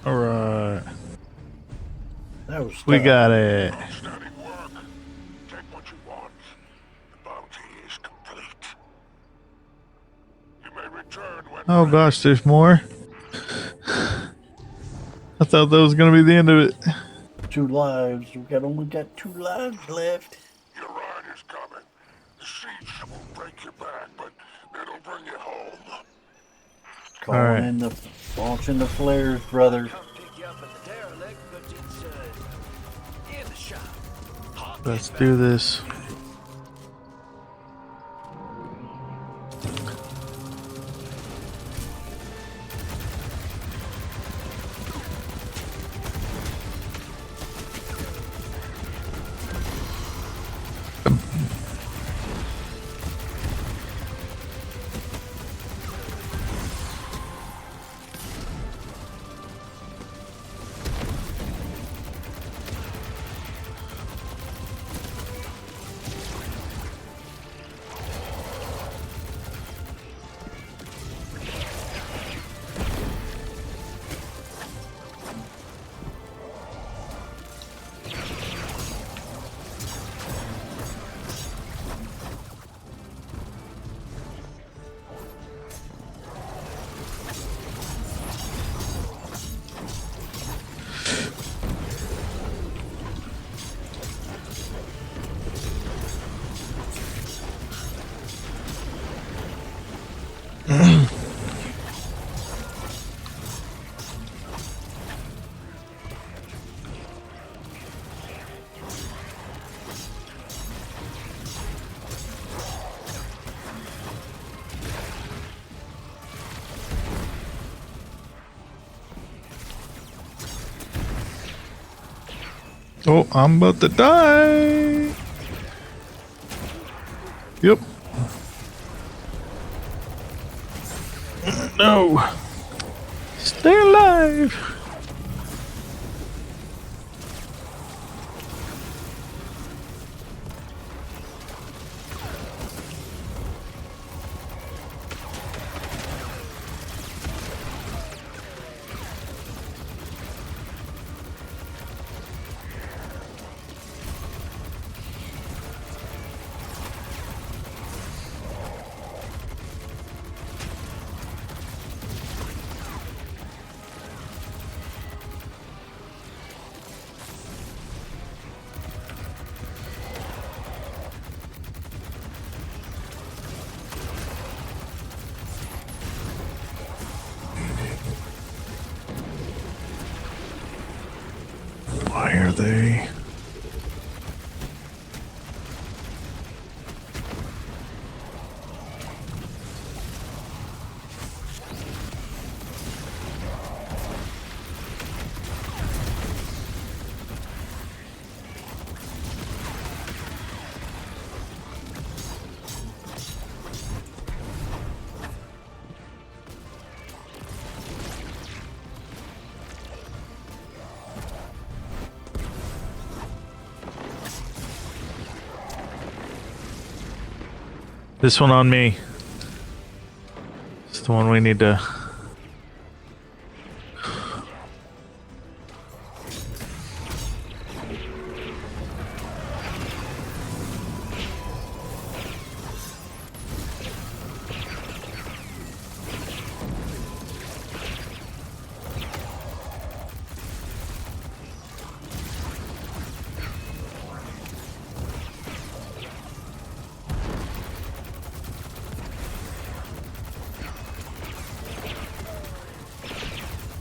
All right. That was We tough. got it. Outstanding work. Take what you want. The bounty is complete. You may return when Oh ready. gosh, there's more. I thought that was gonna be the end of it. 2 lives. Only got 2 lives left. Your ride is coming. The siege will break your back, but it'll bring you home. Calling right. in the launching the flares, brother. Come pick you up at the derelict, but it's in the shop. Hawk Let's it do back. this. Oh, I'm about to die. Yep. No. Stay alive. Why are they? This one on me. It's the one we need to...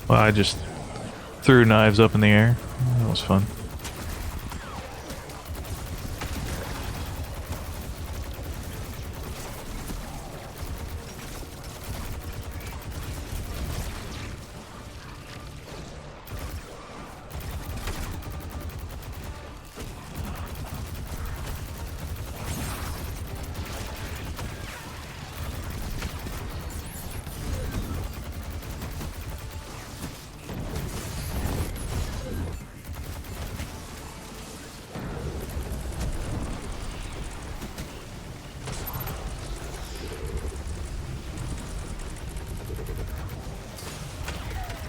Well, I just threw knives up in the air. That was fun.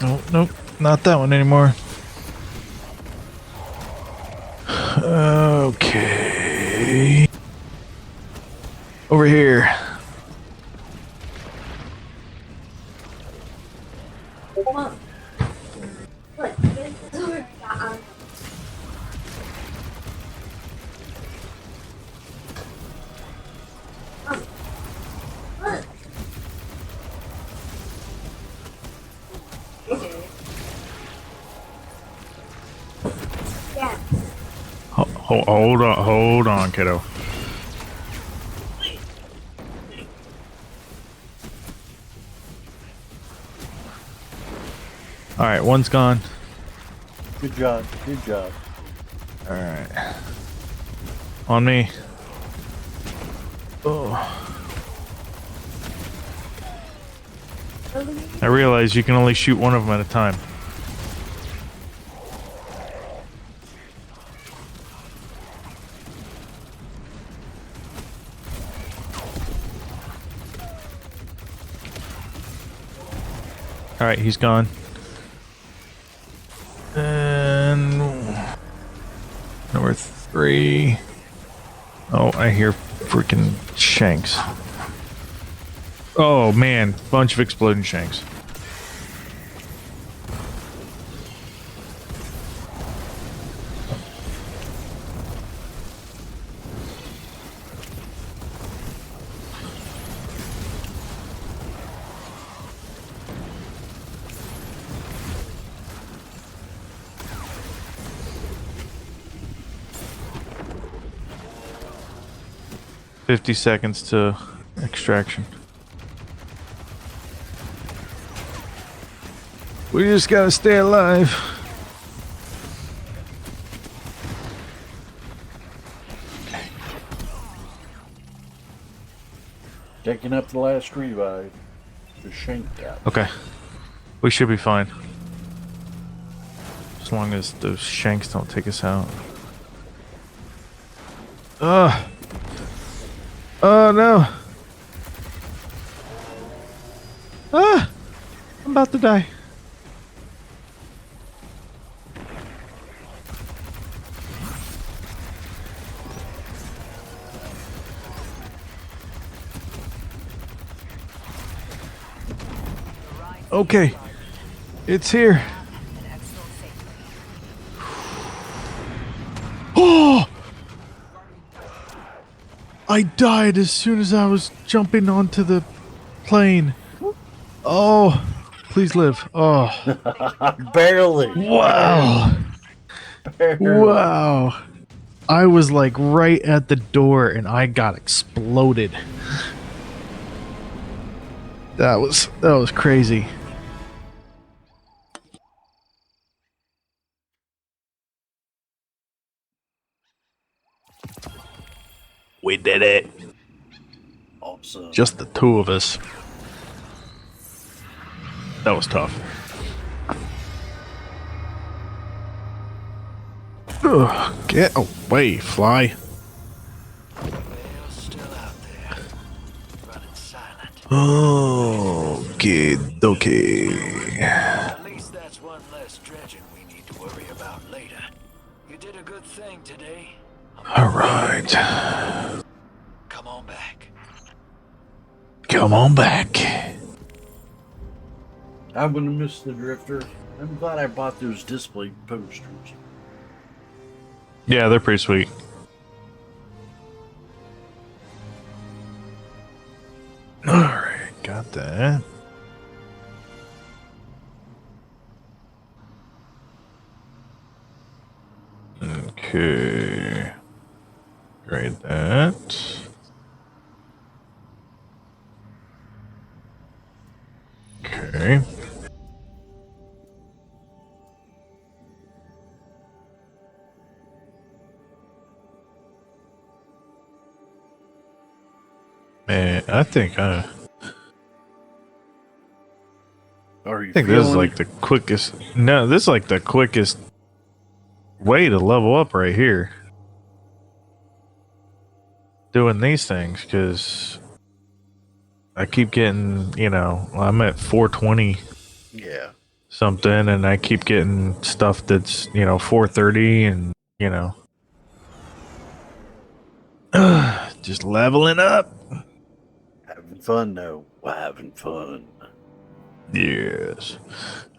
Oh, nope, not that one anymore. Okay. Over here. Mom, look, there's the door that look. Yeah. Hold on, kiddo. All right, one's gone. Good job. Good job. All right, on me. Oh, I realize you can only shoot one of them at a time. All right, he's gone. And number 3. Oh, I hear freaking shanks. Oh man, bunch of exploding shanks. $50 seconds to extraction. We just gotta stay alive. Taking up the last revive. The shank out. Okay. We should be fine. As long as those shanks don't take us out. Oh no. I'm about to die. Okay. It's here. Oh! I died as soon as I was jumping onto the plane. Oh, please live. Oh, Barely. wow. Barely. Wow. I was like right at the door and I got exploded. That was crazy. We did it. Awesome. Just the two of us. That was tough. Ugh, get away, fly. Well, still out there. Running silent. Okay, okay. At least that's one less dredging we need to worry about later. You did a good thing today. All right. Come on back. Come on back. I'm gonna miss the drifter. I'm glad I bought those display posters. Yeah, they're pretty sweet. Alright, got that. Okay. Grade that. Okay. Man, I think Are you this is feeling like it? the quickest. No, this is like the quickest way to level up right here. Doing these things because I keep getting, I'm at 420 Yeah. something, and I keep getting stuff that's 430, and just leveling up. Having fun though. We're having fun. Yes.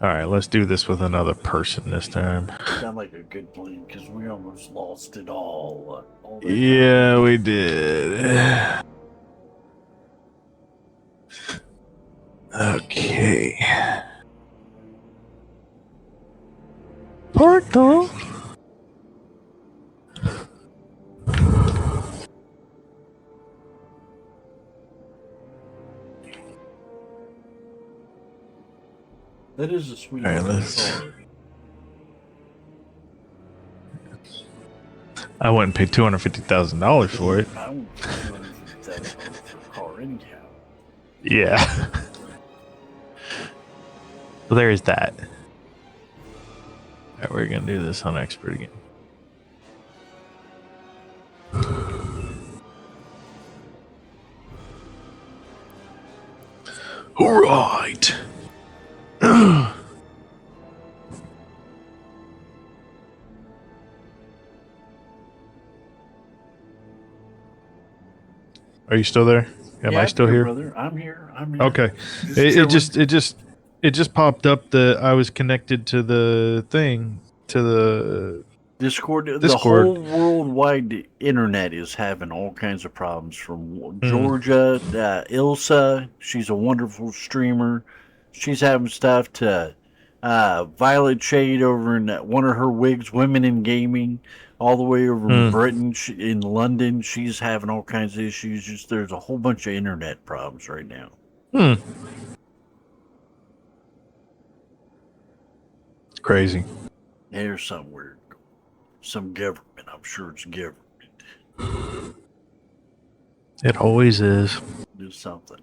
All right, let's do this with another person this time. Sound like a good plan because we almost lost it all. All that Yeah, we did. Okay. Portal. That is a sweet All right, looking let's. car. I wouldn't pay $250,000 for it. I won't pay $250,000 for a car anyhow. Yeah. Well, there is that. All right, we're gonna do this on expert again. All right. Are you still there? Am I I'm still here? brother? I'm here. I'm here. Okay. Just It just popped up that I was connected to the thing, to the Discord. The Discord. whole worldwide internet is having all kinds of problems. From Mm. Georgia, Ilsa, she's a wonderful streamer. She's having stuff to Violet Shade over in one of her wigs, Women in Gaming, all the way over in Mm. Britain, in London. She's having all kinds of issues. Just there's a whole bunch of internet problems right now. Hmm. It's crazy. There's somewhere, some government. I'm sure it's government. It always is. It is something.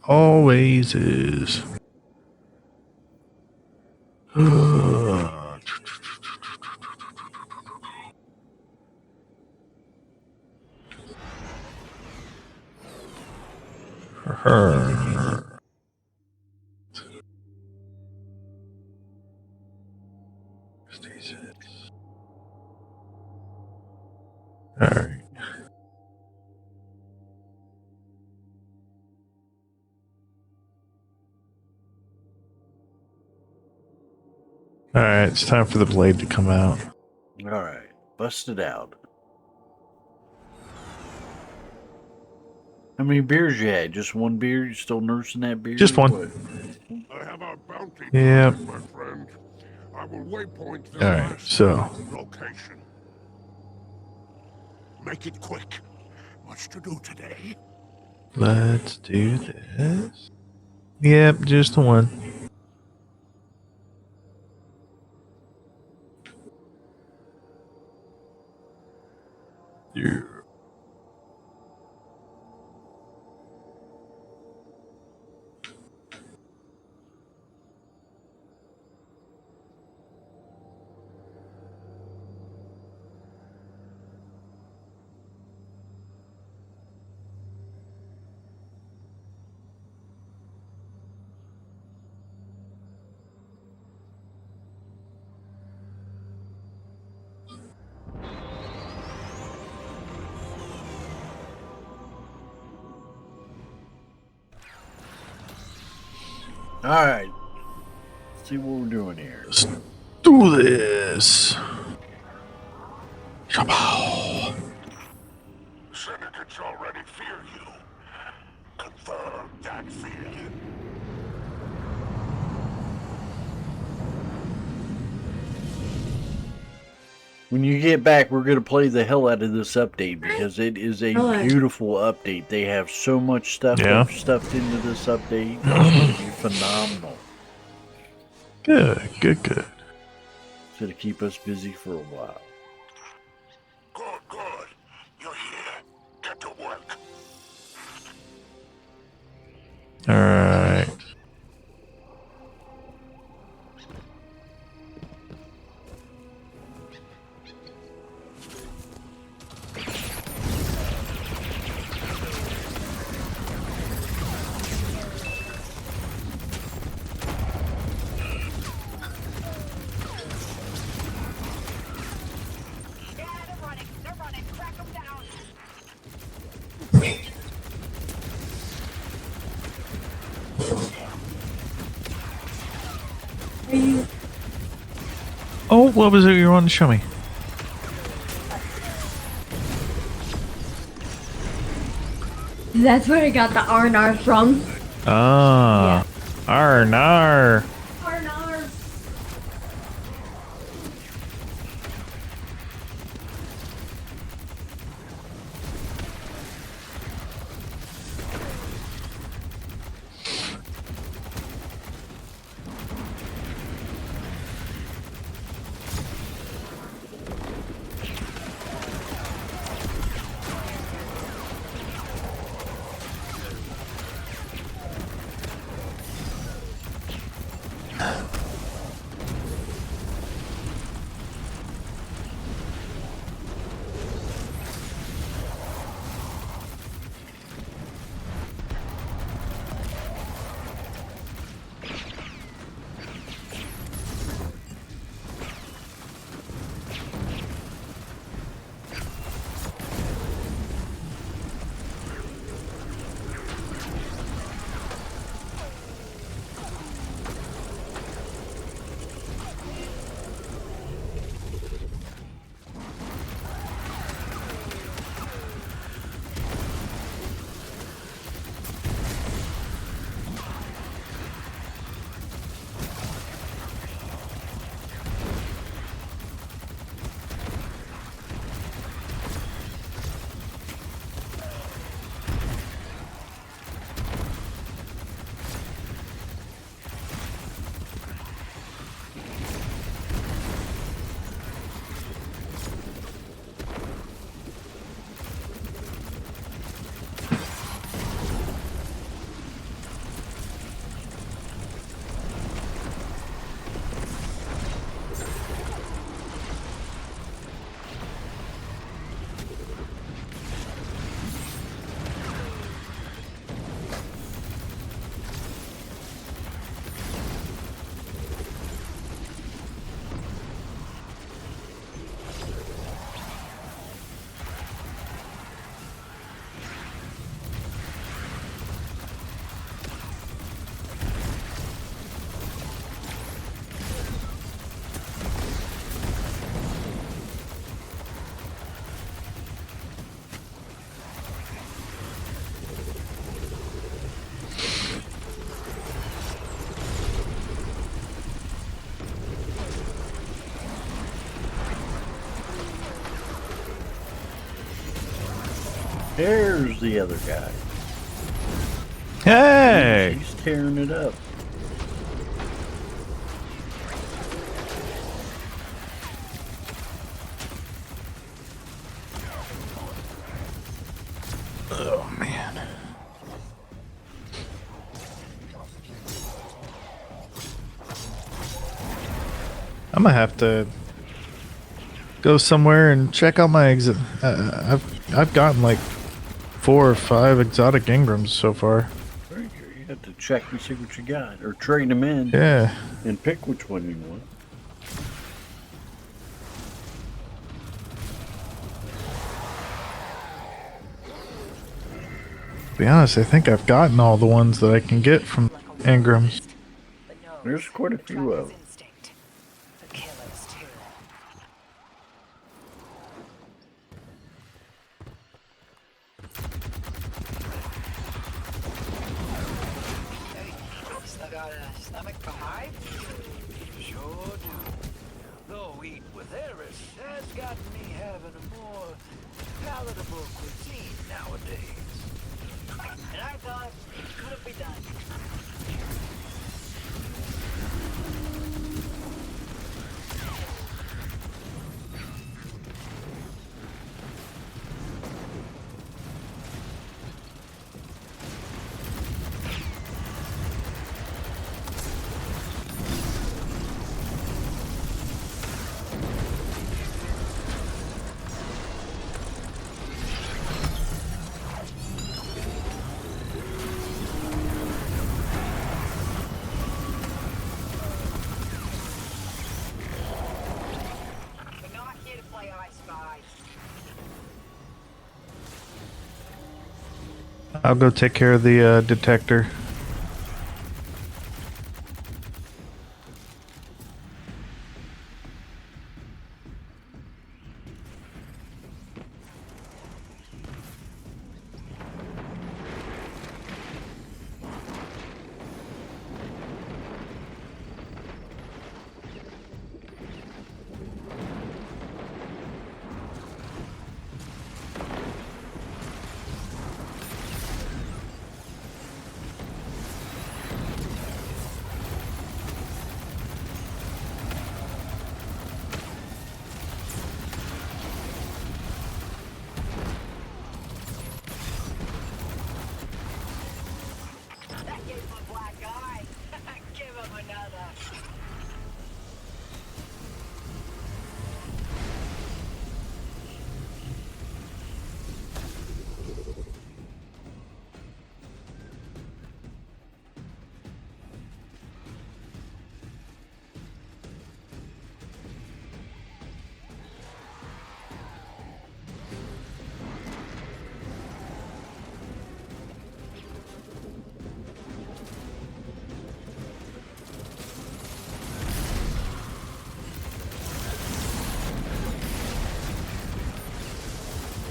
Always is. All right. All right, it's time for the blade to come out. All right, bust it out. How many beers you had? Just one beer? You still nursing that beer? Just or one. what? I have our bounty Yep. target, my friend. I will waypoint All their right, last so location. Make it quick. Much to do today. let's do this. Yep, just the one. Yeah. All right. Let's see what we're doing here. Let's do this. Shabow. Syndicates already fear you. Confirm that fear. When you get back, we're going to play the hell out of this update because it is a Alright. beautiful update. They have so much stuff Yeah. they've stuffed into this update. It's going to be phenomenal. Good, good, good. It's going to keep us busy for a while. Good, good. You're here. Get to work. All right. They're running. Crack them down. Oh, what was it you wanted to show me? That's where I got the R&R from. Ah, R&R. R&R. There's the other guy. Hey! He's tearing it up. Oh man. I'm gonna have to go somewhere and check out my exit. I've gotten like 4 or 5 exotic Ingrams so far. Very good. You have to check and see what you got, or trade them in Yeah. and pick which one you want. To be honest, I think I've gotten all the ones that I can get from Ingrams. But no, There's quite a few of them. instinct. The killers too. Hey, still got a stomach for hive? Sure do. Though eating with Eris has gotten me having a more palatable cuisine nowadays. And I thought it couldn't be done. We're not here to play I Spy. I'll go take care of the detector. That gives him a black eye. Give him another.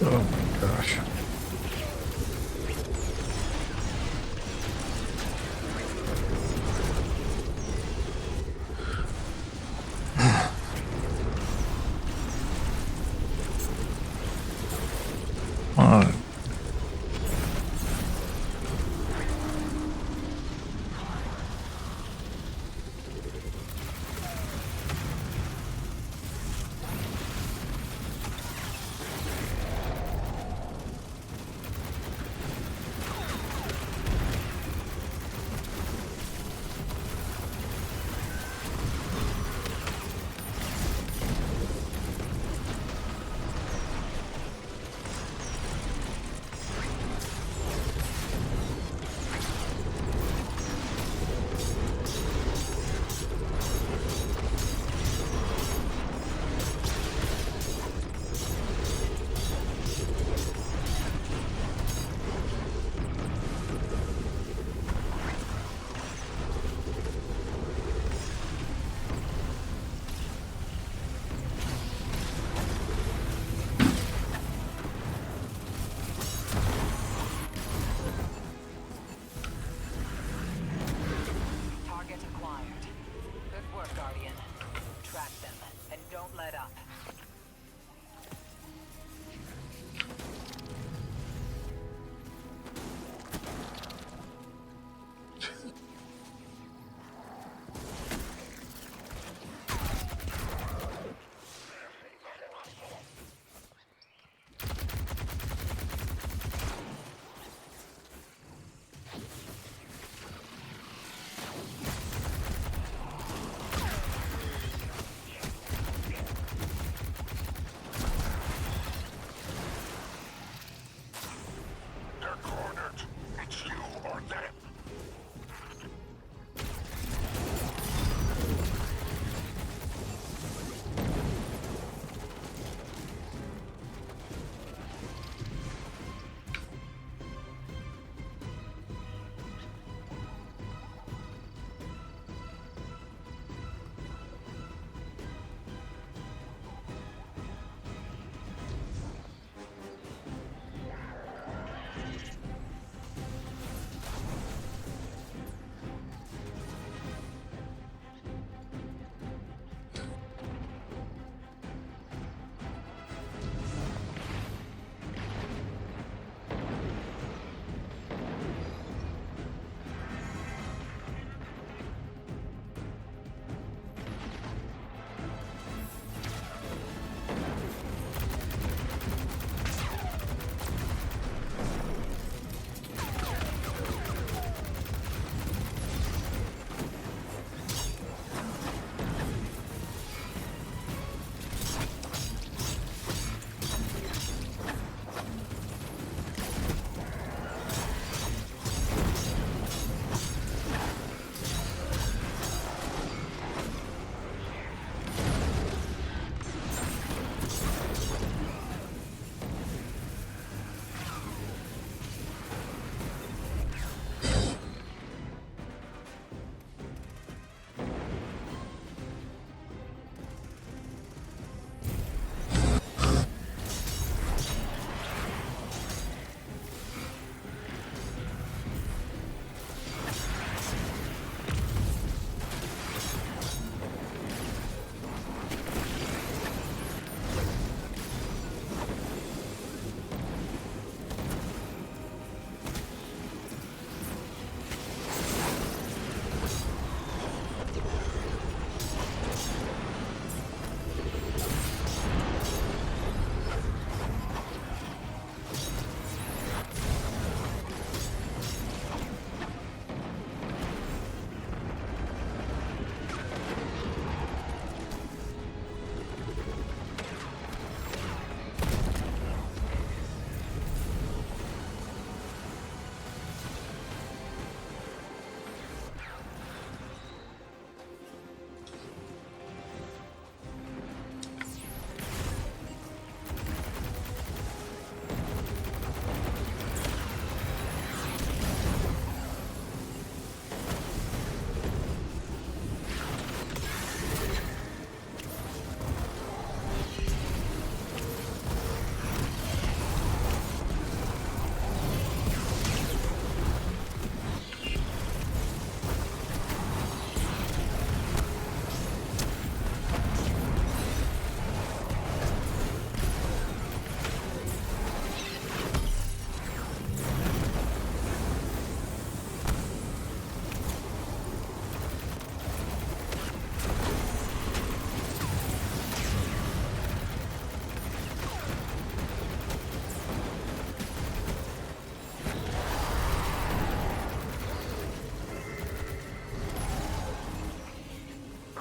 Oh my gosh. Come on.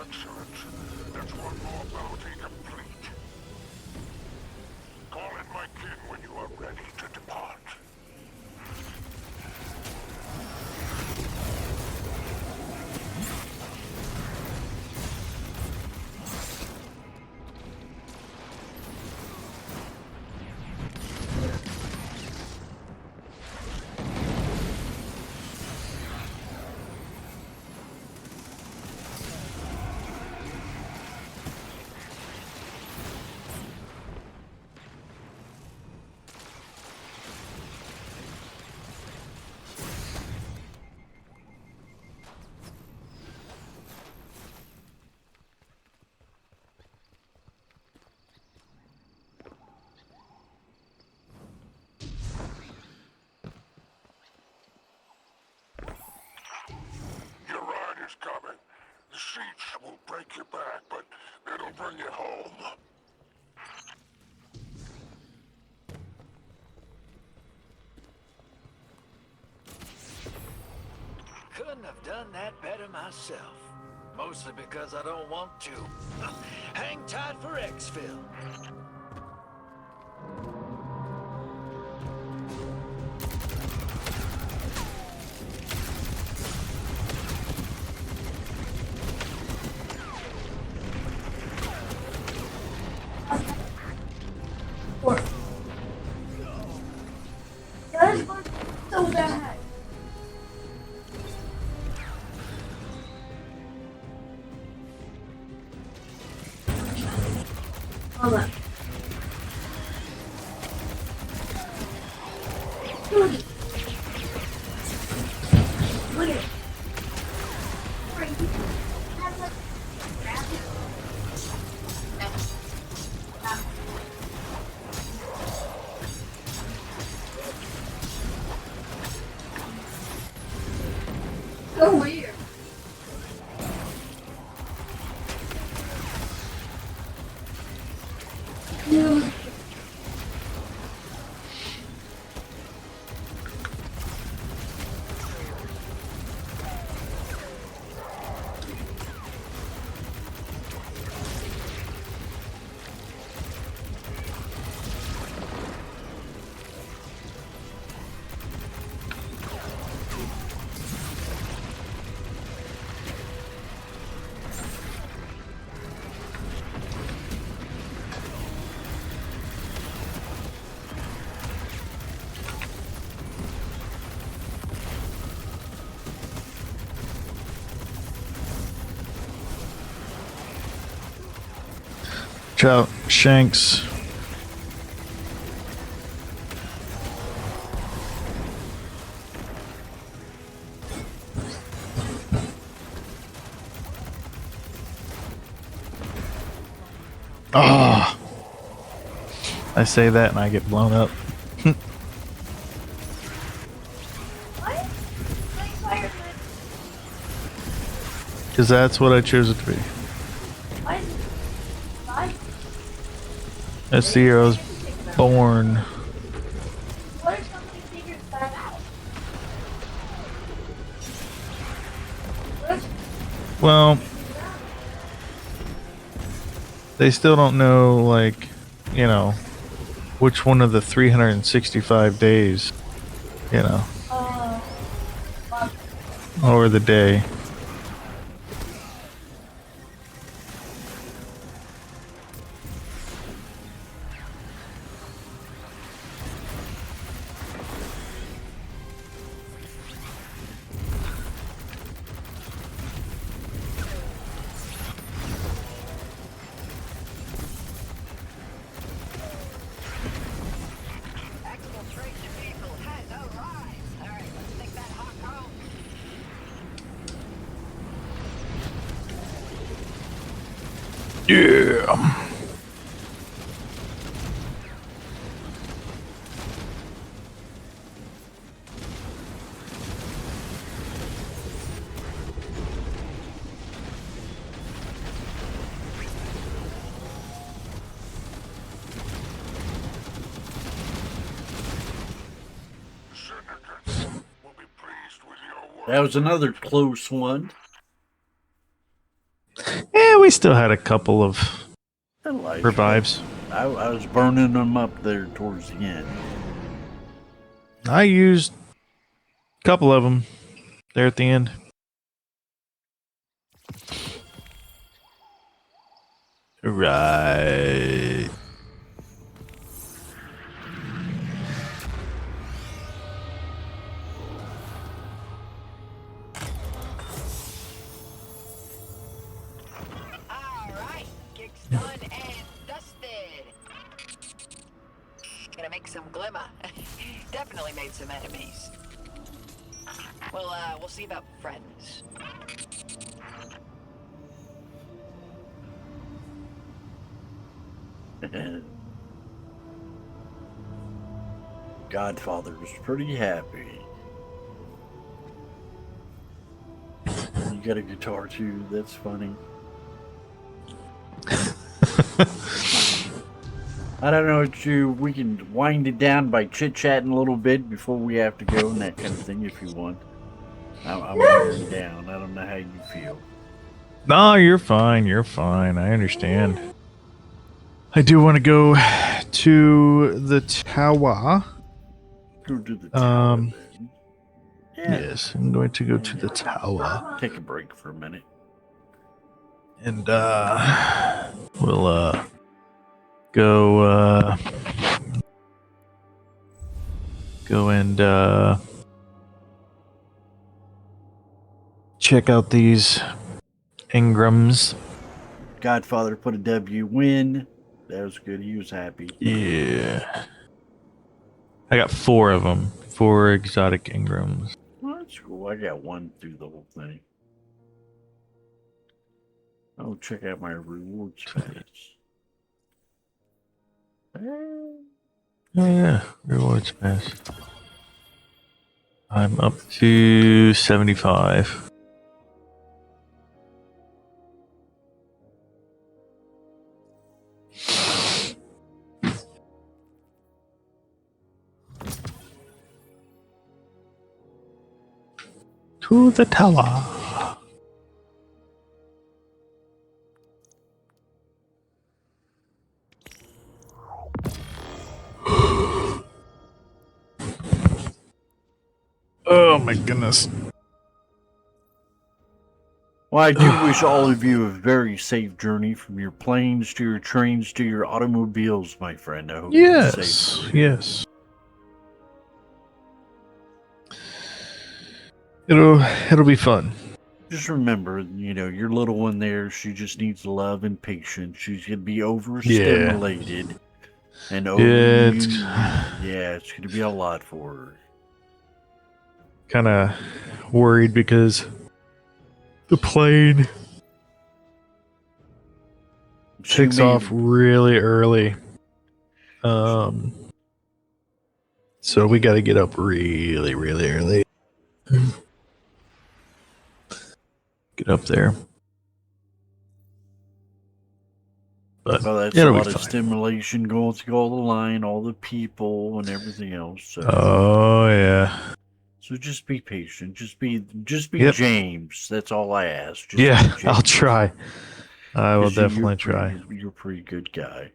Excellent. That's one more bounty complete. Call in my kin when you are ready to depart. Your ride is coming. The sheets will break your back, but it'll bring you home. Couldn't have done that better myself. Mostly because I don't want to. Hang tight for exfil. Or that is so bad. Hold on. Look at it. Look at it. Right. Have a grab it. So weird. Dude. Watch out, Shanks. Ah! I say that and I get blown up. What? Like fireman. Because that's what I chose it to be. Why is it five? That's the year I was born. What if somebody figures that out? What if Well, they still don't know, like, you know, which one of the 365 days, you know, well, or the day. Exfiltration vehicle has arrived. All right, let's take that hawk home. Yeah. Syndicates will be pleased with your work. That was another close one. Yeah, we still had a couple of I like revives. I was burning them up there towards the end. I used a couple of them there at the end. Right. Alright, gigs done and dusted. Gonna make some glimmer. Definitely made some enemies. We'll see about friends. Godfather was pretty happy. You got a guitar too. That's funny. I don't know what you. We can wind it down by chit chatting a little bit before we have to go and that kind of thing if you want. I'm wearing down. I don't know how you feel. No, you're fine. You're fine. I understand. I do want to go to the tower. Go to the tower Um, then. Yeah. Yes, I'm going to go to the tower. Take a break for a minute. And we'll go go and check out these Ingrams. Godfather put a W win. That was good. He was happy. Yeah. I got 4 of them. 4 exotic Ingrams. Well, that's cool. I got one through the whole thing. Oh, check out my rewards page. Oh yeah, rewards pass. I'm up to 75. To the tower. Oh my goodness. Well, I do wish all of you a very safe journey from your planes to your trains to your automobiles, my friend. I hope you're safe. Yes, yes. It'll be fun. Just remember, your little one there, she just needs love and patience. She's going to be overstimulated. And Yeah, it's it's going to be a lot for her. kind of worried because the plane takes off really early. So we got to get up really, really early. Get up there. But Well, that's a lot of stimulation going through all the line, all the people, and everything else. So. Oh yeah. So just be patient. Just be Yep. James. That's all I ask. Just Yeah, be James. I'll try. I will definitely try. You're a pretty good guy.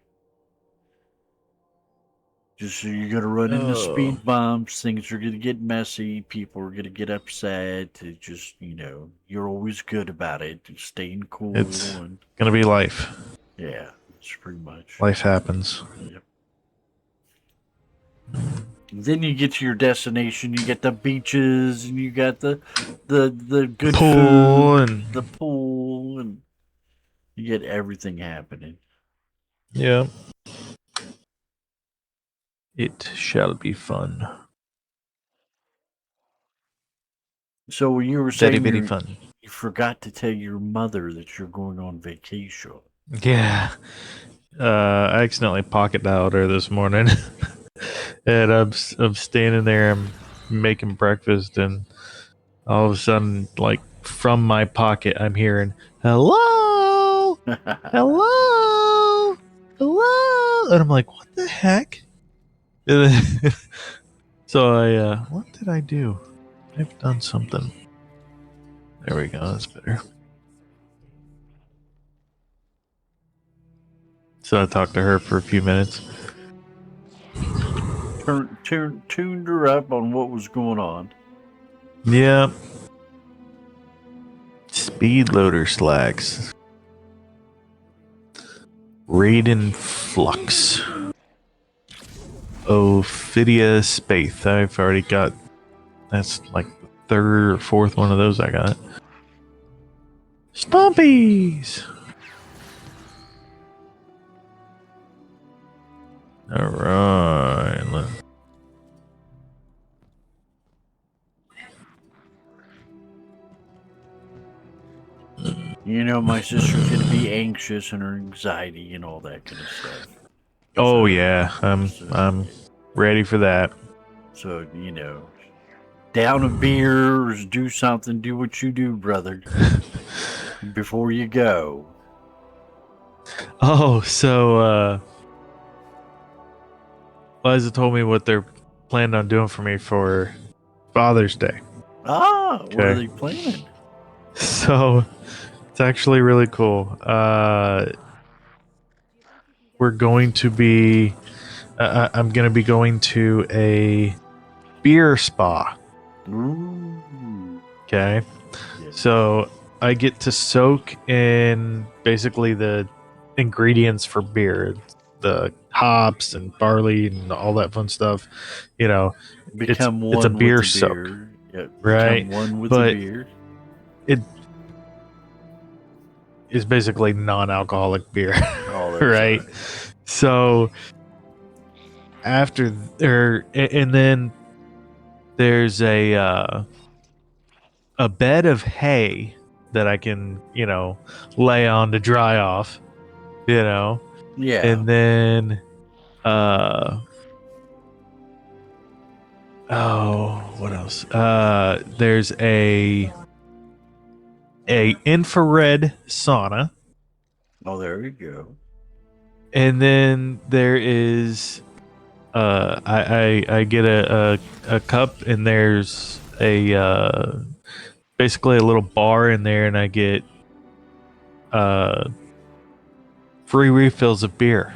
Just so you're gonna run into speed bumps. Things are gonna get messy. People are gonna get upset. It just you're always good about it. Staying cool. It's and gonna be life. yeah, it's pretty much Life happens. Yep. Then you get to your destination. You get the beaches, and you got the good Pool food, and the pool, and you get everything happening. yeah. It shall be fun. So you were saying Very fun. You forgot to tell your mother that you're going on vacation. Yeah. I accidentally pocket dialed her this morning. And I'm standing there, I'm making breakfast, and all of a sudden, like from my pocket, I'm hearing, "Hello, hello, hello," and I'm like, "What the heck?" And then, so what did I do? I've done something. There we go. That's better. So I talked to her for a few minutes. Tuned her up on what was going on. Yeah. Speed loader slacks. Raiden Flux. Ophidia Spath. I've already got. That's like the third or fourth one of those I got. Stompies! Alright. You know, my sister's gonna be anxious and her anxiety and all that kind of stuff. Oh yeah, I'm ready for that. So, you know, down a beer or do something, do what you do, brother, before you go. Oh, so Liza told me what they're planning on doing for me for Father's Day. Ah, what are Okay. they planning? So it's actually really cool. We're going to be. I'm going to be going to a beer spa. Ooh. Okay. Yeah. So I get to soak in basically the ingredients for beer, the hops and barley and all that fun stuff. You know, Become it's a one with beer the soak, beer. Yeah, right? become one with the But beer. it is basically non-alcoholic beer, Oh, that's right? all right. So after and then there's a bed of hay that I can, lay on to dry off, Yeah. and then what else? There's a infrared sauna, Oh, there you go. and then there is I get a cup, and there's basically a little bar in there, and I get uh free refills of beer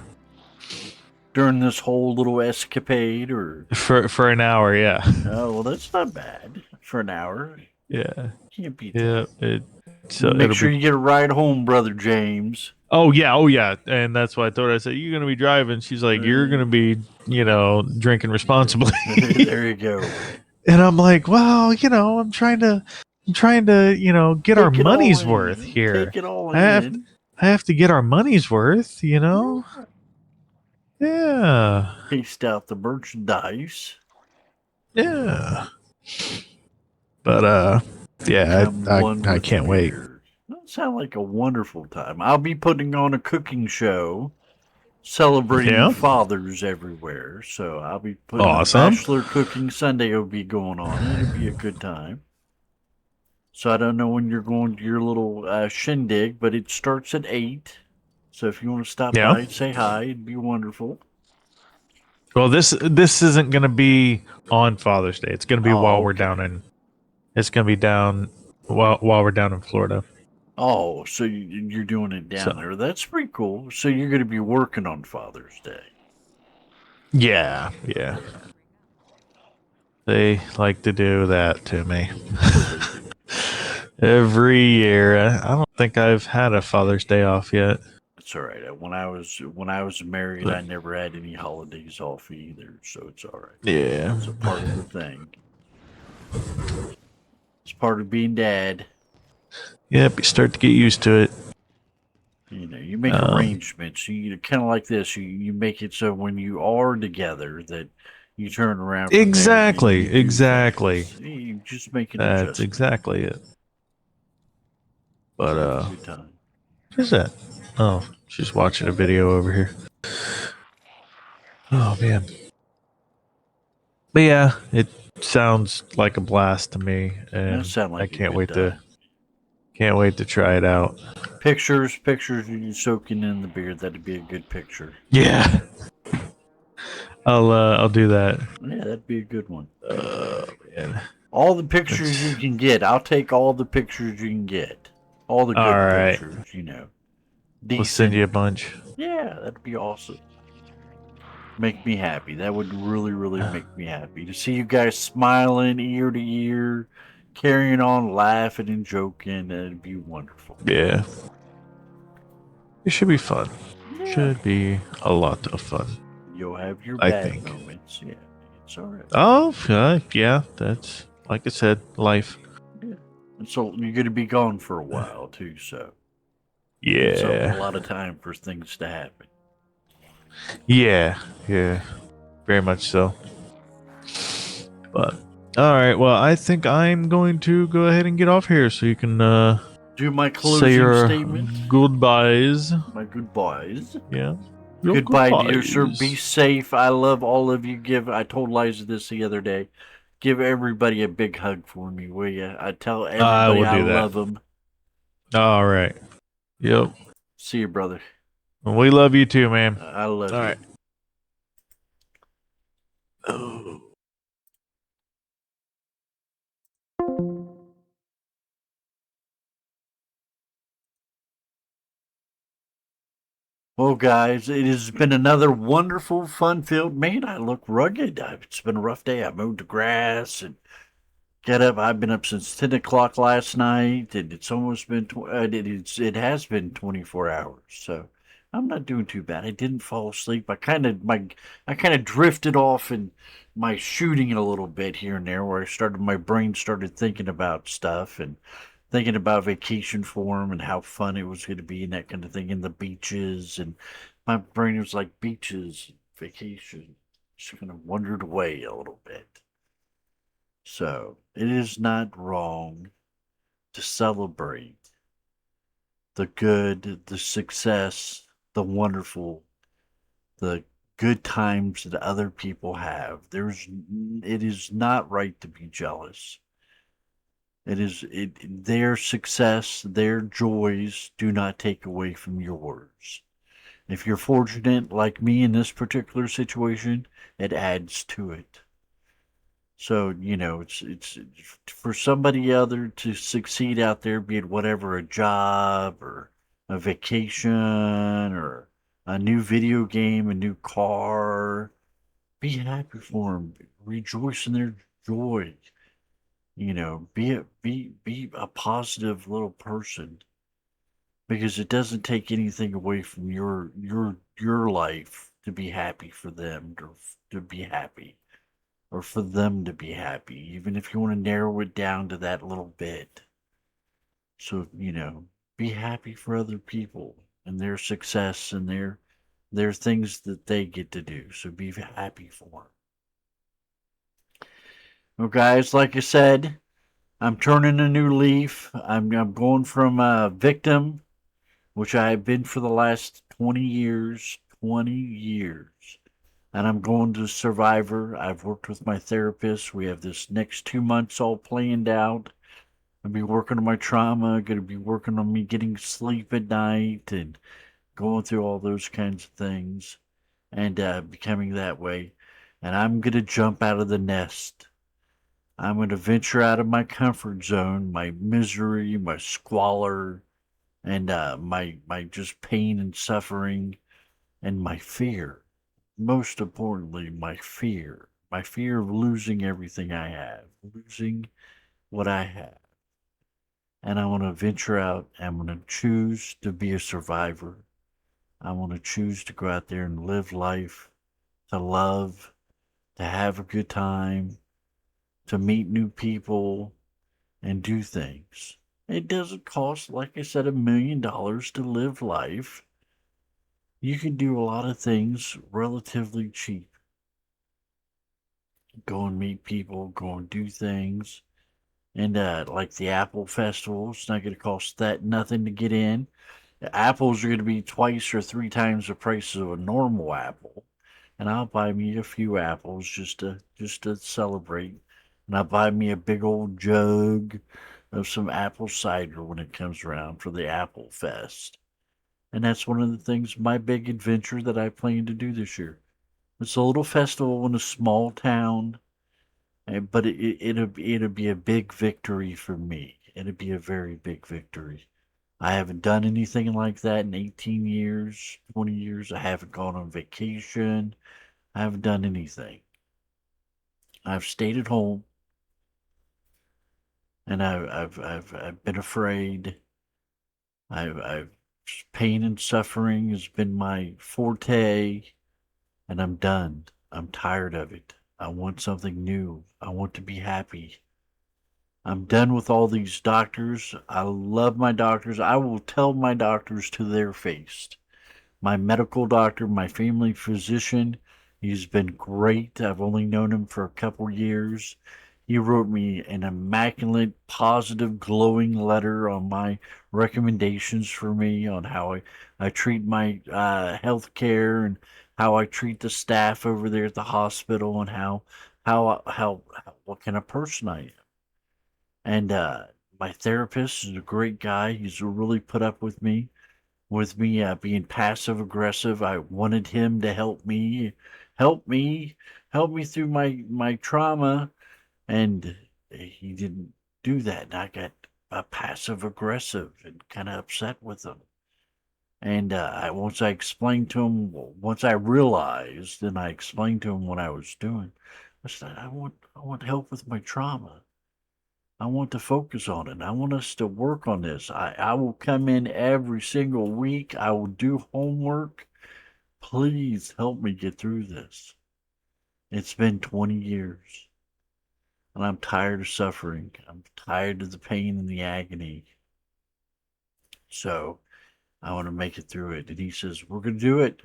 During this whole little escapade, or for an hour. Yeah. oh, well, that's not bad for an hour. Yeah. Can't beat Yeah. that. So Make it'll sure be. you get a ride home, brother James. Oh yeah. Oh yeah. And that's why I told her. I said, "You're gonna be driving." She's like, "You're gonna be, drinking responsibly." There you go. And I'm like, "Well, I'm trying to, get our Take it all money's worth in. here. Take it all I have, in. I have to get our money's worth. Yeah. Taste out the merchandise. Yeah. But yeah, Become I one I with the can't wait. beer. That sounds like a wonderful time. I'll be putting on a cooking show celebrating Yeah. fathers everywhere. So I'll be putting a Awesome. bachelor cooking Sunday will be going on. It'll be a good time. So I don't know when you're going to your little shindig, but it starts at 8. So if you want to stop Yeah. by and say hi, it'd be wonderful. Well, this isn't going to be on Father's Day. It's going to be Oh, while we're okay. down in. It's going to be down while we're down in Florida. Oh, so you're doing it down So there. That's pretty cool. So you're going to be working on Father's Day. yeah. They like to do that to me every year. I don't think I've had a Father's Day off yet. It's all right. When I was married, I never had any holidays off either, so it's all right. Yeah. It's a part of the thing. It's part of being dad. Yep. You start to get used to it. You make arrangements. You kind of like this. You make it so when you are together that you turn around from there and Exactly. you do Exactly. things. You just make an That's adjustment. exactly it. But It's a good time. who's that? Oh, she's watching a video over here. Oh man. But yeah, it sounds like a blast to me, That and sound like I a can't good wait time. to try it out. Pictures of you soaking in the beer. That'd be a good picture. Yeah. I'll do that. Yeah, that'd be a good one. Oh man. All the pictures you can get. I'll take all the pictures you can get. All the All good right. pictures. We'll send decent. you a bunch. Yeah, that'd be awesome. Make me happy. That would really, really make me happy to see you guys smiling ear to ear, carrying on, laughing and joking. That'd be wonderful. Yeah. It should be fun. Yeah, Should be a lot of fun, you'll have your I bad think. moments. Yeah, it's all right. Oh, yeah, that's like I said, life. Yeah. And so you're going to be gone for a while too, so it's a Yeah. lot of time for things to happen. Yeah, yeah, very much so. But all right, well, I think I'm going to go ahead and get off here so you can Do my say closing your statement. goodbyes. My goodbyes. Yeah. Your Goodbye, dear sir. Be goodbyes. safe. I love all of you. I told Liza this the other day. Give everybody a big hug for me, will you? I tell I everybody will I do that. love them. All right. Yep. See you, brother. We love you too, man. I love All you. right. Oh. Well, guys, it has been another wonderful, fun-filled. Man, I look rugged. It's been a rough day. I mowed the grass and get up. I've been up since 10 o'clock last night, and it's almost been it has been 24 hours. So I'm not doing too bad. I didn't fall asleep. I kind of drifted off in my shooting a little bit here and there, where my brain started thinking about stuff and thinking about vacation form and how fun it was going to be and that kind of thing, and the beaches, and my brain was like beaches, vacation. Just kind of wandered away a little bit. So it is not wrong to celebrate the good, the success, the wonderful, the good times that other people have. It is not right to be jealous. Their success, their joys do not take away from yours. If you're fortunate like me in this particular situation, it adds to it. So, it's for somebody other to succeed out there, be it whatever, a job or a vacation or a new video game, a new car. Be happy for them. Rejoice in their joy. Be a positive little person, because it doesn't take anything away from your life to be happy for them, to be happy, or for them to be happy, even if you want to narrow it down to that little bit. So, be happy for other people and their success and their things that they get to do. So be happy for them. Well, guys, like I said, I'm turning a new leaf. I'm going from a victim, which I have been for the last 20 years, 20 years. And I'm going to Survivor. I've worked with my therapist. We have this next 2 months all planned out. I'll be working on my trauma, going to be working on me getting sleep at night and going through all those kinds of things and becoming that way. And I'm going to jump out of the nest. I'm going to venture out of my comfort zone, my misery, my squalor, and my just pain and suffering and my fear. Most importantly, my fear of losing everything I have, losing what I have. And I want to venture out. I'm going to choose to be a survivor. I want to choose to go out there and live life, to love, to have a good time, to meet new people, and do things. It doesn't cost, like I said, $1 million to live life. You can do a lot of things relatively cheap. Go and meet people, go and do things. And like the Apple Festival, it's not going to cost that nothing to get in. The apples are going to be twice or three times the price of a normal apple. And I'll buy me a few apples just to celebrate. And I'll buy me a big old jug of some apple cider when it comes around for the Apple Fest. And that's one of the things, my big adventure that I plan to do this year. It's a little festival in a small town, but it'll be a big victory for me. It'll be a very big victory. I haven't done anything like that in 18 years, 20 years. I haven't gone on vacation. I haven't done anything. I've stayed at home, and I've been afraid. I've pain and suffering has been my forte, and I'm done. I'm tired of it. I want something new. I want to be happy. I'm done with all these doctors. I love my doctors. I will tell my doctors to their face. My medical doctor, my family physician, he's been great. I've only known him for a couple years. He wrote me an immaculate, positive, glowing letter on my recommendations for me on how I treat my health care and how I treat the staff over there at the hospital and how what kind of person I am. And my therapist is a great guy. He's really put up with me being passive aggressive. I wanted him to help me, help me through my trauma, and he didn't do that. And I got passive aggressive and kind of upset with him. And once I explained to him, once I realized, and I explained to him what I was doing, I said, I want help with my trauma. I want to focus on it. I want us to work on this. I will come in every single week. I will do homework. Please help me get through this. It's been 20 years, and I'm tired of suffering. I'm tired of the pain and the agony. So I want to make it through it. And he says, "We're gonna do it.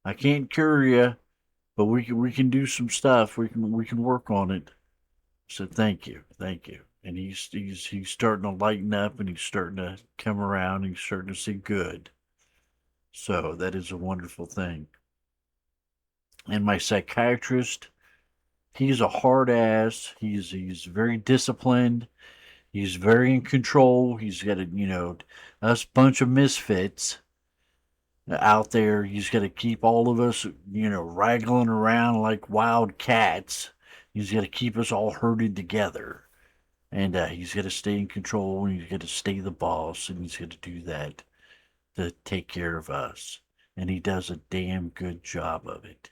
I can't cure you, but we can do some stuff. We can work on it." I said, "Thank you, thank you." And he's starting to lighten up, and he's starting to come around. And he's starting to see good. So that is a wonderful thing. And my psychiatrist, he's a hard ass. He's very disciplined. He's very in control. He's got us bunch of misfits out there. He's got to keep all of us, wrangling around like wild cats. He's got to keep us all herded together. And he's got to stay in control, and he's got to stay the boss, and he's got to do that to take care of us. And he does a damn good job of it.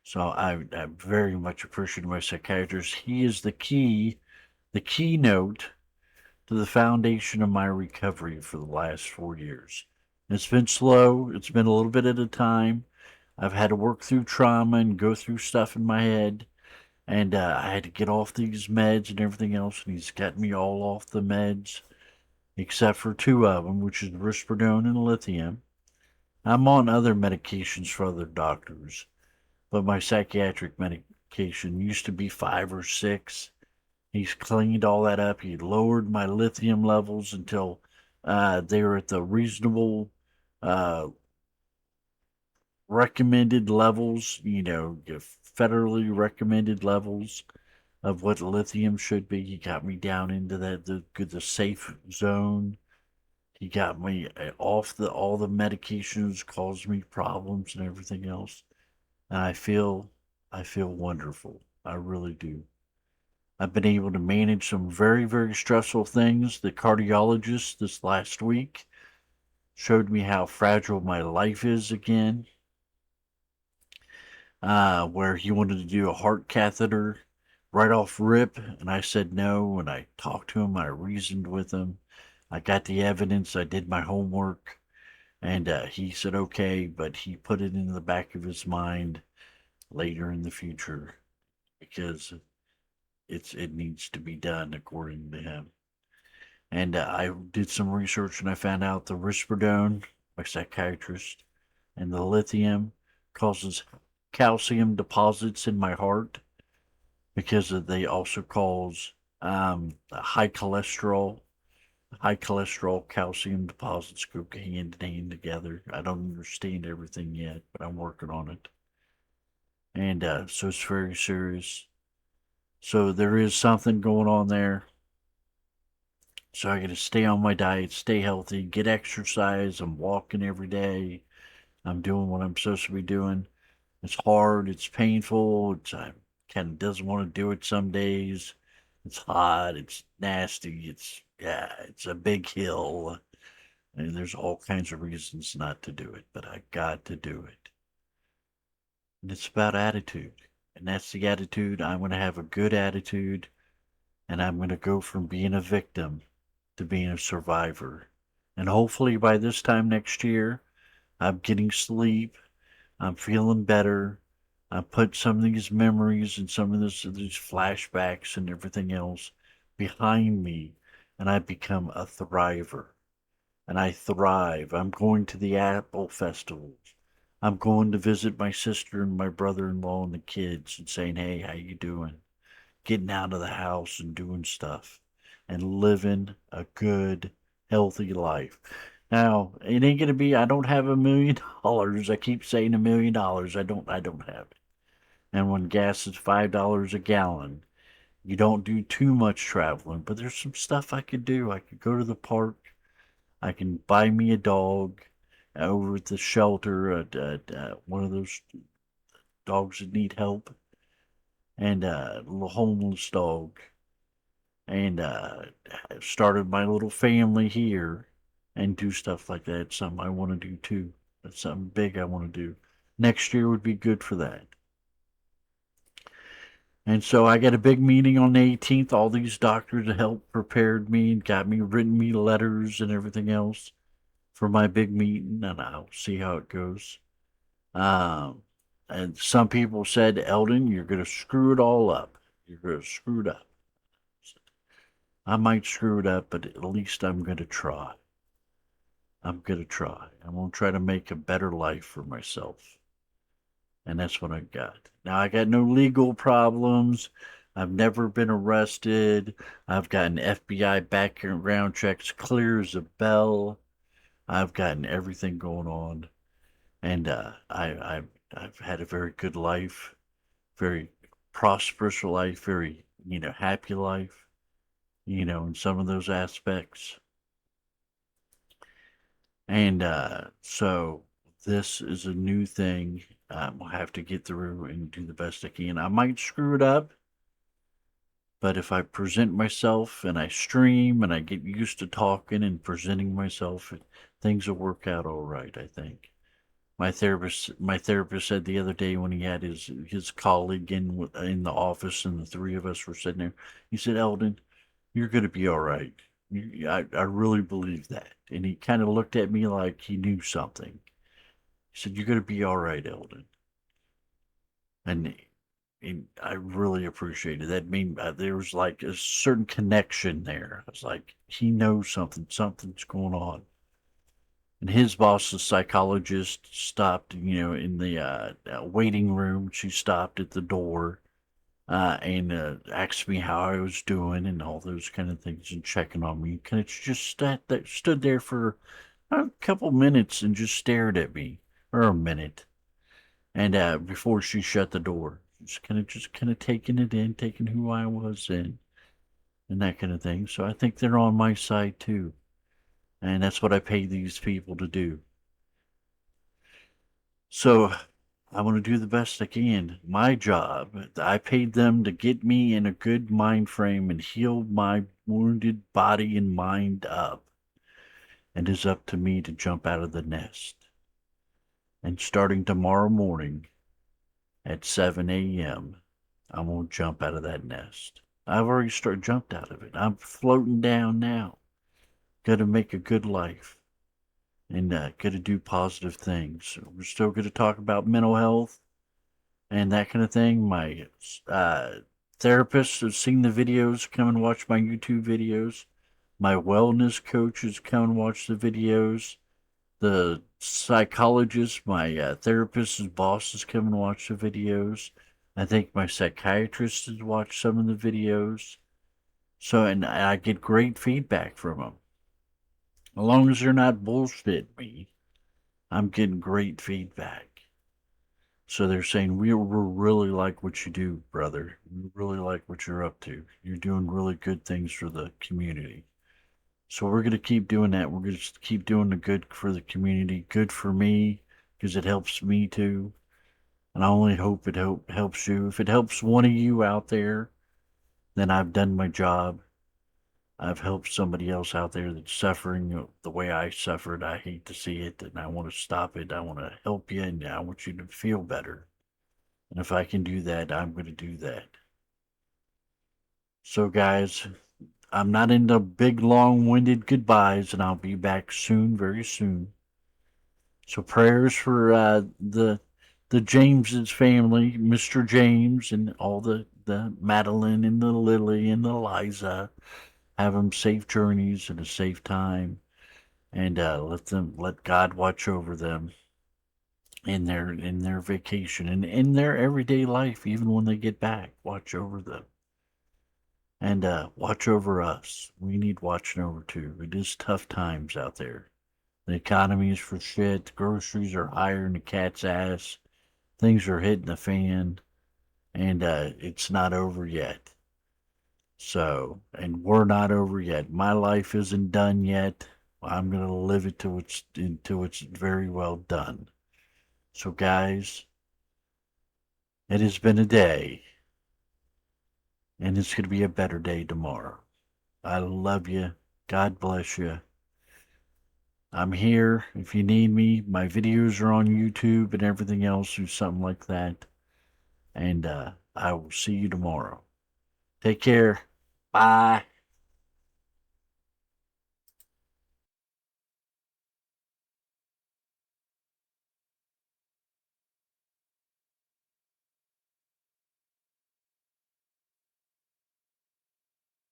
So I very much appreciate my psychiatrist. He is the keynote to the foundation of my recovery for the last 4 years. It's been slow. It's been a little bit at a time. I've had to work through trauma and go through stuff in my head. And I had to get off these meds and everything else. And he's got me all off the meds, except for two of them, which is risperidone and lithium. I'm on other medications for other doctors, but my psychiatric medication used to be five or six. He's cleaned all that up. He lowered my lithium levels until they were at the reasonable uh, recommended levels, federally recommended levels of what lithium should be. He got me down into the safe zone. He got me off the all the medications caused me problems and everything else. And I feel wonderful. I really do. I've been able to manage some very, very stressful things. The cardiologist this last week showed me how fragile my life is again, where he wanted to do a heart catheter right off rip, and I said no. And I talked to him, I reasoned with him, I got the evidence, I did my homework, and he said okay, but he put it in the back of his mind later in the future because it needs to be done according to him. And I did some research and I found out the risperidone, my psychiatrist, and the lithium causes calcium deposits in my heart because they also cause high cholesterol. High cholesterol, calcium deposits go hand in hand together. I don't understand everything yet, but I'm working on it. And so it's very serious. So there is something going on there. So I got to stay on my diet, stay healthy, get exercise. I'm walking every day. I'm doing what I'm supposed to be doing. It's hard. It's painful. I kind of doesn't want to do it some days. It's hot. It's nasty. It's a big hill. And there's all kinds of reasons not to do it, but I got to do it. And it's about attitude. And that's the attitude. I'm going to have a good attitude, and I'm going to go from being a victim to being a survivor. And hopefully by this time next year, I'm getting sleep. I'm feeling better. I put some of these memories and some of these flashbacks and everything else behind me, and I become a thriver. And I thrive. I'm going to the Apple festivals. I'm going to visit my sister and my brother-in-law and the kids and saying, "Hey, how you doing?" Getting out of the house and doing stuff and living a good, healthy life. Now, it ain't gonna be. I don't have $1 million. I keep saying $1 million. I don't have it. And when gas is $5 a gallon, you don't do too much traveling. But there's some stuff I could do. I could go to the park. I can buy me a dog over at the shelter. One of those dogs that need help, and a little homeless dog, and started my little family here, and do stuff like that. It's something I want to do too. That's something big I want to do. Next year would be good for that. And so I got a big meeting on the 18th. All these doctors helped prepared me and got me written me letters and everything else for my big meeting, and I'll see how it goes. Um, and some people said, Eldon, you're going to screw it all up. You're going to screw it up. I might screw it up, but at least I'm going to try. I'm going to try. I'm going to try to make a better life for myself. And that's what I got. Now, I got no legal problems. I've never been arrested. I've gotten FBI background checks clear as a bell. I've gotten everything going on. And I've had a very good life, very prosperous life, very, happy life, in some of those aspects. And so this is a new thing. I'll have to get through and do the best I can. I might screw it up, but if I present myself and I stream and I get used to talking and presenting myself, things will work out all right, I think. My therapist said the other day when he had his colleague in the office and the three of us were sitting there, he said, Eldon, you're going to be all right. I really believe that. And he kind of looked at me like he knew something. He said, you're going to be all right, Eldon. And, and I really appreciated that. There was like a certain connection there. I was like, he knows something. Something's going on. And his boss, the psychologist, stopped, in the waiting room. She stopped at the door and asked me how I was doing and all those kind of things and checking on me. Kind of just stood there for a couple minutes and just stared at me, or a minute, and before she shut the door, just kind of taking it in, taking who I was in, and that kind of thing. So I think they're on my side too, and that's what I pay these people to do. So I want to do the best I can. My job, I paid them to get me in a good mind frame and heal my wounded body and mind up. And it's up to me to jump out of the nest. And starting tomorrow morning at 7 a.m., I'm going to jump out of that nest. I've already jumped out of it. I'm floating down now. Got to make a good life and got to do positive things. We're still going to talk about mental health and that kind of thing. My therapist has seen the videos, come and watch my YouTube videos. My wellness coaches come and watch the videos. The psychologist, my therapist's boss has come and watched the videos. I think my psychiatrist has watched some of the videos. So, and I get great feedback from them. As long as they're not bullshit me, I'm getting great feedback. So they're saying, we really like what you do, brother. We really like what you're up to. You're doing really good things for the community. So we're going to keep doing that. We're going to keep doing the good for the community, good for me, because it helps me too. And I only hope it helps you. If it helps one of you out there, then I've done my job. I've helped somebody else out there that's suffering the way I suffered. I hate to see it, and I want to stop it. I want to help you, and I want you to feel better. And if I can do that, I'm going to do that. So, guys, I'm not into big, long winded goodbyes, and I'll be back soon, very soon. So, prayers for the James's family, Mr. James, and all the Madeline and the Lily and the Liza. Have them safe journeys and a safe time, and let God watch over them in their vacation and in their everyday life, even when they get back. Watch over them and watch over us. We need watching over too. It is tough times out there. The economy is for shit. The groceries are higher than a cat's ass. Things are hitting the fan, and it's not over yet. So, and we're not over yet. My life isn't done yet. I'm gonna live it until it's very well done. So, guys, it has been a day, and it's gonna be a better day tomorrow. I love you. God bless you. I'm here if you need me. My videos are on YouTube and everything else, or something like that. And I will see you tomorrow. Take care. Bye.